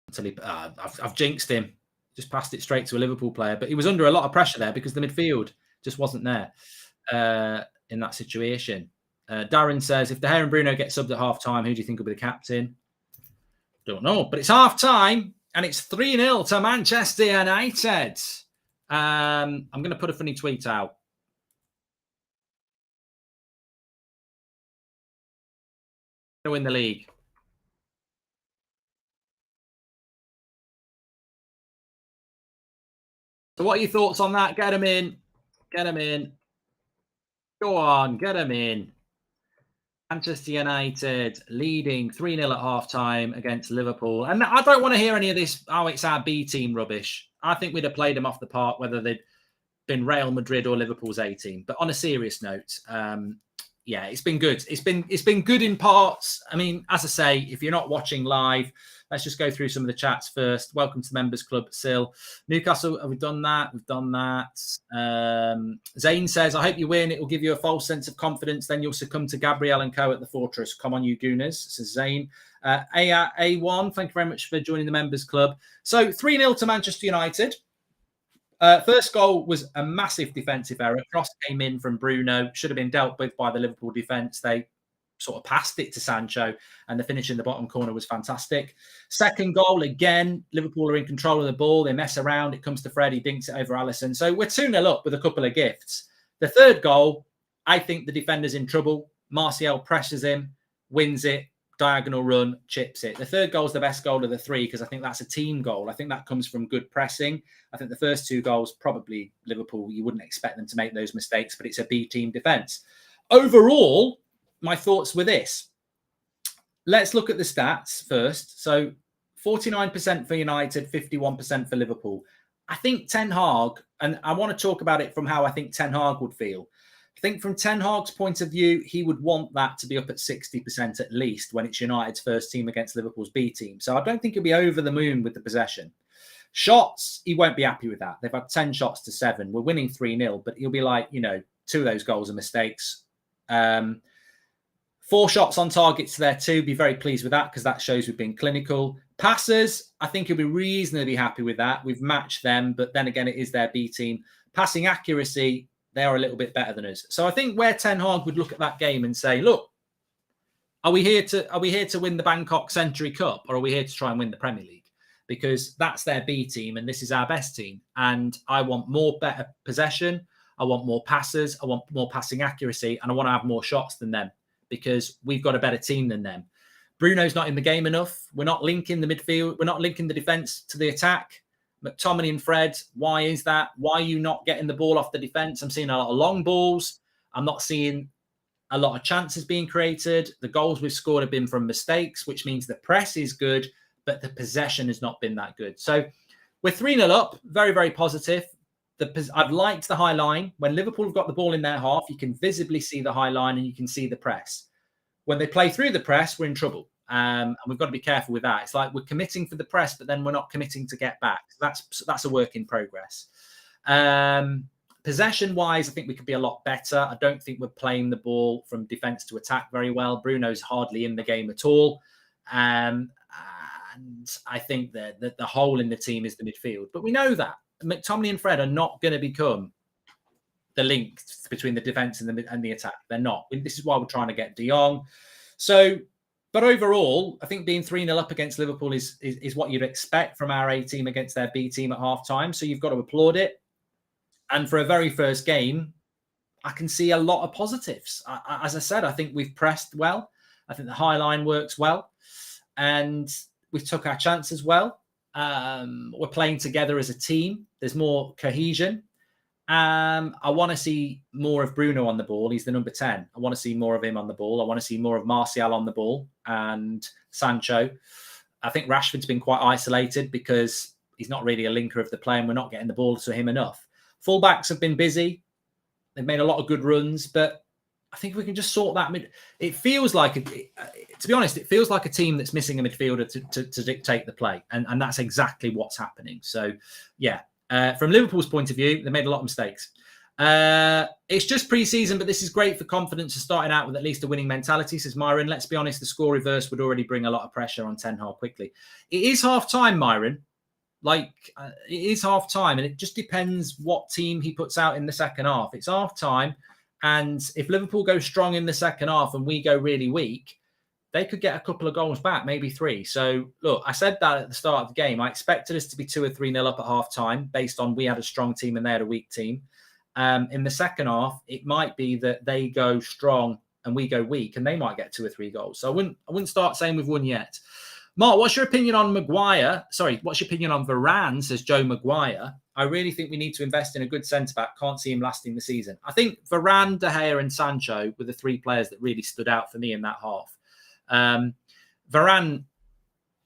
Until I've jinxed him. Just passed it straight to a Liverpool player. But he was under a lot of pressure there because the midfield just wasn't there in that situation. Darren says, if De Gea and Bruno get subbed at half-time, who do you think will be the captain? Don't know. But it's half-time. And it's 3-0 to Manchester United. I'm going to put a funny tweet out. To win the league. So what are your thoughts on that? Get them in. Get them in. Go on, get them in. Manchester United leading 3-0 at half-time against Liverpool. And I don't want to hear any of this, it's our B team rubbish. I think we'd have played them off the park, whether they'd been Real Madrid or Liverpool's A team. But on a serious note, yeah, it's been good. It's been good in parts. I mean, as I say, if you're not watching live, let's just go through some of the chats first. Welcome to the Members Club, Sil. Newcastle, have we done that? We've done that. Zane says, I hope you win. It will give you a false sense of confidence. Then you'll succumb to Gabriel and co at the Fortress. Come on, you Gooners, says Zane. A1, thank you very much for joining the Members Club. So 3-0 to Manchester United. First goal was a massive defensive error. Cross came in from Bruno. Should have been dealt with by the Liverpool defence. They sort of passed it to Sancho, and the finish in the bottom corner was fantastic. Second goal, again, Liverpool are in control of the ball. They mess around. It comes to Fred. He dinks it over Alisson. So we're 2-0 up with a couple of gifts. The third goal, I think the defender's in trouble. Martial presses him, wins it. Diagonal run, chips it. The third goal is the best goal of the three because I think that's a team goal. I think that comes from good pressing. I think the first two goals, probably Liverpool, you wouldn't expect them to make those mistakes, but it's a B team defence. Overall, my thoughts were this. Let's look at the stats first. So 49% for United, 51% for Liverpool. I think Ten Hag, and I want to talk about it from how I think Ten Hag would feel. I think from Ten Hag's point of view, he would want that to be up at 60% at least when it's United's first team against Liverpool's B team. So I don't think he'll be over the moon with the possession. Shots, he won't be happy with that. They've had 10 shots to 7. We're winning 3-0, but he'll be like, 2 of those goals are mistakes. 4 shots on targets there too. Be very pleased with that because that shows we've been clinical. Passes, I think he'll be reasonably happy with that. We've matched them, but then again, it is their B team. Passing accuracy, they are a little bit better than us. So I think where Ten Hag would look at that game and say, look, are we here to win the Bangkok Century Cup, or are we here to try and win the Premier League? Because that's their B team and this is our best team. And I want better possession. I want more passes. I want more passing accuracy, and I want to have more shots than them because we've got a better team than them. Bruno's not in the game enough. We're not linking the midfield. We're not linking the defence to the attack. McTominay and Fred, why is that? Why are you not getting the ball off the defence? I'm seeing a lot of long balls. I'm not seeing a lot of chances being created. The goals we've scored have been from mistakes, which means the press is good, but the possession has not been that good. So we're 3-0 up, very, very positive. I've liked the high line. When Liverpool have got the ball in their half, you can visibly see the high line and you can see the press. When they play through the press, we're in trouble. And we've got to be careful with that. It's like we're committing for the press, but then we're not committing to get back. So that's a work in progress. Possession-wise, I think we could be a lot better. I don't think we're playing the ball from defence to attack very well. Bruno's hardly in the game at all. And I think that the hole in the team is the midfield. But we know that. McTominay and Fred are not going to become the link between the defence and the attack. They're not. This is why we're trying to get De Jong. So, but overall, I think being 3-0 up against Liverpool is what you'd expect from our A team against their B team at half-time. So you've got to applaud it. And for a very first game, I can see a lot of positives. As I said, I think we've pressed well. I think the high line works well. And we took our chances well. We're playing together as a team. There's more cohesion. I want to see more of Bruno on the ball. He's the number 10. I want to see more of him on the ball. I want to see more of Martial on the ball and Sancho. I think Rashford's been quite isolated because he's not really a linker of the play and we're not getting the ball to him enough. Fullbacks have been busy. They've made a lot of good runs, but I think we can just sort that. It feels like, to be honest, it feels like a team that's missing a midfielder to dictate the play. And that's exactly what's happening. So, yeah, from Liverpool's point of view, they made a lot of mistakes. It's just pre-season, but this is great for confidence of starting out with at least a winning mentality, says Myron. Let's be honest, the score reverse would already bring a lot of pressure on Ten Hag quickly. It is half-time, Myron. It is half-time, and it just depends what team he puts out in the second half. It's half-time. And if Liverpool go strong in the second half and we go really weak, they could get a couple of goals back, maybe 3. So, look, I said that at the start of the game. I expected us to be 2 or 3-0 up at half-time based on we had a strong team and they had a weak team. In the second half, it might be that they go strong and we go weak and they might get 2 or 3 goals. So I wouldn't start saying we've won yet. Mark, what's your opinion on Maguire? Sorry, what's your opinion on Varane, says Joe Maguire. I really think we need to invest in a good centre-back. Can't see him lasting the season. I think Varane, De Gea and Sancho were the 3 players that really stood out for me in that half. Varane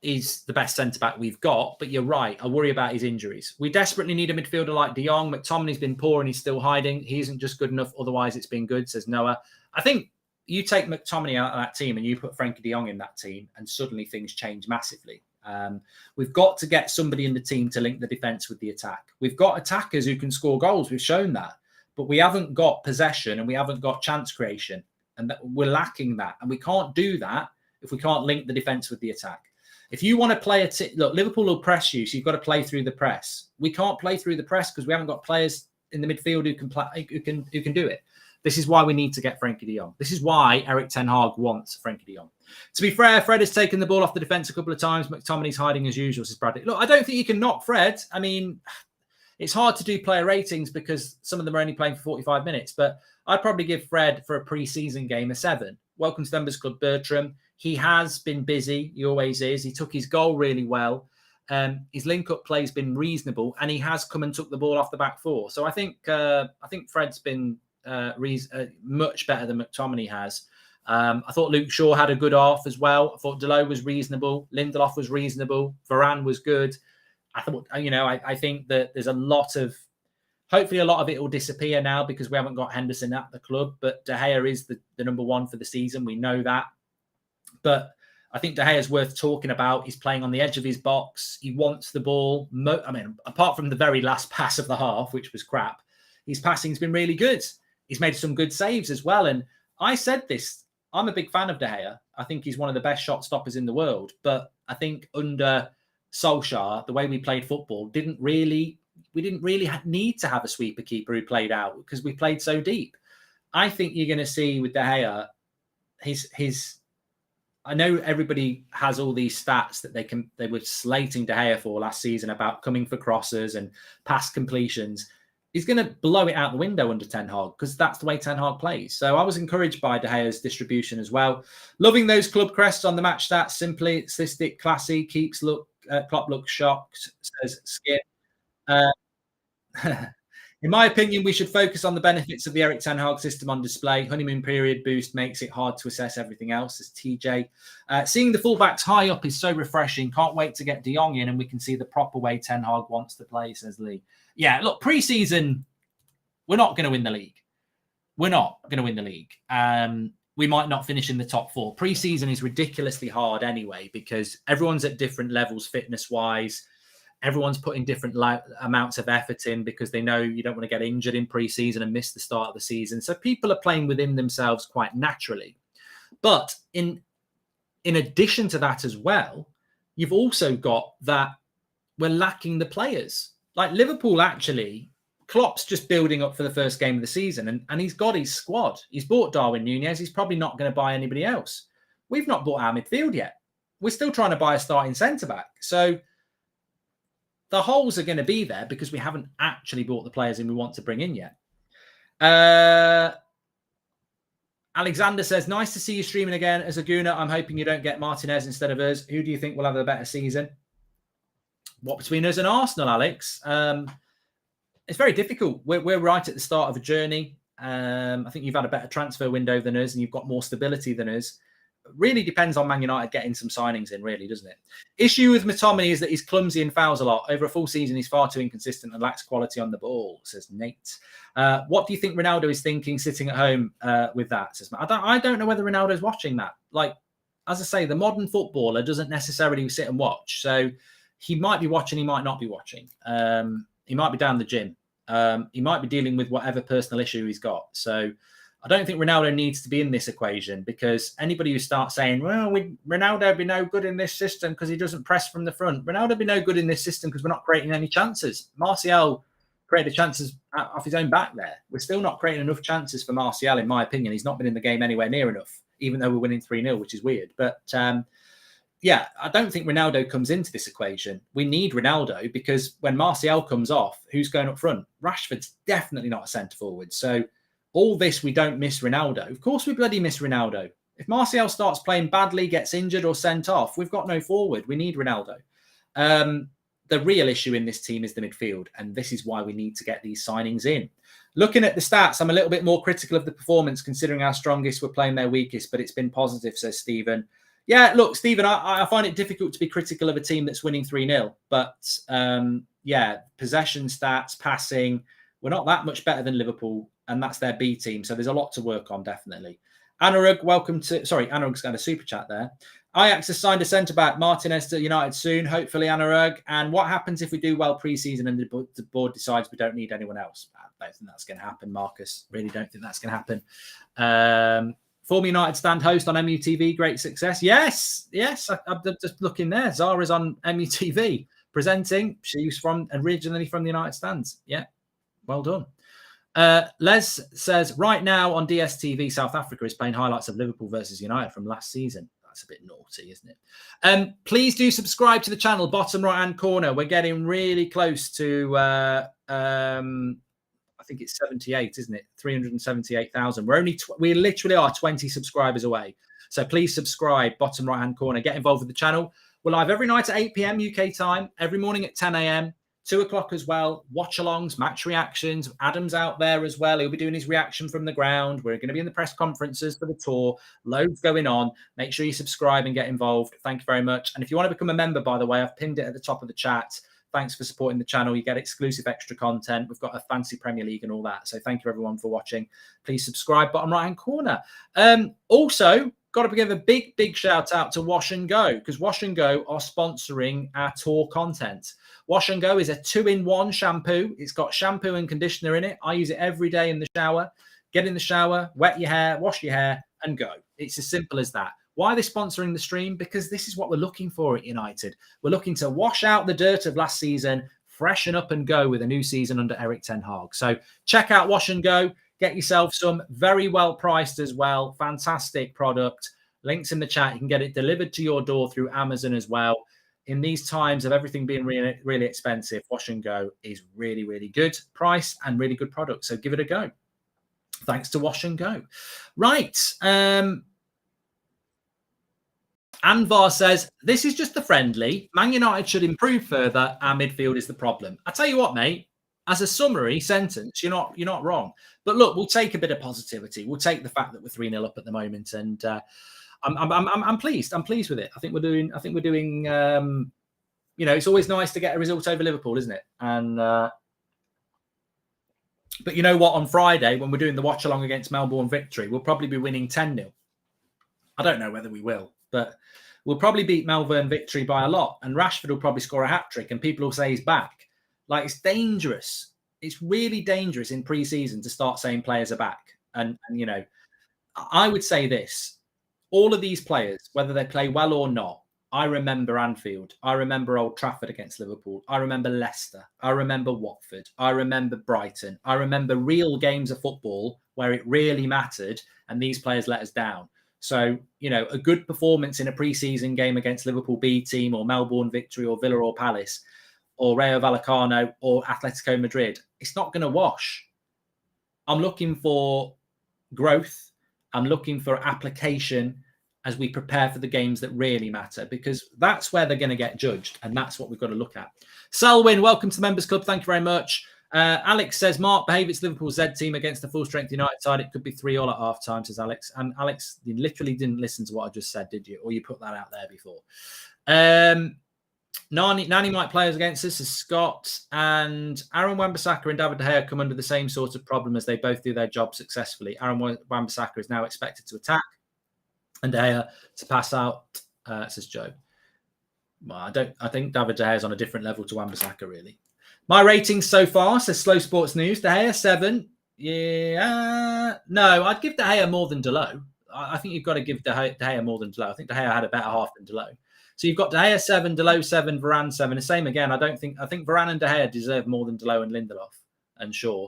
is the best centre-back we've got, but you're right. I worry about his injuries. We desperately need a midfielder like De Jong. McTominay's been poor and he's still hiding. He isn't just good enough. Otherwise, it's been good, says Noah. I think you take McTominay out of that team and you put Frenkie de Jong in that team and suddenly things change massively. We've got to get somebody in the team to link the defence with the attack. We've got attackers who can score goals. We've shown that. But we haven't got possession and we haven't got chance creation. And we're lacking that. And we can't do that if we can't link the defence with the attack. If you want to play look, Liverpool will press you, so you've got to play through the press. We can't play through the press because we haven't got players in the midfield who can do it. This is why we need to get Frenkie de Jong. This is why Eric Ten Hag wants Frenkie de Jong. To be fair, Fred has taken the ball off the defence a couple of times. McTominay's hiding as usual, says Bradley. Look, I don't think you can knock Fred. I mean, it's hard to do player ratings because some of them are only playing for 45 minutes. But I'd probably give Fred for a pre-season game a 7. Welcome to the Members Club, Bertram. He has been busy. He always is. He took his goal really well. His link-up play has been reasonable, and he has come and took the ball off the back 4. So I think Fred's been much better than McTominay has. I thought Luke Shaw had a good half as well. I thought Delot was reasonable. Lindelof was reasonable. Varane was good. I thought, I think that there's hopefully a lot of it will disappear now because we haven't got Henderson at the club. But De Gea is the number 1 for the season. We know that. But I think De Gea is worth talking about. He's playing on the edge of his box. He wants the ball. Apart from the very last pass of the half, which was crap, his passing's been really good. He's made some good saves as well. And I said this, I'm a big fan of De Gea. I think he's one of the best shot stoppers in the world. But I think under Solskjaer, the way we played football, we didn't really need to have a sweeper keeper who played out because we played so deep. I think you're going to see with De Gea, I know everybody has all these stats that they were slating De Gea for last season about coming for crosses and pass completions. he's going to blow it out the window under Ten Hag because that's the way Ten Hag plays. So I was encouraged by De Gea's distribution as well. Loving those club crests on the match stats. Simplistic, classy, keeps Klopp looks shocked, says Skip. In my opinion, we should focus on the benefits of the Erik Ten Hag system on display. Honeymoon period boost makes it hard to assess everything else, as TJ. Seeing the fullbacks high up is so refreshing. Can't wait to get De Jong in and we can see the proper way Ten Hag wants to play, says Lee. Yeah, look, pre-season, we're not going to win the league. We're not going to win the league. We might not finish in the top 4. Pre-season is ridiculously hard anyway because everyone's at different levels fitness-wise. Everyone's putting different amounts of effort in because they know you don't want to get injured in pre-season and miss the start of the season. So people are playing within themselves quite naturally. But in addition to that as well, you've also got that we're lacking the players. Like Liverpool, actually, Klopp's just building up for the first game of the season and he's got his squad. He's bought Darwin Núñez. He's probably not going to buy anybody else. We've not bought our midfield yet. We're still trying to buy a starting centre-back. So the holes are going to be there because we haven't actually bought the players in we want to bring in yet. Alexander says, nice to see you streaming again. As a Gooner, I'm hoping you don't get Martinez instead of us. Who do you think will have a better season? What between us and Arsenal, Alex? It's very difficult. We're right at the start of a journey. I think you've had a better transfer window than us and you've got more stability than us. Really depends on Man United getting some signings in, really, doesn't it? Issue with McTominay is that he's clumsy and fouls a lot. Over a full season, he's far too inconsistent and lacks quality on the ball, says Nate. What do you think Ronaldo is thinking sitting at home with that? Says Matt. I don't know whether Ronaldo's watching that. Like, as I say, the modern footballer doesn't necessarily sit and watch. So he might be watching, he might not be watching. He might be down the gym. He might be dealing with whatever personal issue he's got. So I don't think Ronaldo needs to be in this equation because anybody who starts saying, well, Ronaldo would be no good in this system because he doesn't press from the front. Ronaldo would be no good in this system because we're not creating any chances. Martial created chances off his own back there. We're still not creating enough chances for Martial, in my opinion. He's not been in the game anywhere near enough, even though we're winning 3-0, which is weird. But yeah, I don't think Ronaldo comes into this equation. We need Ronaldo because when Martial comes off, who's going up front? Rashford's definitely not a centre forward. So all this, we don't miss Ronaldo. Of course we bloody miss Ronaldo. If Martial starts playing badly, gets injured or sent off, we've got no forward. We need Ronaldo. The real issue in this team is the midfield, and this is why we need to get these signings in. Looking at the stats, I'm a little bit more critical of the performance considering our strongest were playing their weakest, but it's been positive, says Stephen. Yeah, look, Stephen, I find it difficult to be critical of a team that's winning 3-0. But, yeah, possession stats, passing, we're not that much better than Liverpool, and that's their B team. So there's a lot to work on, definitely. Anurag, welcome to... Sorry, Anurag's got a super chat there. Ajax has signed a centre-back, Martinez to United soon, hopefully, Anurag. And what happens if we do well pre-season and the board decides we don't need anyone else? I don't think that's going to happen, Marcus. Really don't think that's going to happen. Former United stand host on MUTV, great success. Yes, I'm just looking there. Zara's on MUTV presenting. She's originally from the United stands. Yeah, well done. Les says, right now on DSTV, South Africa is playing highlights of Liverpool versus United from last season. That's a bit naughty, isn't it? Please do subscribe to the channel, bottom right-hand corner. We're getting really close to, I think it's 78, isn't it? 378,000. We literally are 20 subscribers away. So please subscribe, bottom right-hand corner. Get involved with the channel. We're live every night at 8 p.m. UK time, every morning at 10 a.m., 2 o'clock as well. Watch-alongs, match reactions. Adam's out there as well. He'll be doing his reaction from the ground. We're going to be in the press conferences for the tour. Loads going on. Make sure you subscribe and get involved. Thank you very much. And if you want to become a member, by the way, I've pinned it at the top of the chat. Thanks for supporting the channel. You get exclusive extra content. We've got a fancy Premier League and all that. So thank you, everyone, for watching. Please subscribe, bottom right-hand corner. Also, got to give a big shout out to Wash and Go because Wash and Go are sponsoring our tour content. Wash and Go is a 2-in-1 shampoo. It's got shampoo and conditioner in it. I use it every day in the shower. Get in the shower, wet your hair, wash your hair, and go. It's as simple as that. Why are they sponsoring the stream? Because this is what we're looking for at United. We're looking to wash out the dirt of last season, freshen up and go with a new season under Erik Ten Hag. So check out Wash and Go. Get yourself some, very well priced as well. Fantastic product. Links in the chat. You can get it delivered to your door through Amazon as well. in these times of everything being really, really expensive, Wash and Go is really, really good price and really good product. So give it a go. Thanks to Wash and Go. Right. Anvar says, this is just the friendly. Man United should improve further. Our midfield is the problem. I tell you what, mate, as a summary sentence, you're not wrong. But look, we'll take a bit of positivity. We'll take the fact that we're 3-0 up at the moment. And I'm pleased. I'm pleased with it. I think we're doing, it's always nice to get a result over Liverpool, isn't it? And, but you know what? On Friday, when we're doing the watch along against Melbourne Victory, we'll probably be winning 10-0. I don't know whether we will, but we'll probably beat Melbourne Victory by a lot. And Rashford will probably score a hat-trick and people will say he's back. Like, it's dangerous. It's really dangerous in pre-season to start saying players are back. And I would say this. All of these players, whether they play well or not, I remember Anfield. I remember Old Trafford against Liverpool. I remember Leicester. I remember Watford. I remember Brighton. I remember real games of football where it really mattered and these players let us down. So, a good performance in a pre-season game against Liverpool B team or Melbourne Victory or Villa or Palace or Rayo Vallecano or Atletico Madrid, it's not going to wash. I'm looking for growth. I'm looking for application as we prepare for the games that really matter, because that's where they're going to get judged. And that's what we've got to look at. Selwyn, welcome to the Members Club. Thank you very much. Alex says, Mark, behave its Liverpool Z team against the full-strength United side. It could be 3-3 at half-time, says Alex. And Alex, you literally didn't listen to what I just said, did you? Or you put that out there before. Nani might play us against us as Scott. And Aaron Wan-Bissaka and David De Gea come under the same sort of problem as they both do their job successfully. Aaron Wan-Bissaka is now expected to attack and De Gea to pass out, says Joe. Well, I think David De Gea is on a different level to Wan-Bissaka, really. My ratings so far, says Slow Sports News. De Gea 7. Yeah. No, I'd give De Gea more than Delo. I think you've got to give De Gea more than Delo. I think De Gea had a better half than Delo. So you've got De Gea 7, Delo 7, Varane 7. The same again. I think Varane and De Gea deserve more than Delo and Lindelof and Shaw.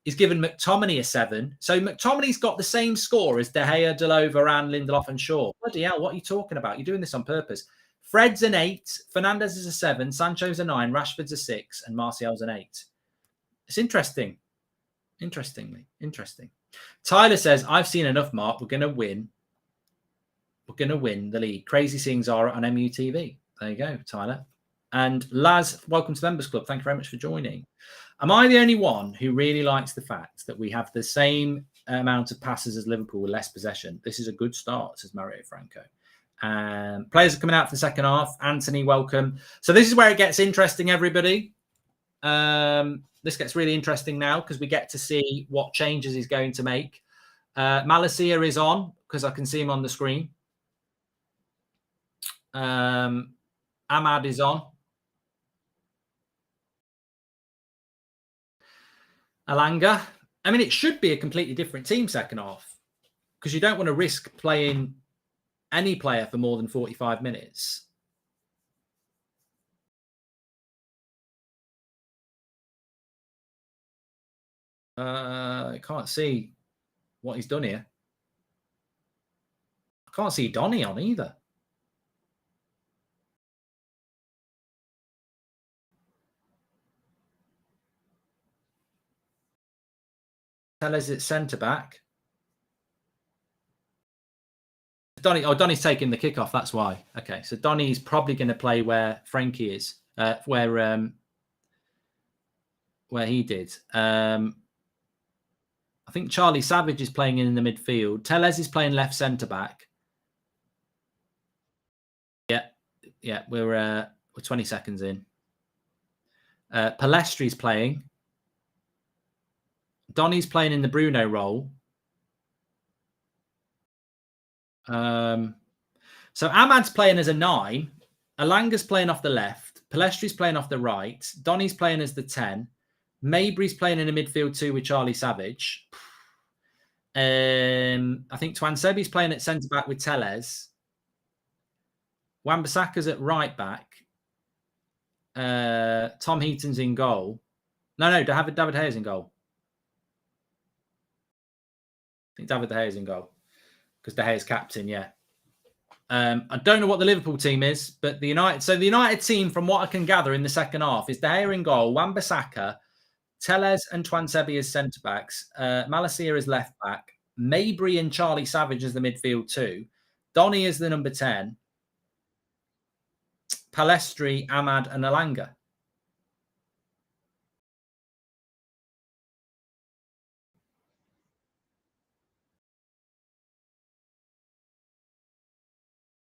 He's given McTominay a 7. So McTominay's got the same score as De Gea, Delo, Varane, Lindelof and Shaw. Bloody hell, what are you talking about? You're doing this on purpose. Fred's an 8, Fernandez is a 7, Sancho's a 9, Rashford's a 6, and Martial's an 8. It's interesting. Interesting. Tyler says, I've seen enough, Mark. We're going to win. We're going to win the league. Crazy seeing Zara on MUTV. There you go, Tyler. And Laz, welcome to the Members Club. Thank you very much for joining. Am I the only one who really likes the fact that we have the same amount of passes as Liverpool with less possession? This is a good start, says Mario Franco. Players are coming out for the second half. Anthony, welcome. So this is where it gets interesting, everybody. This gets really interesting now because we get to see what changes he's going to make. Malacia is on because I can see him on the screen. Ahmad is on. Alanga. I mean, it should be a completely different team second half because you don't want to risk playing any player for more than 45 minutes. I can't see what he's done here. I can't see Donny on either. Tell us it's centre back. Donny's taking the kickoff. That's why. Okay, so Donny's probably going to play where Frankie is, where he did. I think Charlie Savage is playing in the midfield. Tellez is playing left centre back. Yeah, we're 20 seconds in. Palestri's playing. Donny's playing in the Bruno role. So Ahmad's playing as a 9. Alanga's playing off the left. Palestri's playing off the right. Donny's playing as the 10. Mabry's playing in a midfield 2 with Charlie Savage. I think Twansebi's playing at centre back with Tellez. Wan-Bissaka's at right back. Tom Heaton's in goal. No, David De Gea's in goal. I think David De Gea's in goal because De Gea's captain, yeah. I don't know what the Liverpool team is, but the United team, from what I can gather in the second half, is De Gea in goal, Wan-Bissaka, Telles and Twansebi as centre backs, Malacia as left back, Mabry and Charlie Savage as the midfield two, Donny as the number 10, Palestri, Ahmad, and Alanga.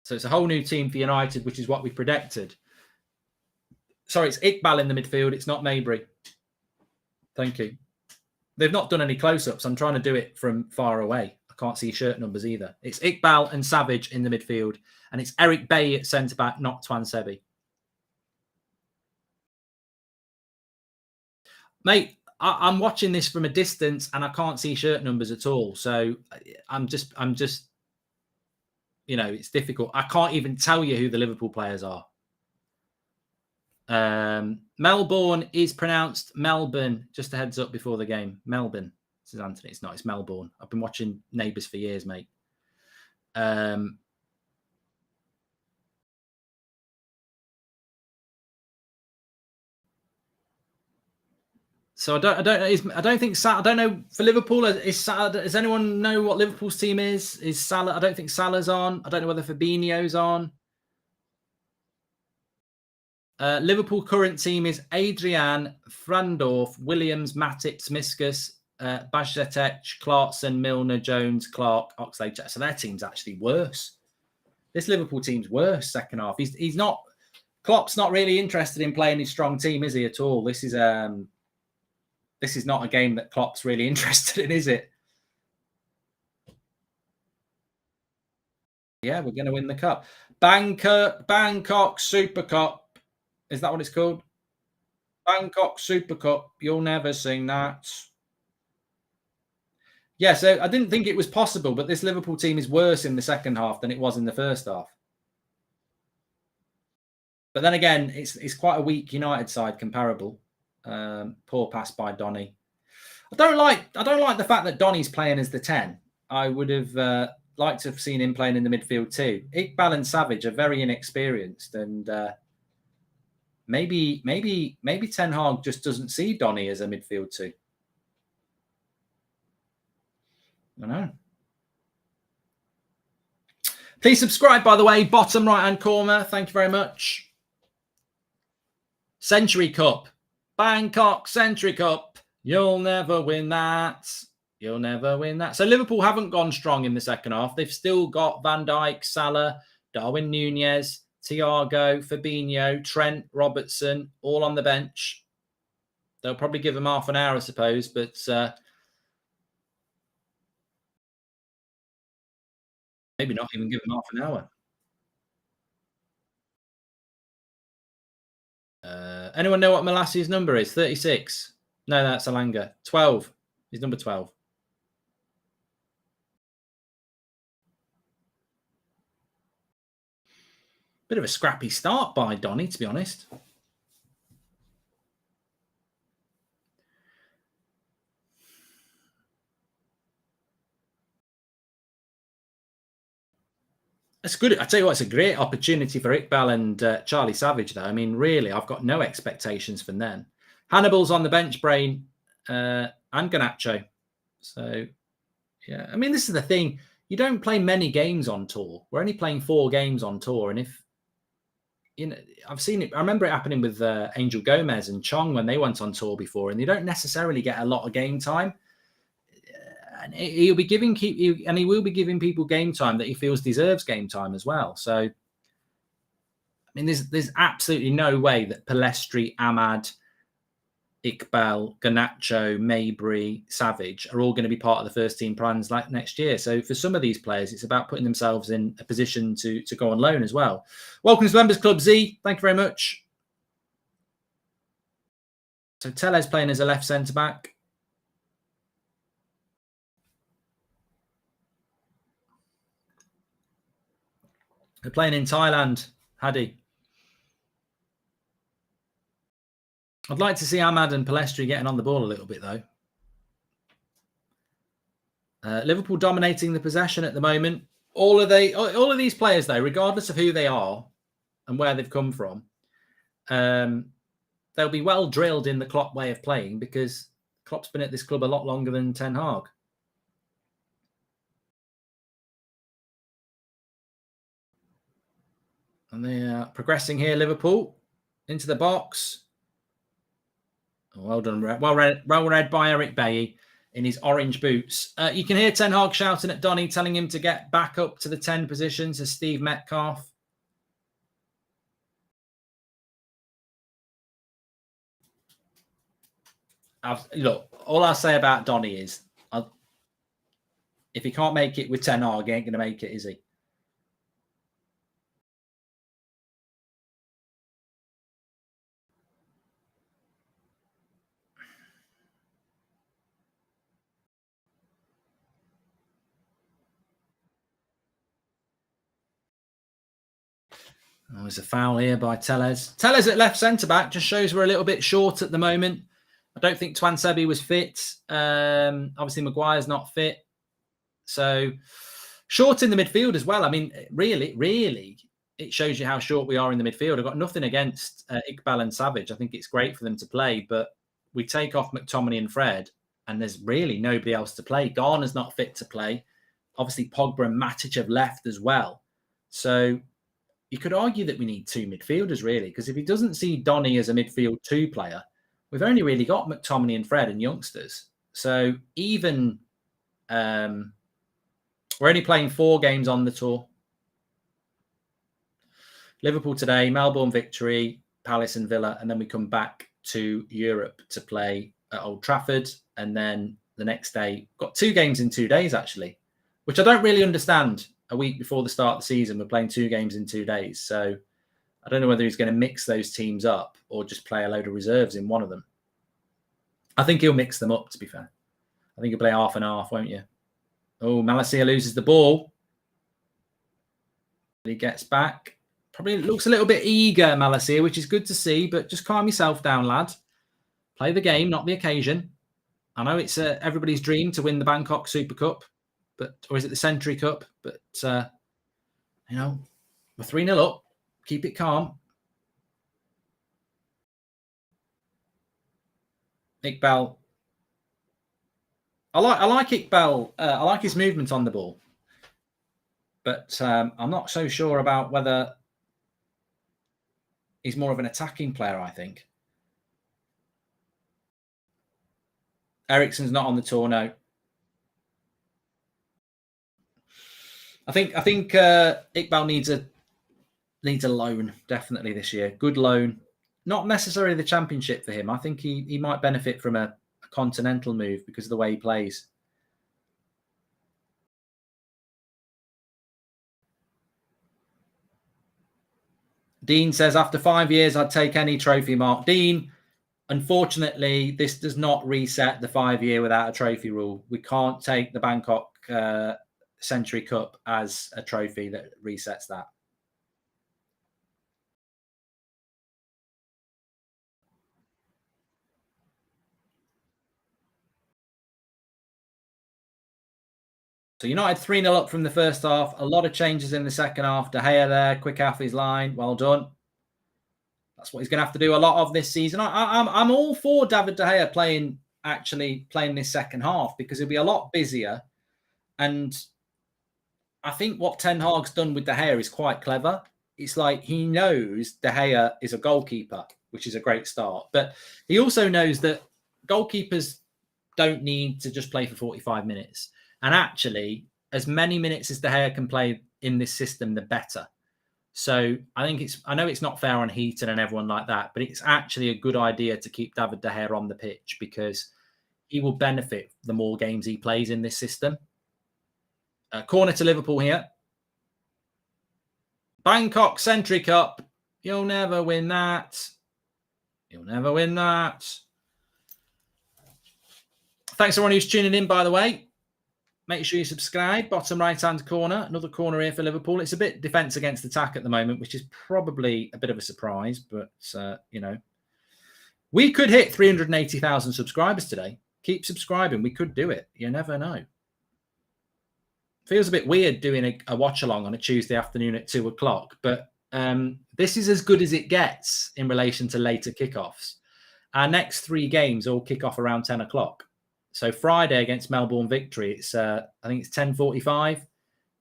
So it's a whole new team for United, which is what we predicted. Sorry, it's Iqbal in the midfield. It's not Mabry. Thank you. They've not done any close-ups. I'm trying to do it from far away. I can't see shirt numbers either. It's Iqbal and Savage in the midfield, and it's Eric Bay at centre-back, not Twansebi. Mate, I'm watching this from a distance, and I can't see shirt numbers at all. So I'm just, you know, it's difficult. I can't even tell you who the Liverpool players are. Melbourne is pronounced Melbourne. Just a heads up before the game. Melbourne. This is Anthony. It's not. It's Melbourne. I've been watching Neighbours for years, mate. So I don't think I don't know for Liverpool. Does anyone know what Liverpool's team is? Is Salah? I don't think Salah's on. I don't know whether Fabinho's on. Liverpool current team is Adrian, Frandorf, Williams, Matip, Smiskus, Bajcetic, Clarkson, Milner, Jones, Clark, Oxlade. So their team's actually worse. This Liverpool team's worse second half. He's not. Klopp's not really interested in playing his strong team, is he at all? This is not a game that Klopp's really interested in, is it? Yeah, we're going to win the cup. Bangkok Super Cup. Is that what it's called? Bangkok Super Cup. You'll never sing that. Yeah, so I didn't think it was possible, but this Liverpool team is worse in the second half than it was in the first half. But then again, it's quite a weak United side comparable. Poor pass by Donny. I don't like the fact that Donny's playing as the 10. I would have liked to have seen him playing in the midfield too. Iqbal and Savage are very inexperienced, and maybe Ten Hag just doesn't see Donny as a midfield two. I don't know. Please subscribe, by the way, bottom right-hand corner. Thank you very much. Century Cup. Bangkok Century Cup. You'll never win that. You'll never win that. So Liverpool haven't gone strong in the second half. They've still got Van Dijk, Salah, Darwin Nunez, Thiago, Fabinho, Trent, Robertson, all on the bench. They'll probably give them half an hour, I suppose, but maybe not even give them half an hour. Anyone know what Malassia's number is? 36. No, that's Alanga. 12. He's number 12. Bit of a scrappy start by Donny, to be honest. It's good. I tell you what, it's a great opportunity for Iqbal and Charlie Savage, though. I mean, really, I've got no expectations from them. Hannibal's on the bench, Brain, and Garnacho. So, yeah. I mean, this is the thing. You don't play many games on tour. We're only playing 4 games on tour. And if, you know, I've seen it. I remember it happening with Angel Gomez and Chong when they went on tour before, and they don't necessarily get a lot of game time. And he will be giving people game time that he feels deserves game time as well. So, I mean, there's absolutely no way that Palestri, Ahmad, Iqbal, Garnacho, Mabry, Savage are all going to be part of the first team plans like next year. So for some of these players, it's about putting themselves in a position to go on loan as well. Welcome to Members Club Z. Thank you very much. So Telles playing as a left centre back. They're playing in Thailand, Hadi. I'd like to see Ahmad and Palestri getting on the ball a little bit, though. Liverpool dominating the possession at the moment. all of these players, though, regardless of who they are and where they've come from, they'll be well drilled in the Klopp way of playing because Klopp's been at this club a lot longer than Ten Hag. And they're progressing here, Liverpool, into the box. Oh, well done. Well read by Eric Bailly in his orange boots. You can hear Ten Hag shouting at Donny, telling him to get back up to the 10 positions as Steve Metcalf. Look, all I'll say about Donny is, if he can't make it with Ten Hag, he ain't going to make it, is he? Oh, there's a foul here by Tellez. Tellez at left centre-back just shows we're a little bit short at the moment. I don't think Twansebi was fit. Obviously, Maguire's not fit. So, short in the midfield as well. I mean, really, it shows you how short we are in the midfield. I've got nothing against Iqbal and Savage. I think it's great for them to play. But we take off McTominay and Fred, and there's really nobody else to play. Garner's not fit to play. Obviously, Pogba and Matic have left as well. So, you could argue that we need two midfielders, really, because if he doesn't see Donny as a midfield 2 player, we've only really got McTominay and Fred and youngsters. So even we're only playing 4 games on the tour. Liverpool today, Melbourne victory, Palace and Villa, and then we come back to Europe to play at Old Trafford. And then the next day, got 2 games in 2 days, actually, which I don't really understand. A week before the start of the season, we're playing 2 games in 2 days. So I don't know whether he's going to mix those teams up or just play a load of reserves in one of them. I think he'll mix them up, to be fair. I think he'll play half and half, won't you? Oh, Malacia loses the ball. He gets back. Probably looks a little bit eager, Malacia, which is good to see, but just calm yourself down, lad. Play the game, not the occasion. I know it's everybody's dream to win the Bangkok Super Cup. Or is it the Century Cup? But, we're 3-0 up. Keep it calm. Iqbal. I like Iqbal. I like his movement on the ball. But I'm not so sure about whether he's more of an attacking player, I think. Eriksen's not on the tour, no. I think Iqbal needs a loan definitely this year. Good loan, not necessarily the Championship for him. I think he might benefit from a continental move because of the way he plays. Dean says after 5 years, I'd take any trophy. Mark Dean. Unfortunately, this does not reset the 5-year without a trophy rule. We can't take the Bangkok Century Cup as a trophy that resets that. So United 3-0 up from the first half. A lot of changes in the second half. De Gea there, quick off his line. Well done. That's what he's going to have to do a lot of this season. I'm all for David De Gea playing this second half because he'll be a lot busier. And I think what Ten Hag's done with De Gea is quite clever. It's like he knows De Gea is a goalkeeper, which is a great start. But he also knows that goalkeepers don't need to just play for 45 minutes. And actually, as many minutes as De Gea can play in this system, the better. So I know it's not fair on Heaton and everyone like that, but it's actually a good idea to keep David De Gea on the pitch because he will benefit the more games he plays in this system. Corner to Liverpool here. Bangkok Century Cup. You'll never win that. You'll never win that. Thanks everyone who's tuning in, by the way. Make sure you subscribe. Bottom right-hand corner. Another corner here for Liverpool. It's a bit defence against attack at the moment, which is probably a bit of a surprise. But, we could hit 380,000 subscribers today. Keep subscribing. We could do it. You never know. Feels a bit weird doing a watch along on a Tuesday afternoon at 2 o'clock, but this is as good as it gets in relation to later kickoffs. Our next three games all kick off around 10 o'clock. So Friday against Melbourne Victory, it's I think it's 10:45,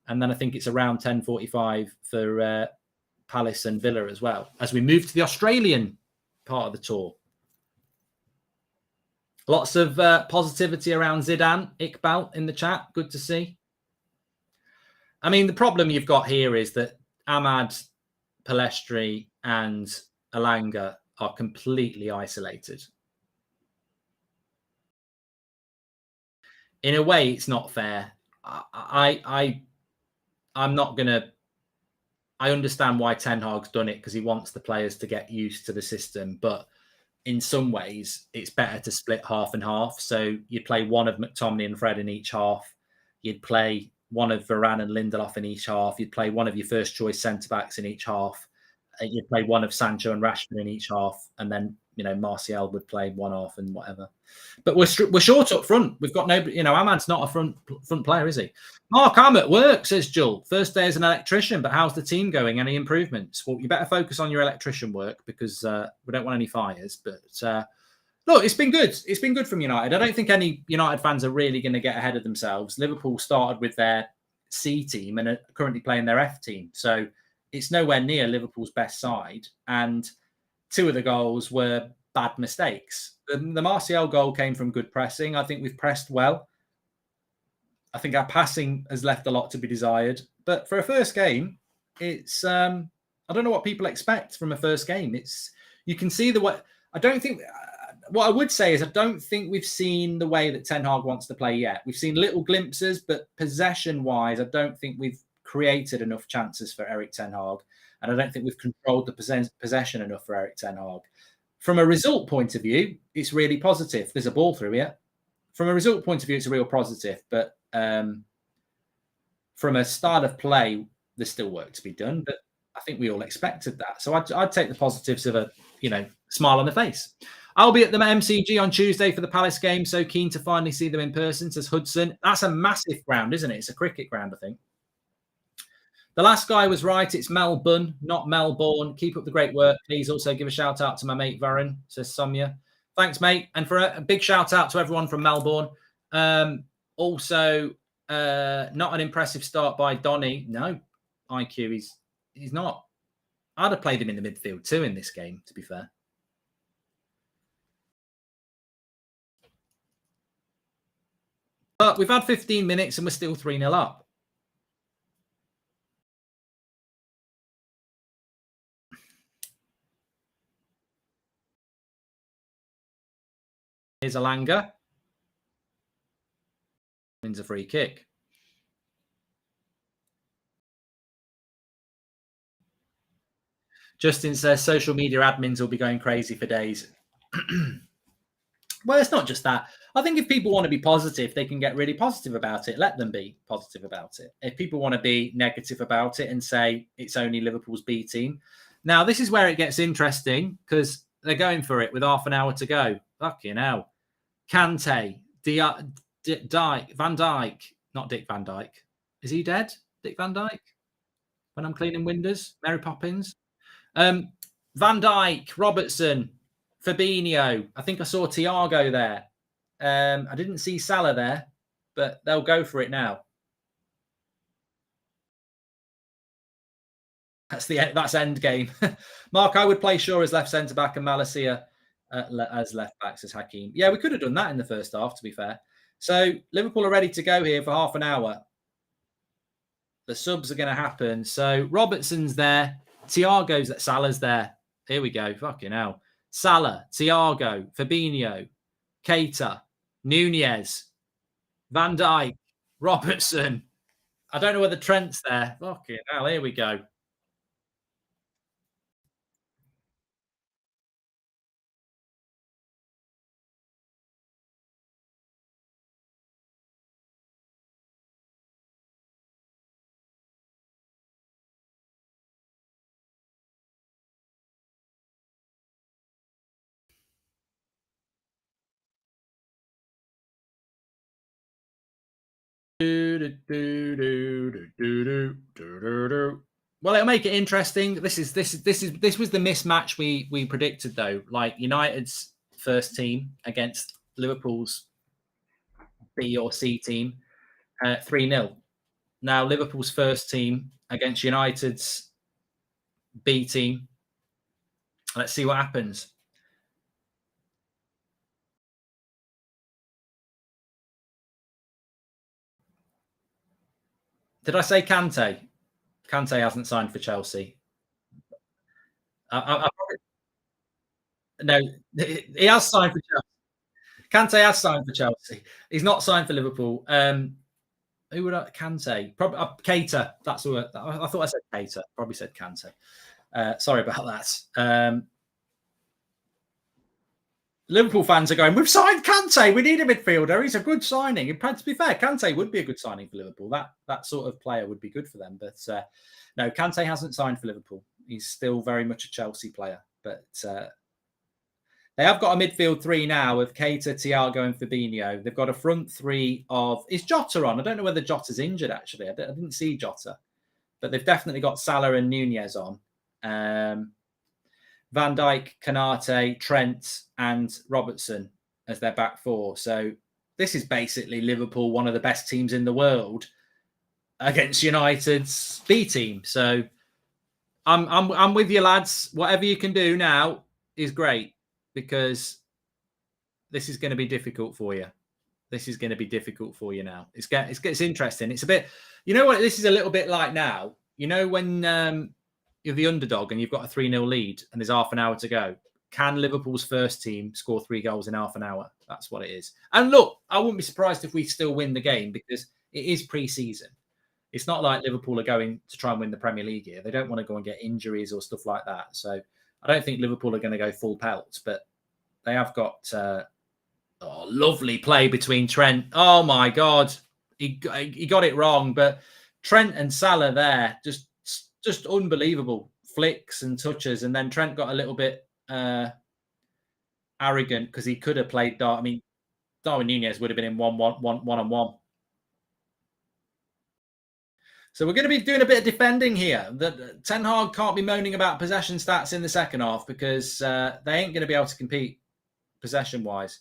and then I think it's around 10:45 for Palace and Villa as well, as we move to the Australian part of the tour. Lots of positivity around Zidane, Iqbal in the chat. Good to see. I mean, the problem you've got here is that Ahmad, Palestri, and Alanga are completely isolated. In a way, it's not fair. I'm not gonna. I understand why Ten Hag's done it because he wants the players to get used to the system, but in some ways, it's better to split half and half. So you'd play one of McTominay and Fred in each half. You'd play one of Varane and Lindelof in each half. You'd play one of your first choice centre backs in each half. You'd play one of Sancho and Rashford in each half, and then Martial would play one half and whatever. But we're short up front. We've got nobody. Ahmad's not a front player, is he? Mark, I'm at work, says Joel. First day as an electrician, but how's the team going? Any improvements? Well, you better focus on your electrician work because we don't want any fires. But look, it's been good. It's been good from United. I don't think any United fans are really going to get ahead of themselves. Liverpool started with their C team and are currently playing their F team. So it's nowhere near Liverpool's best side. And two of the goals were bad mistakes. The Martial goal came from good pressing. I think we've pressed well. I think our passing has left a lot to be desired. But for a first game, it's I don't know what people expect from a first game. You can see the way. I don't think. What I would say is I don't think we've seen the way that Ten Hag wants to play yet. We've seen little glimpses, but possession-wise, I don't think we've created enough chances for Eric Ten Hag. And I don't think we've controlled the possession enough for Eric Ten Hag. From a result point of view, it's really positive. There's a ball through here. From a result point of view, it's a real positive. But from a start of play, there's still work to be done. But I think we all expected that. So I'd take the positives of a smile on the face. I'll be at the MCG on Tuesday for the Palace game. So keen to finally see them in person, says Hudson. That's a massive ground, isn't it? It's a cricket ground, I think. The last guy was right. It's Melbourne, not Melbourne. Keep up the great work. Please also give a shout out to my mate Varun, says Sonia. Thanks, mate. And for a big shout out to everyone from Melbourne. Also, not an impressive start by Donny. No, IQ, he's not. I'd have played him in the midfield too in this game, to be fair. But we've had 15 minutes and we're still 3-0 up. Here's Alanga. Wins a free kick. Justin says social media admins will be going crazy for days. Well, it's not just that. I think if people want to be positive, they can get really positive about it. Let them be positive about it. If people want to be negative about it and say it's only Liverpool's B team. Now, this is where it gets interesting because they're going for it with half an hour to go. Fucking hell. Kante, Van Dijk. Not Dick Van Dyke. Is he dead? Dick Van Dyke? When I'm cleaning windows? Mary Poppins? Van Dijk, Robertson, Fabinho. I think I saw Thiago there. I didn't see Salah there, but they'll go for it now. That's end game. Mark, I would play Shaw as left centre back and Malacia as left back, says Hakeem. Yeah, we could have done that in the first half, to be fair. So Liverpool are ready to go here for half an hour. The subs are going to happen. So Robertson's there. Salah's there. Here we go. Fucking hell. Salah, Thiago, Fabinho, Keita, Nunez, Van Dijk, Robertson. I don't know whether Trent's there. Fucking hell. Here we go. Well, it'll make it interesting. This was the mismatch we predicted though. Like United's first team against Liverpool's B or C team, 3-0. Now Liverpool's first team against United's B team. Let's see what happens. Did I say Kante? Kante hasn't signed for Chelsea. No, he has signed for Chelsea. Kante has signed for Chelsea. He's not signed for Liverpool. Who would I? Kante? Probably Keita. That's the word. I thought I said Keita. Probably said Kante. Sorry about that. Liverpool fans are going, we've signed Kante. We need a midfielder. He's a good signing. To be fair, Kante would be a good signing for Liverpool. That sort of player would be good for them. But no, Kante hasn't signed for Liverpool. He's still very much a Chelsea player. But they have got a midfield three now of Keita, Thiago, and Fabinho. They've got a front three of... Is Jota on? I don't know whether Jota's injured, actually. I didn't see Jota. But they've definitely got Salah and Nunez on. Van Dijk, Konate, Trent, and Robertson as their back four. So this is basically Liverpool, one of the best teams in the world, against United's B team. So I'm with you, lads. Whatever you can do now is great, because this is going to be difficult for you. This is going to be difficult for you now. It's interesting. It's a bit, you know what? This is a little bit like now. You know when you're the underdog and you've got a 3-0 lead and there's half an hour to go. Can Liverpool's first team score 3 goals in half an hour? That's what it is. And look, I wouldn't be surprised if we still win the game, because it is pre-season. It's not like Liverpool are going to try and win the Premier League here. They don't want to go and get injuries or stuff like that. So I don't think Liverpool are going to go full pelt, but they have got lovely play between Trent. Oh my God. He got it wrong, but Trent and Salah there, just unbelievable flicks and touches. And then Trent got a little bit arrogant because he could have played Darwin Nunez would have been in one-on-one. So we're going to be doing a bit of defending here. Ten Hag can't be moaning about possession stats in the second half, because they ain't going to be able to compete possession-wise.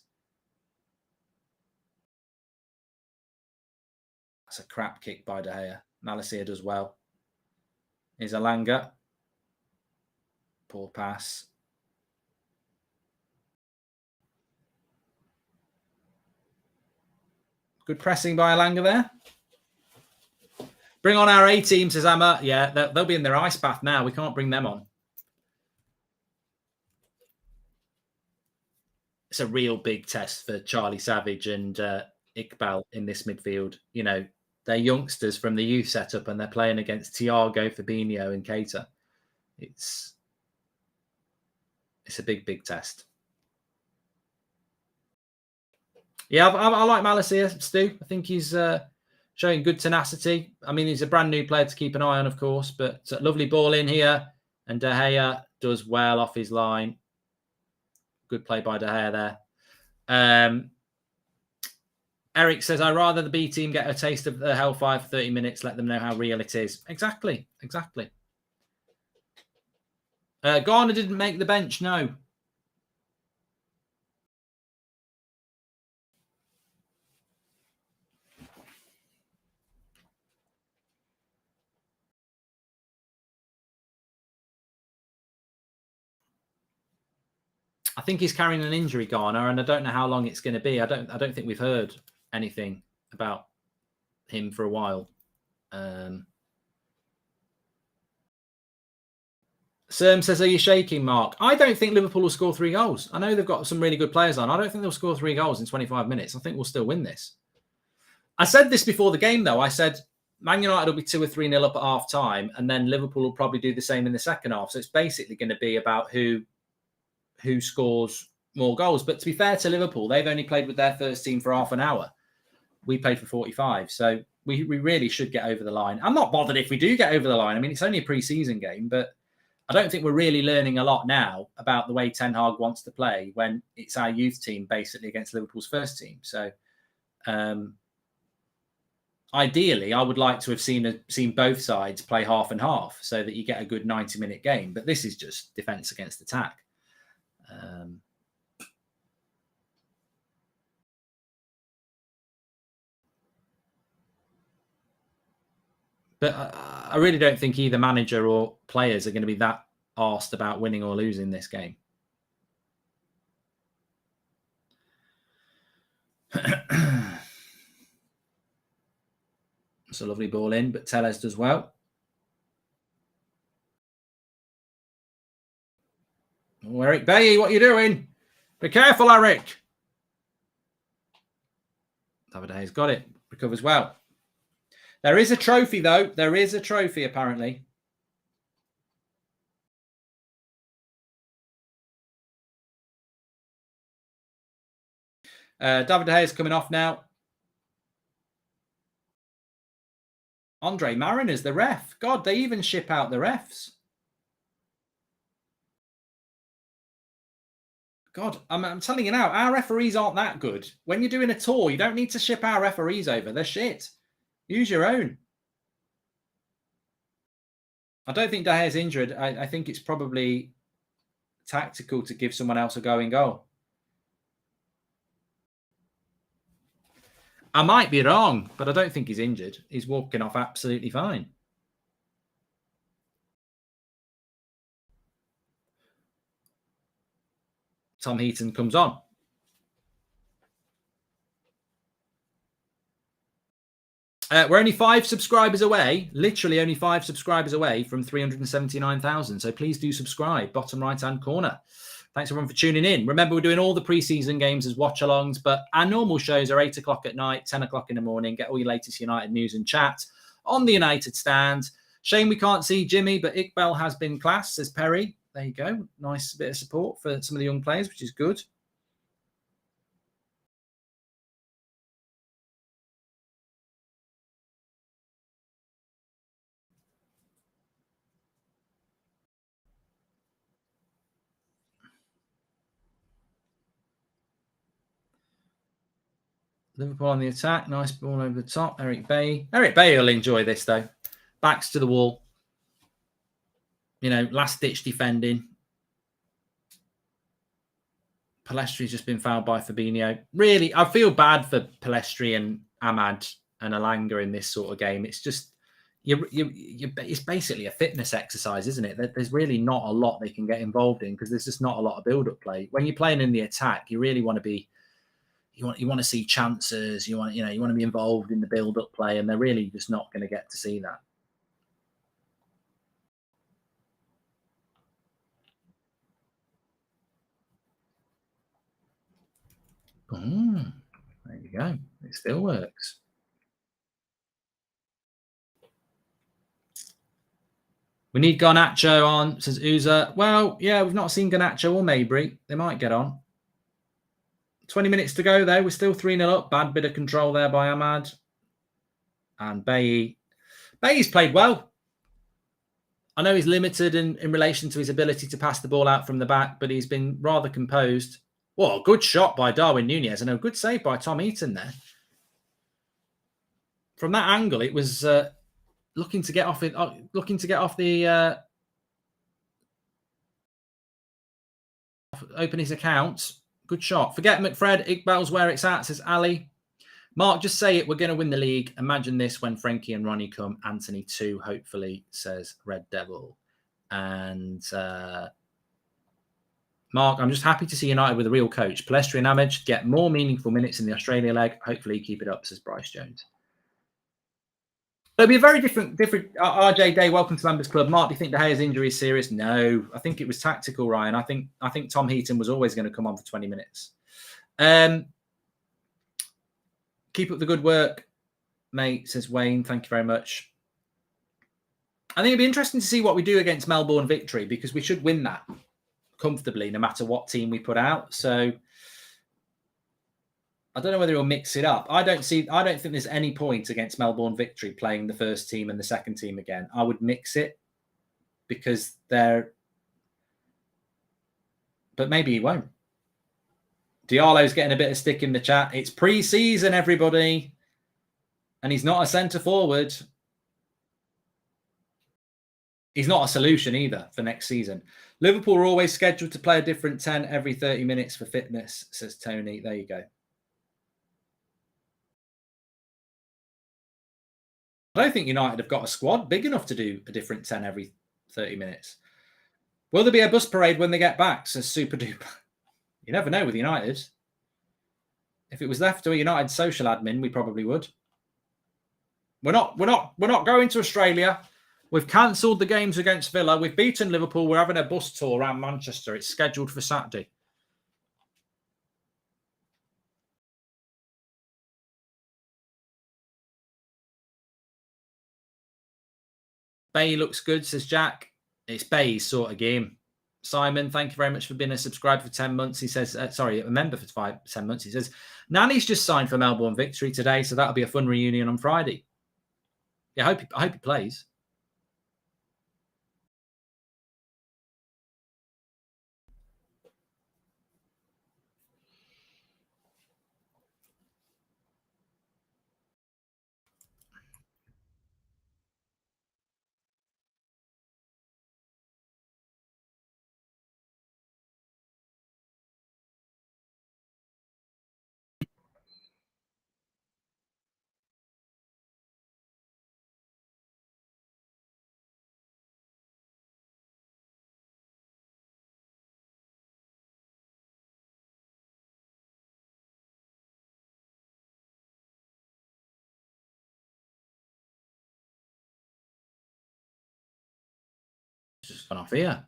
That's a crap kick by De Gea. Malacia does well. Here's Alanga. Poor pass. Good pressing by Alanga there. Bring on our A team, says Emma. Yeah, they'll be in their ice bath now. We can't bring them on. It's a real big test for Charlie Savage and Iqbal in this midfield. You know, they're youngsters from the youth setup and they're playing against Thiago, Fabinho, and Keita. It's a big test. Yeah, I like Malacia, Stu. I think he's showing good tenacity. I mean, he's a brand new player to keep an eye on, of course, but lovely ball in here. And De Gea does well off his line. Good play by De Gea there. Eric says, I'd rather the B team get a taste of the hellfire for 30 minutes, let them know how real it is. Exactly. Garner didn't make the bench, no. I think he's carrying an injury, Garner, and I don't know how long it's going to be. I don't think we've heard anything about him for a while. Serm says, are you shaking, Mark? I don't think Liverpool will score 3 goals. I know they've got some really good players on. I don't think they'll score 3 goals in 25 minutes. I think we'll still win this. I said this before the game, though. I said Man United will be 2 or 3-0 up at half time, and then Liverpool will probably do the same in the second half. So it's basically going to be about who scores more goals. But to be fair to Liverpool, they've only played with their first team for half an hour. We played for 45. So we really should get over the line. I'm not bothered if we do get over the line. I mean, it's only a pre-season game, but I don't think we're really learning a lot now about the way Ten Hag wants to play when it's our youth team basically against Liverpool's first team. So ideally, I would like to have seen both sides play half and half so that you get a good 90-minute game. But this is just defence against attack. But I really don't think either manager or players are going to be that arsed about winning or losing this game. It's a lovely ball in, but Tellez does well. Oh, Eric Bailly, what are you doing? Be careful, Eric. Davide's got it. Recovers well. There is a trophy, though. There is a trophy, apparently. David De Gea is coming off now. Andre Mariners, the ref. God, they even ship out the refs. God, I'm telling you now, our referees aren't that good. When you're doing a tour, you don't need to ship our referees over. They're shit. Use your own. I don't think De Gea's injured. I think it's probably tactical to give someone else a go in goal. I might be wrong, but I don't think he's injured. He's walking off absolutely fine. Tom Heaton comes on. We're only 5 subscribers away, literally only 5 subscribers away from 379,000. So please do subscribe, bottom right-hand corner. Thanks everyone for tuning in. Remember, we're doing all the pre-season games as watch-alongs, but our normal shows are 8 o'clock at night, 10 o'clock in the morning. Get all your latest United news and chat on the United stand. Shame we can't see Jimmy, but Iqbal has been class, says Perry. There you go. Nice bit of support for some of the young players, which is good. Liverpool on the attack. Nice ball over the top. Eric Bailly. Eric Bailly will enjoy this, though. Backs to the wall. You know, last-ditch defending. Palestri's just been fouled by Fabinho. Really, I feel bad for Palestri and Ahmad and Alanga in this sort of game. It's just, it's basically a fitness exercise, isn't it? There's really not a lot they can get involved in because there's just not a lot of build-up play. When you're playing in the attack, you really want to be, you want to see chances. You want to be involved in the build-up play, and they're really just not going to get to see that. There you go. It still works. We need Garnacho on, says Uza. Well, yeah, we've not seen Garnacho or Mabry. They might get on. 20 minutes to go, though. We're still 3-0 up. Bad bit of control there by Ahmad. And Bailly. Bailly's played well. I know he's limited in relation to his ability to pass the ball out from the back, but he's been rather composed. Well, good shot by Darwin Nunez and a good save by Tom Heaton there. From that angle, it was looking to get off it. Looking to get off the open his account. Good shot. Forget McFred. Iqbal's where it's at, says Ali. Mark, just say it. We're going to win the league. Imagine this when Frankie and Ronnie come. Anthony too, hopefully, says Red Devil. And Mark, I'm just happy to see United with a real coach. Palestri and Ahmed should get more meaningful minutes in the Australia leg. Hopefully keep it up, says Bryce Jones. It'll be a very different. RJ Day, welcome to Members Club. Mark, do you think De Gea's injury is serious? No, I think it was tactical, Ryan. I think Tom Heaton was always going to come on for 20 minutes. Keep up the good work, mate, says Wayne. Thank you very much. I think it'd be interesting to see what we do against Melbourne Victory because we should win that comfortably no matter what team we put out. So I don't know whether he'll mix it up. I don't think there's any point against Melbourne Victory playing the first team and the second team again. I would mix it because they're... But maybe he won't. Diallo's getting a bit of stick in the chat. It's pre-season, everybody. And he's not a centre forward. He's not a solution either for next season. Liverpool are always scheduled to play a different 10 every 30 minutes for fitness, says Tony. There you go. I don't think United have got a squad big enough to do a different 10 every 30 minutes. Will there be a bus parade when they get back, says Super Duper? You never know with United. If it was left to a United social admin, we probably would. We're not going to Australia. We've cancelled the games against Villa. We've beaten Liverpool. We're having a bus tour around Manchester. It's scheduled for Saturday. Bay looks good, says Jack. It's Bay's sort of game. Simon, thank you very much for being a subscriber for 10 months. He says, a member for 10 months. He says, Nani's just signed for Melbourne Victory today, so that'll be a fun reunion on Friday. Yeah, I hope he plays. Just gone off here.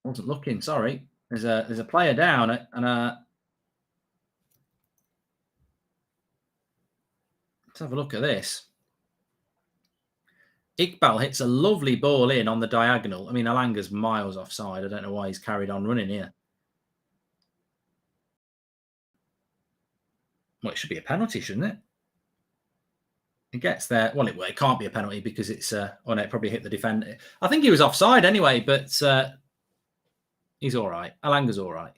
I wasn't looking. Sorry. There's a player down and let's have a look at this. Iqbal hits a lovely ball in on the diagonal. I mean, Alanga's miles offside. I don't know why he's carried on running here. Well, it should be a penalty, shouldn't it? It gets there. Well, it can't be a penalty because it's no, it probably hit the defender. I think he was offside anyway, but he's all right. Alanga's all right.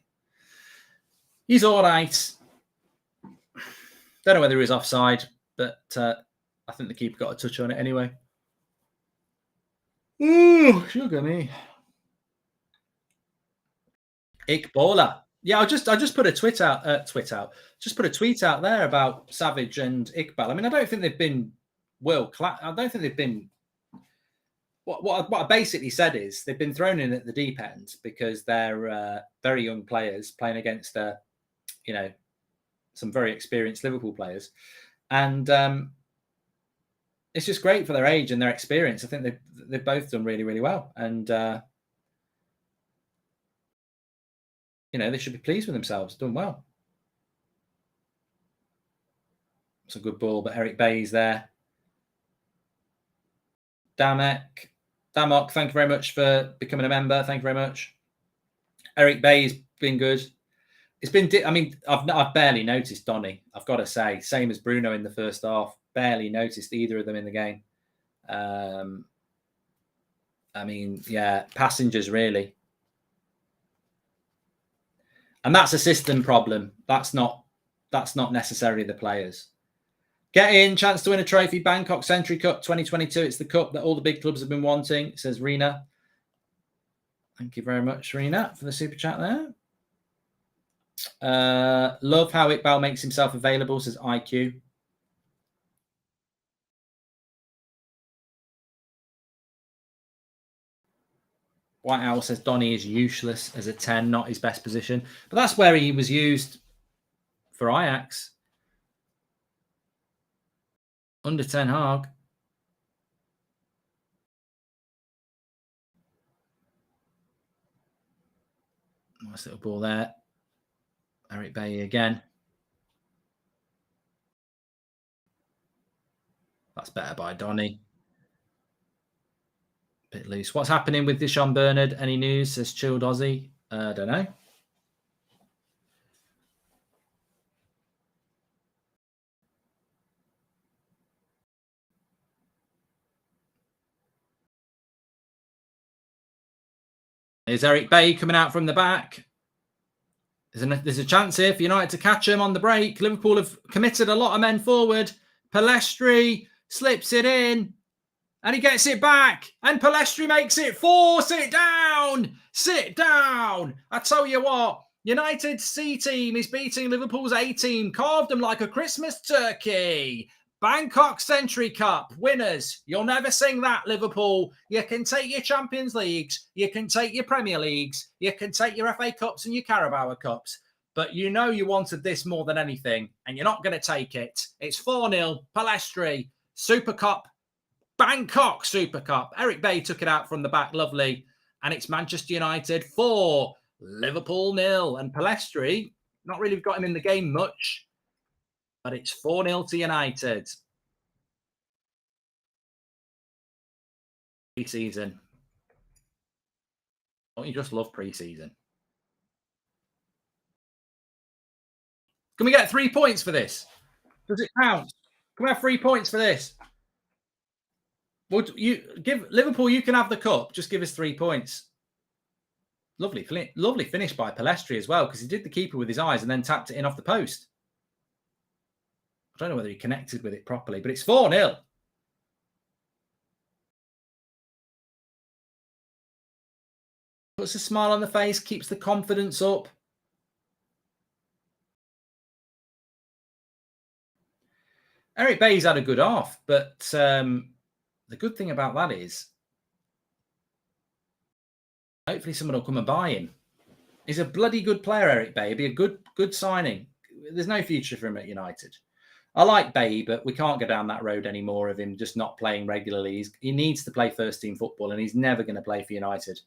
He's all right. Don't know whether he was offside, but I think the keeper got a touch on it anyway. Ooh, sugar me. Iqbala. Yeah, I just put a tweet out. Just put a tweet out there about Savage and Iqbal. I mean, I don't think they've been world class. I don't think they've been. What I basically said is they've been thrown in at the deep end because they're very young players playing against some very experienced Liverpool players, and it's just great for their age and their experience. I think they've both done really, really well, and they should be pleased with themselves. Done well. It's a good ball, but Eric Bay's there. Damok, thank you very much for becoming a member. Thank you very much. Eric Bay's been good. It's been. I mean, I've barely noticed Donny. I've got to say, same as Bruno in the first half. Barely noticed either of them in the game. I mean, yeah, passengers really. And that's a system problem. That's not necessarily the players. Get in, chance to win a trophy, Bangkok Century Cup 2022. It's the cup that all the big clubs have been wanting, says Rena. Thank you very much, Rena, for the super chat there. Love how Iqbal makes himself available, says IQ. White Owl says Donny is useless as a 10, not his best position. But that's where he was used for Ajax. Under Ten Hag. Nice little ball there. Eric Bailly again. That's better by Donny. Bit loose. What's happening with Dishon Bernard? Any news? Says Chilled Aussie. I don't know. There's Eric Bailly coming out from the back. There's a chance here for United to catch him on the break. Liverpool have committed a lot of men forward. Palestri slips it in. And he gets it back. And Palestri makes it 4. Sit down. Sit down. I tell you what. United's C team is beating Liverpool's A team. Carved them like a Christmas turkey. Bangkok Century Cup winners. You'll never sing that, Liverpool. You can take your Champions Leagues. You can take your Premier Leagues. You can take your FA Cups and your Carabao Cups. But you know you wanted this more than anything. And you're not going to take it. It's 4-0. Palestri. Super Cup. Bangkok Super Cup. Eric Bay took it out from the back. Lovely. And it's Manchester United 4, Liverpool 0. And Palestri, not really got him in the game much, but it's 4-0 to United. Pre-season. Don't you just love pre-season? Can we get 3 points for this? Does it count? Can we have 3 points for this? Would you give Liverpool? You can have the cup. Just give us 3 points. Lovely finish by Palestri as well, because he did the keeper with his eyes and then tapped it in off the post. I don't know whether he connected with it properly, but it's 4-0. Puts a smile on the face, keeps the confidence up. Eric Bay's had a good half, but the good thing about that is hopefully someone will come and buy him. He's a bloody good player, Eric Bay. He'd be a good signing. There's no future for him at United. I like Bay, but we can't go down that road anymore of him just not playing regularly. He needs to play first-team football, and he's never going to play for United.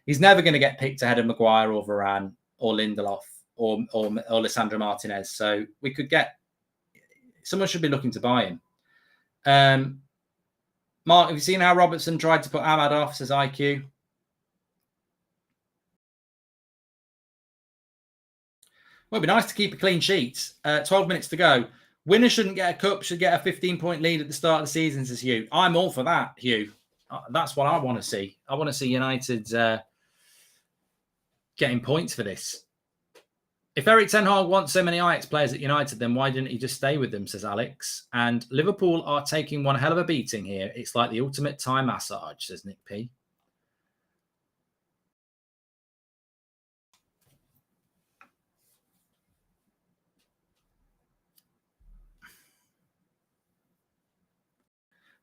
He's never going to get picked ahead of Maguire or Varane or Lindelof or Lisandro Martinez. So we could get... Someone should be looking to buy him. Mark, have you seen how Robertson tried to put Ahmad off, says IQ? Well, it'd be nice to keep a clean sheet. 12 minutes to go. Winner shouldn't get a cup, should get a 15-point lead at the start of the season, says Hugh. I'm all for that, Hugh. That's what I want to see. I want to see United getting points for this. If Eric Ten Hag wants so many Ajax players at United, then why didn't he just stay with them, says Alex. And Liverpool are taking one hell of a beating here. It's like the ultimate Thai massage, says Nick P.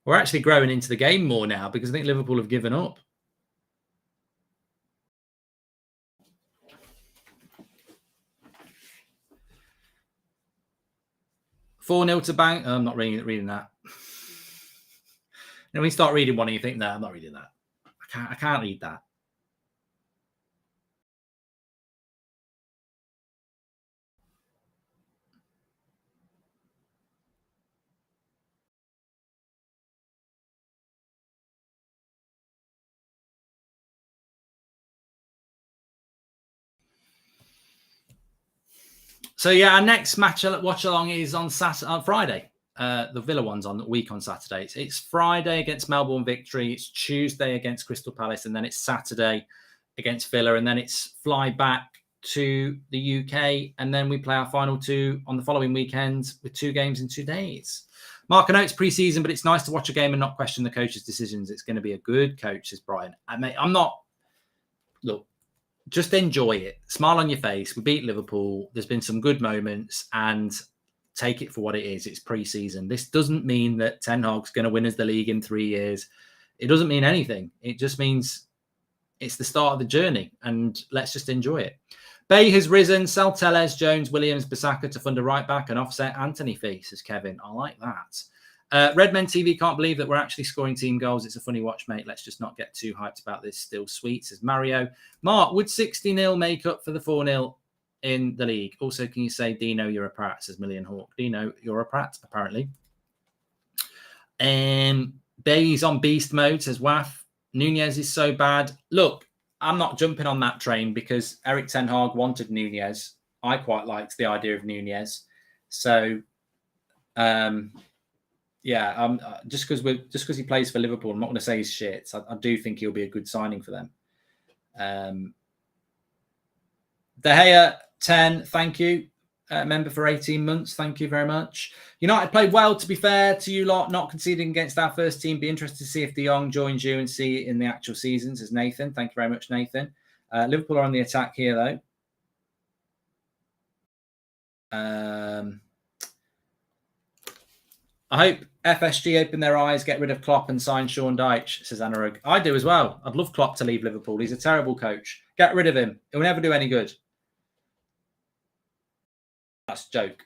We're actually growing into the game more now because I think Liverpool have given up. $4-0 to Bank. I'm not reading that. When you start reading one and you think, no, I'm not reading that. I can't read that. So yeah, our next match at Watchalong is on Friday. The Villa one's on the week on Saturday. It's Friday against Melbourne Victory. It's Tuesday against Crystal Palace, and then it's Saturday against Villa, and then it's fly back to the UK, and then we play our final 2 on the following weekend with 2 games in 2 days. Mark, I know it's pre-season, but it's nice to watch a game and not question the coach's decisions. It's going to be a good coach, says Brian. I'm not. Look. Just enjoy it. Smile on your face. We beat Liverpool. There's been some good moments, and take it for what it is. It's pre-season. This doesn't mean that Ten Hag's going to win us the league in 3 years. It doesn't mean anything. It just means it's the start of the journey, and let's just enjoy it. Bay has risen. Sell Telles, Jones, Williams, Bissaka to fund a right back and offset Anthony fee, says Kevin. I like that. Redmen TV can't believe that we're actually scoring team goals. It's a funny watch, mate. Let's just not get too hyped about this. Still sweet, says Mario. Mark, would 60-0 make up for the 4-0 in the league? Also, can you say, Dino, you're a prat, says Million Hawk. Dino, you're a prat, apparently. Bay's on beast mode, says Waff. Nunez is so bad. Look, I'm not jumping on that train because Eric Ten Hag wanted Nunez. I quite liked the idea of Nunez. So, yeah, just because he plays for Liverpool, I'm not going to say he's shit. I do think he'll be a good signing for them. De Gea 10, thank you. member for 18 months. Thank you very much. United played well, to be fair to you lot, not conceding against our first team. Be interested to see if De Jong joins you and see it in the actual season, says Nathan. Thank you very much, Nathan. Liverpool are on the attack here, though. I hope FSG open their eyes, get rid of Klopp and sign Sean Dyche, says Anurag. I do as well. I'd love Klopp to leave Liverpool. He's a terrible coach. Get rid of him. He'll never do any good. That's a joke.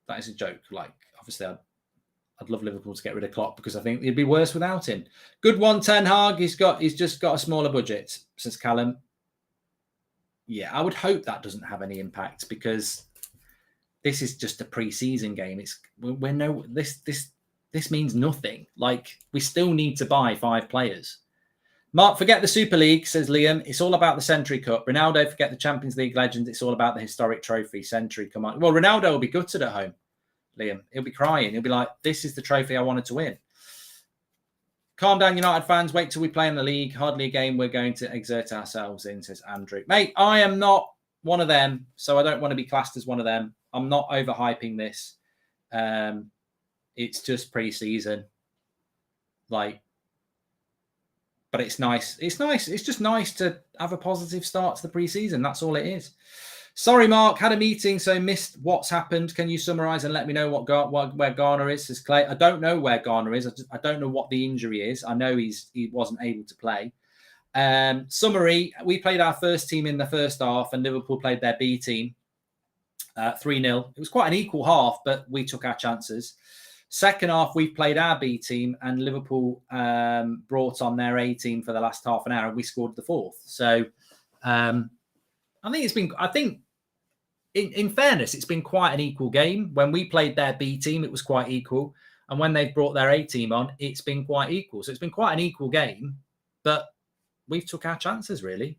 That is a joke. Like, obviously, I'd love Liverpool to get rid of Klopp because I think it'd be worse without him. Good one, Ten Hag. He's just got a smaller budget, says Callum. Yeah, I would hope that doesn't have any impact because this is just a pre-season game. This means nothing. Like, we still need to buy 5 players. Mark, forget the Super League, says Liam. It's all about the Century Cup. Ronaldo, forget the Champions League legends. It's all about the historic trophy. Century, come on. Well, Ronaldo will be gutted at home, Liam. He'll be crying. He'll be like, this is the trophy I wanted to win. Calm down, United fans. Wait till we play in the league. Hardly a game we're going to exert ourselves in, says Andrew. Mate, I am not one of them, so I don't want to be classed as one of them. I'm not overhyping this. It's just pre-season. Like, but it's nice. It's nice. It's just nice to have a positive start to the pre-season. That's all it is. Sorry, Mark. Had a meeting, so missed what's happened. Can you summarise and let me know where Garner is, says Clay. I don't know where Garner is. I don't know what the injury is. I know he wasn't able to play. Summary, we played our first team in the first half and Liverpool played their B team 3-0. It was quite an equal half, but we took our chances. Second half, we played our B team and Liverpool brought on their A team for the last half an hour and we scored the fourth. So I think in fairness, it's been quite an equal game. When we played their B team, it was quite equal. And when they've brought their A team on, it's been quite equal. So it's been quite an equal game, but we've took our chances, really.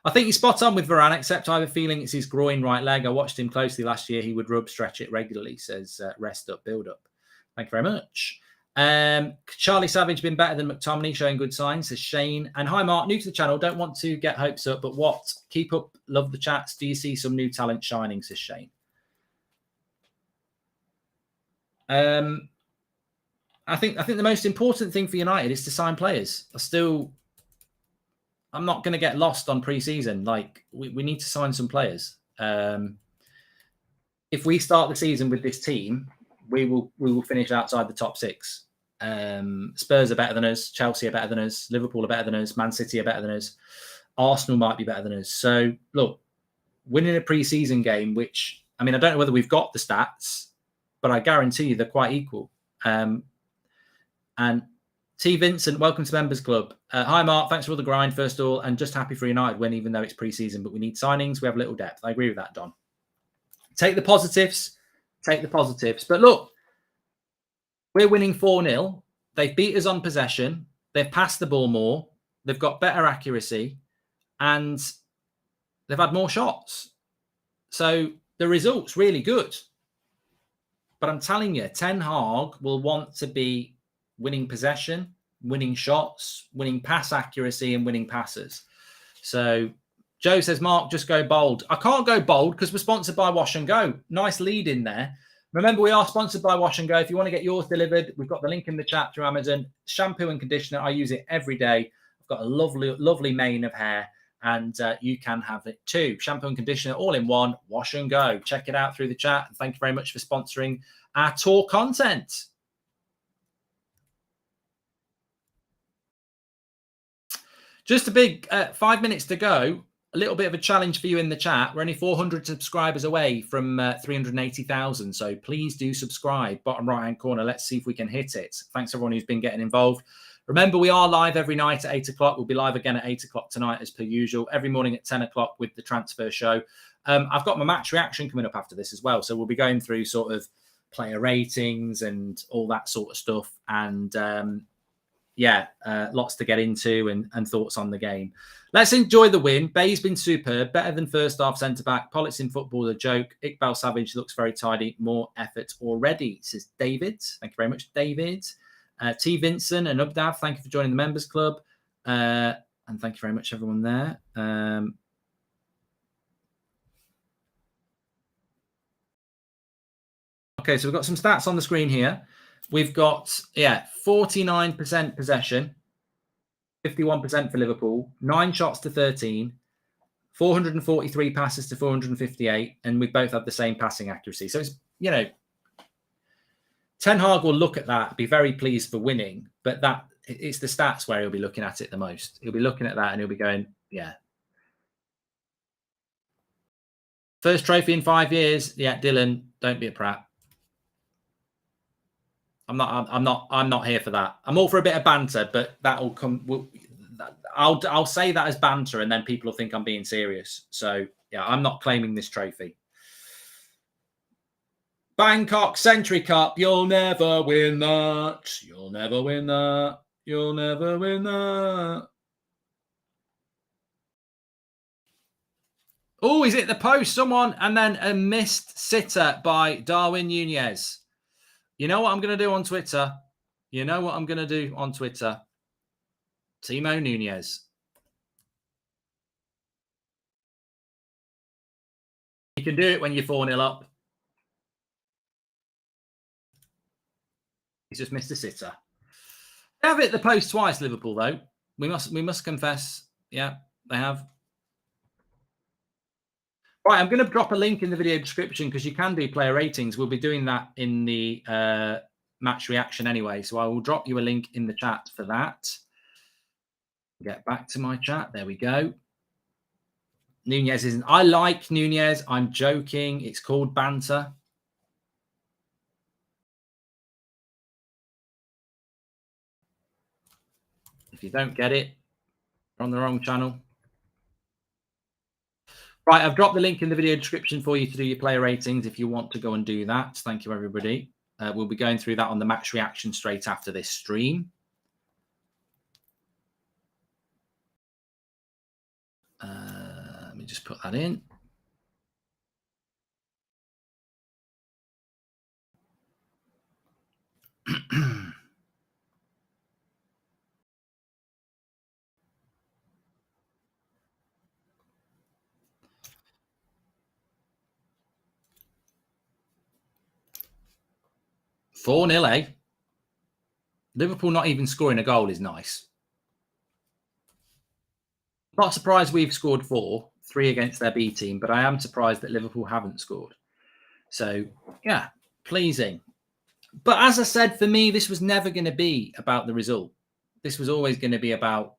I think he's spot on with Varane, except I have a feeling it's his groin right leg. I watched him closely last year. He would stretch it regularly, says rest up, build up. Thank you very much. Charlie Savage been better than McTominay, showing good signs, says Shane. And hi, Mark, new to the channel. Don't want to get hopes up, but what? Keep up, love the chats. Do you see some new talent shining, says Shane. I think the most important thing for United is to sign players. I'm not going to get lost on pre-season. Like, we need to sign some players. If we start the season with this team, we will finish outside the top 6. Spurs are better than us. Chelsea are better than us. Liverpool are better than us. Man City are better than us. Arsenal might be better than us. So, look, winning a pre-season game, which, I mean, I don't know whether we've got the stats, but I guarantee you they're quite equal. And T. Vincent, welcome to Members Club. Hi, Mark. Thanks for all the grind, first of all, and just happy for United win, even though it's pre-season, but we need signings. We have little depth. I agree with that, Don. Take the positives. Take the positives. But look, we're winning 4-0. They've beat us on possession. They've passed the ball more. They've got better accuracy. And they've had more shots. So the result's really good. But I'm telling you, Ten Hag will want to be winning possession, winning shots, winning pass accuracy, and winning passes. So Joe says, Mark, just go bold. I can't go bold because we're sponsored by Wash and Go. Nice lead in there. Remember, we are sponsored by Wash and Go. If you want to get yours delivered, we've got the link in the chat through Amazon. Shampoo and conditioner. I use it every day. I've got a lovely, lovely mane of hair, and you can have it too. Shampoo and conditioner all in one. Wash and Go. Check it out through the chat. Thank you very much for sponsoring our tour content. Just a big 5 minutes to go. A little bit of a challenge for you in the chat. We're only 400 subscribers away from 380,000. So please do subscribe. Bottom right-hand corner. Let's see if we can hit it. Thanks everyone who's been getting involved. Remember, we are live every night at 8 o'clock. We'll be live again at 8 o'clock tonight as per usual. Every morning at 10 o'clock with the transfer show. I've got my match reaction coming up after this as well. So we'll be going through sort of player ratings and all that sort of stuff. And lots to get into and thoughts on the game. Let's enjoy the win. Bay's been superb, better than first half centre-back. Pollitt's in football, a joke. Iqbal Savage looks very tidy. More effort already, says David. Thank you very much, David. T. Vincent and Ubdav, thank you for joining the Members Club. And thank you very much, everyone there. Okay, so we've got some stats on the screen here. We've got, 49% possession, 51% for Liverpool, 9 shots to 13, 443 passes to 458, and we both have the same passing accuracy. So it's, Ten Hag will look at that, be very pleased for winning, but it's the stats where he'll be looking at it the most. He'll be looking at that and he'll be going, yeah. First trophy in 5 years. Yeah, Dylan, don't be a prat. I'm not here for that. I'm all for a bit of banter, but that'll come. I'll say that as banter, and then people will think I'm being serious. So yeah, I'm not claiming this trophy. Bangkok Century Cup. You'll never win that. You'll never win that. You'll never win that. Oh, he's hit the post. Someone, and then a missed sitter by Darwin Nunez. You know what I'm going to do on Twitter? Timo Nunez. You can do it when you're 4-0 up. He's just missed a sitter. They have hit the post twice, Liverpool, though. We must confess. Yeah, they have. Right, I'm going to drop a link in the video description because you can do player ratings. We'll be doing that in the match reaction anyway. So I will drop you a link in the chat for that. Get back to my chat. There we go. Nunez isn't. I like Nunez. I'm joking. It's called banter. If you don't get it, you're on the wrong channel. Right, I've dropped the link in the video description for you to do your player ratings if you want to go and do that. Thank you, everybody. We'll be going through that on the match reaction straight after this stream. Let me just put that in. (4-0), eh? Liverpool not even scoring a goal is nice. Not surprised we've scored 4, 3 against their B team, but I am surprised that Liverpool haven't scored. So, yeah, pleasing. But as I said, for me, this was never going to be about the result. This was always going to be about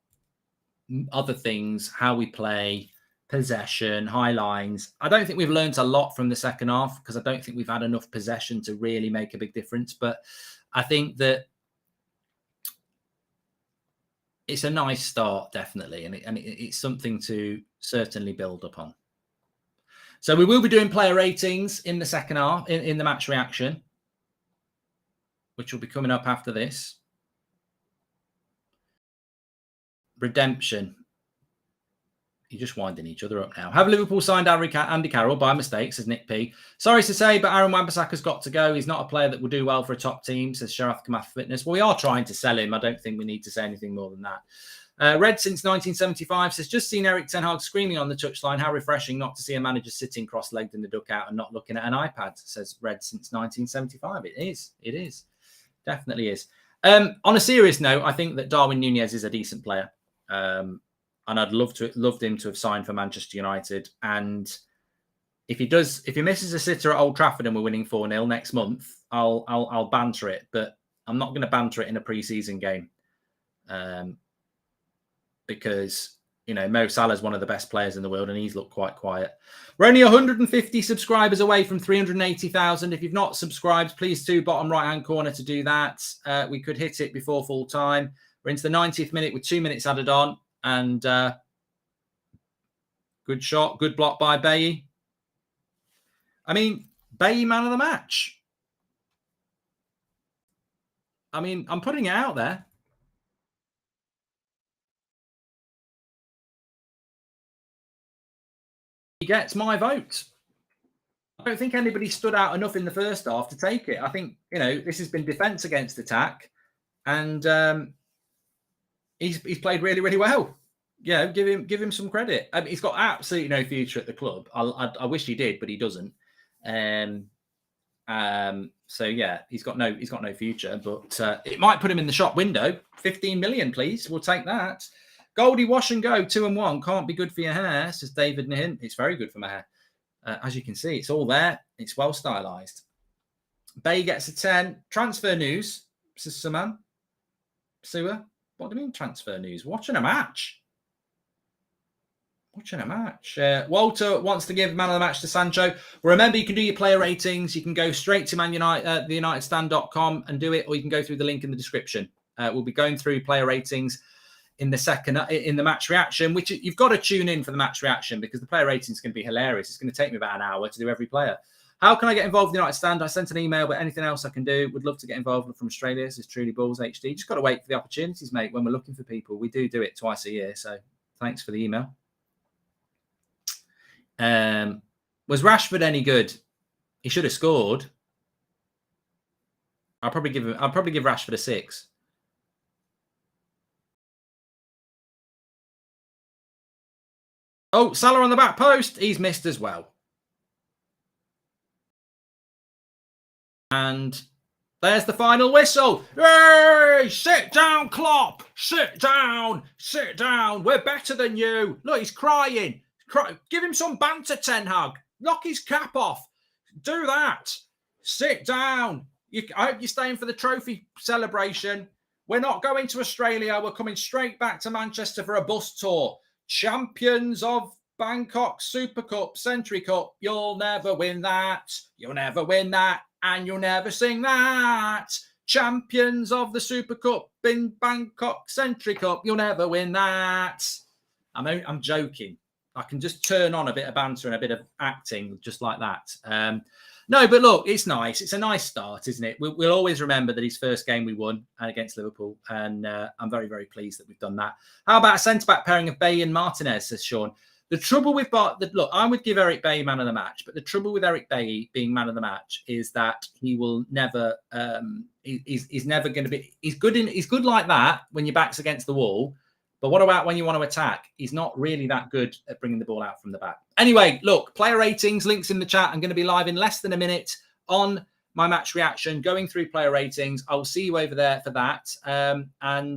other things, how we play, possession, high lines. I don't think we've learned a lot from the second half because I don't think we've had enough possession to really make a big difference. But I think that it's a nice start, definitely, and it's something to certainly build upon. So we will be doing player ratings in the second half, in the match reaction, which will be coming up after this. Redemption. You're just winding each other up now. Have Liverpool signed Andy Carroll by mistake, says Nick P. Sorry to say, but Aaron Wan-Bissaka's got to go. He's not a player that will do well for a top team, says Sharath Kamath Fitness. Well, we are trying to sell him. I don't think we need to say anything more than that. Red since 1975 says, just seen Erik Ten Hag screaming on the touchline. How refreshing not to see a manager sitting cross-legged in the dugout and not looking at an iPad, says Red since 1975. It is. It is. Definitely is. On a serious note, I think that Darwin Nunez is a decent player. And I'd loved him to have signed for Manchester United. And if he misses a sitter at Old Trafford and we're winning 4-0 next month, I'll banter it. But I'm not going to banter it in a pre-season game, because Mo Salah's one of the best players in the world, and he's looked quite quiet. We're only 150 subscribers away from 380,000. If you've not subscribed, please do bottom right-hand corner to do that. We could hit it before full time. We're into the 90th minute with 2 minutes added on. And good shot, good block by Bailly. I mean, Bailly man of the match. I mean, I'm putting it out there. He gets my vote. I don't think anybody stood out enough in the first half to take it. I think, this has been defence against attack. And he's played really, really well. Yeah, give him some credit. I mean, he's got absolutely no future at the club. I wish he did, but he doesn't. So yeah, he's got no future, but it might put him in the shop window. 15 million, please. We'll take that. Goldie, wash and go, 2 and 1. Can't be good for your hair, says David Nihin. It's very good for my hair. As you can see, it's all there. It's well stylized. Bay gets a 10. Transfer news, says Saman. Sewer, what do you mean transfer news? Watching a match. Walter wants to give man of the match to Sancho. Remember, you can do your player ratings. You can go straight to theunitedstand.com and do it, or you can go through the link in the description. We'll be going through player ratings in the match reaction, which you've got to tune in for the match reaction because the player ratings is going to be hilarious. It's going to take me about an hour to do every player. How can I get involved in the United Stand? I sent an email, but anything else I can do, would love to get involved from Australia. This is Truly Balls HD. Just got to wait for the opportunities, mate, when we're looking for people. We do it twice a year, so thanks for the email. Was Rashford any good? He should have scored. I'll probably give Rashford a 6. Oh, Salah on the back post. He's missed as well. And there's the final whistle. Hey, sit down, Klopp. Sit down. We're better than you. Look, he's crying. Give him some banter, Ten Hag. Knock his cap off. Do that. Sit down. I hope you're staying for the trophy celebration. We're not going to Australia. We're coming straight back to Manchester for a bus tour. Champions of Bangkok Super Cup, Century Cup. You'll never win that. You'll never win that. And you'll never sing that. Champions of the Super Cup in Bangkok Century Cup. You'll never win that. I'm joking. I can just turn on a bit of banter and a bit of acting just like that. No, but look, it's nice. It's a nice start, isn't it? We'll always remember that his first game we won against Liverpool. And I'm very, very pleased that we've done that. How about a centre-back pairing of Bay and Martinez, says Sean. The trouble with look, I would give Eric Bailly man of the match, but the trouble with Eric Bailly being man of the match is that he will never. He's never going to be. He's good like that when your back's against the wall, but what about when you want to attack? He's not really that good at bringing the ball out from the back. Anyway, look, player ratings, links in the chat. I'm going to be live in less than a minute on my match reaction, going through player ratings. I will see you over there for that, and.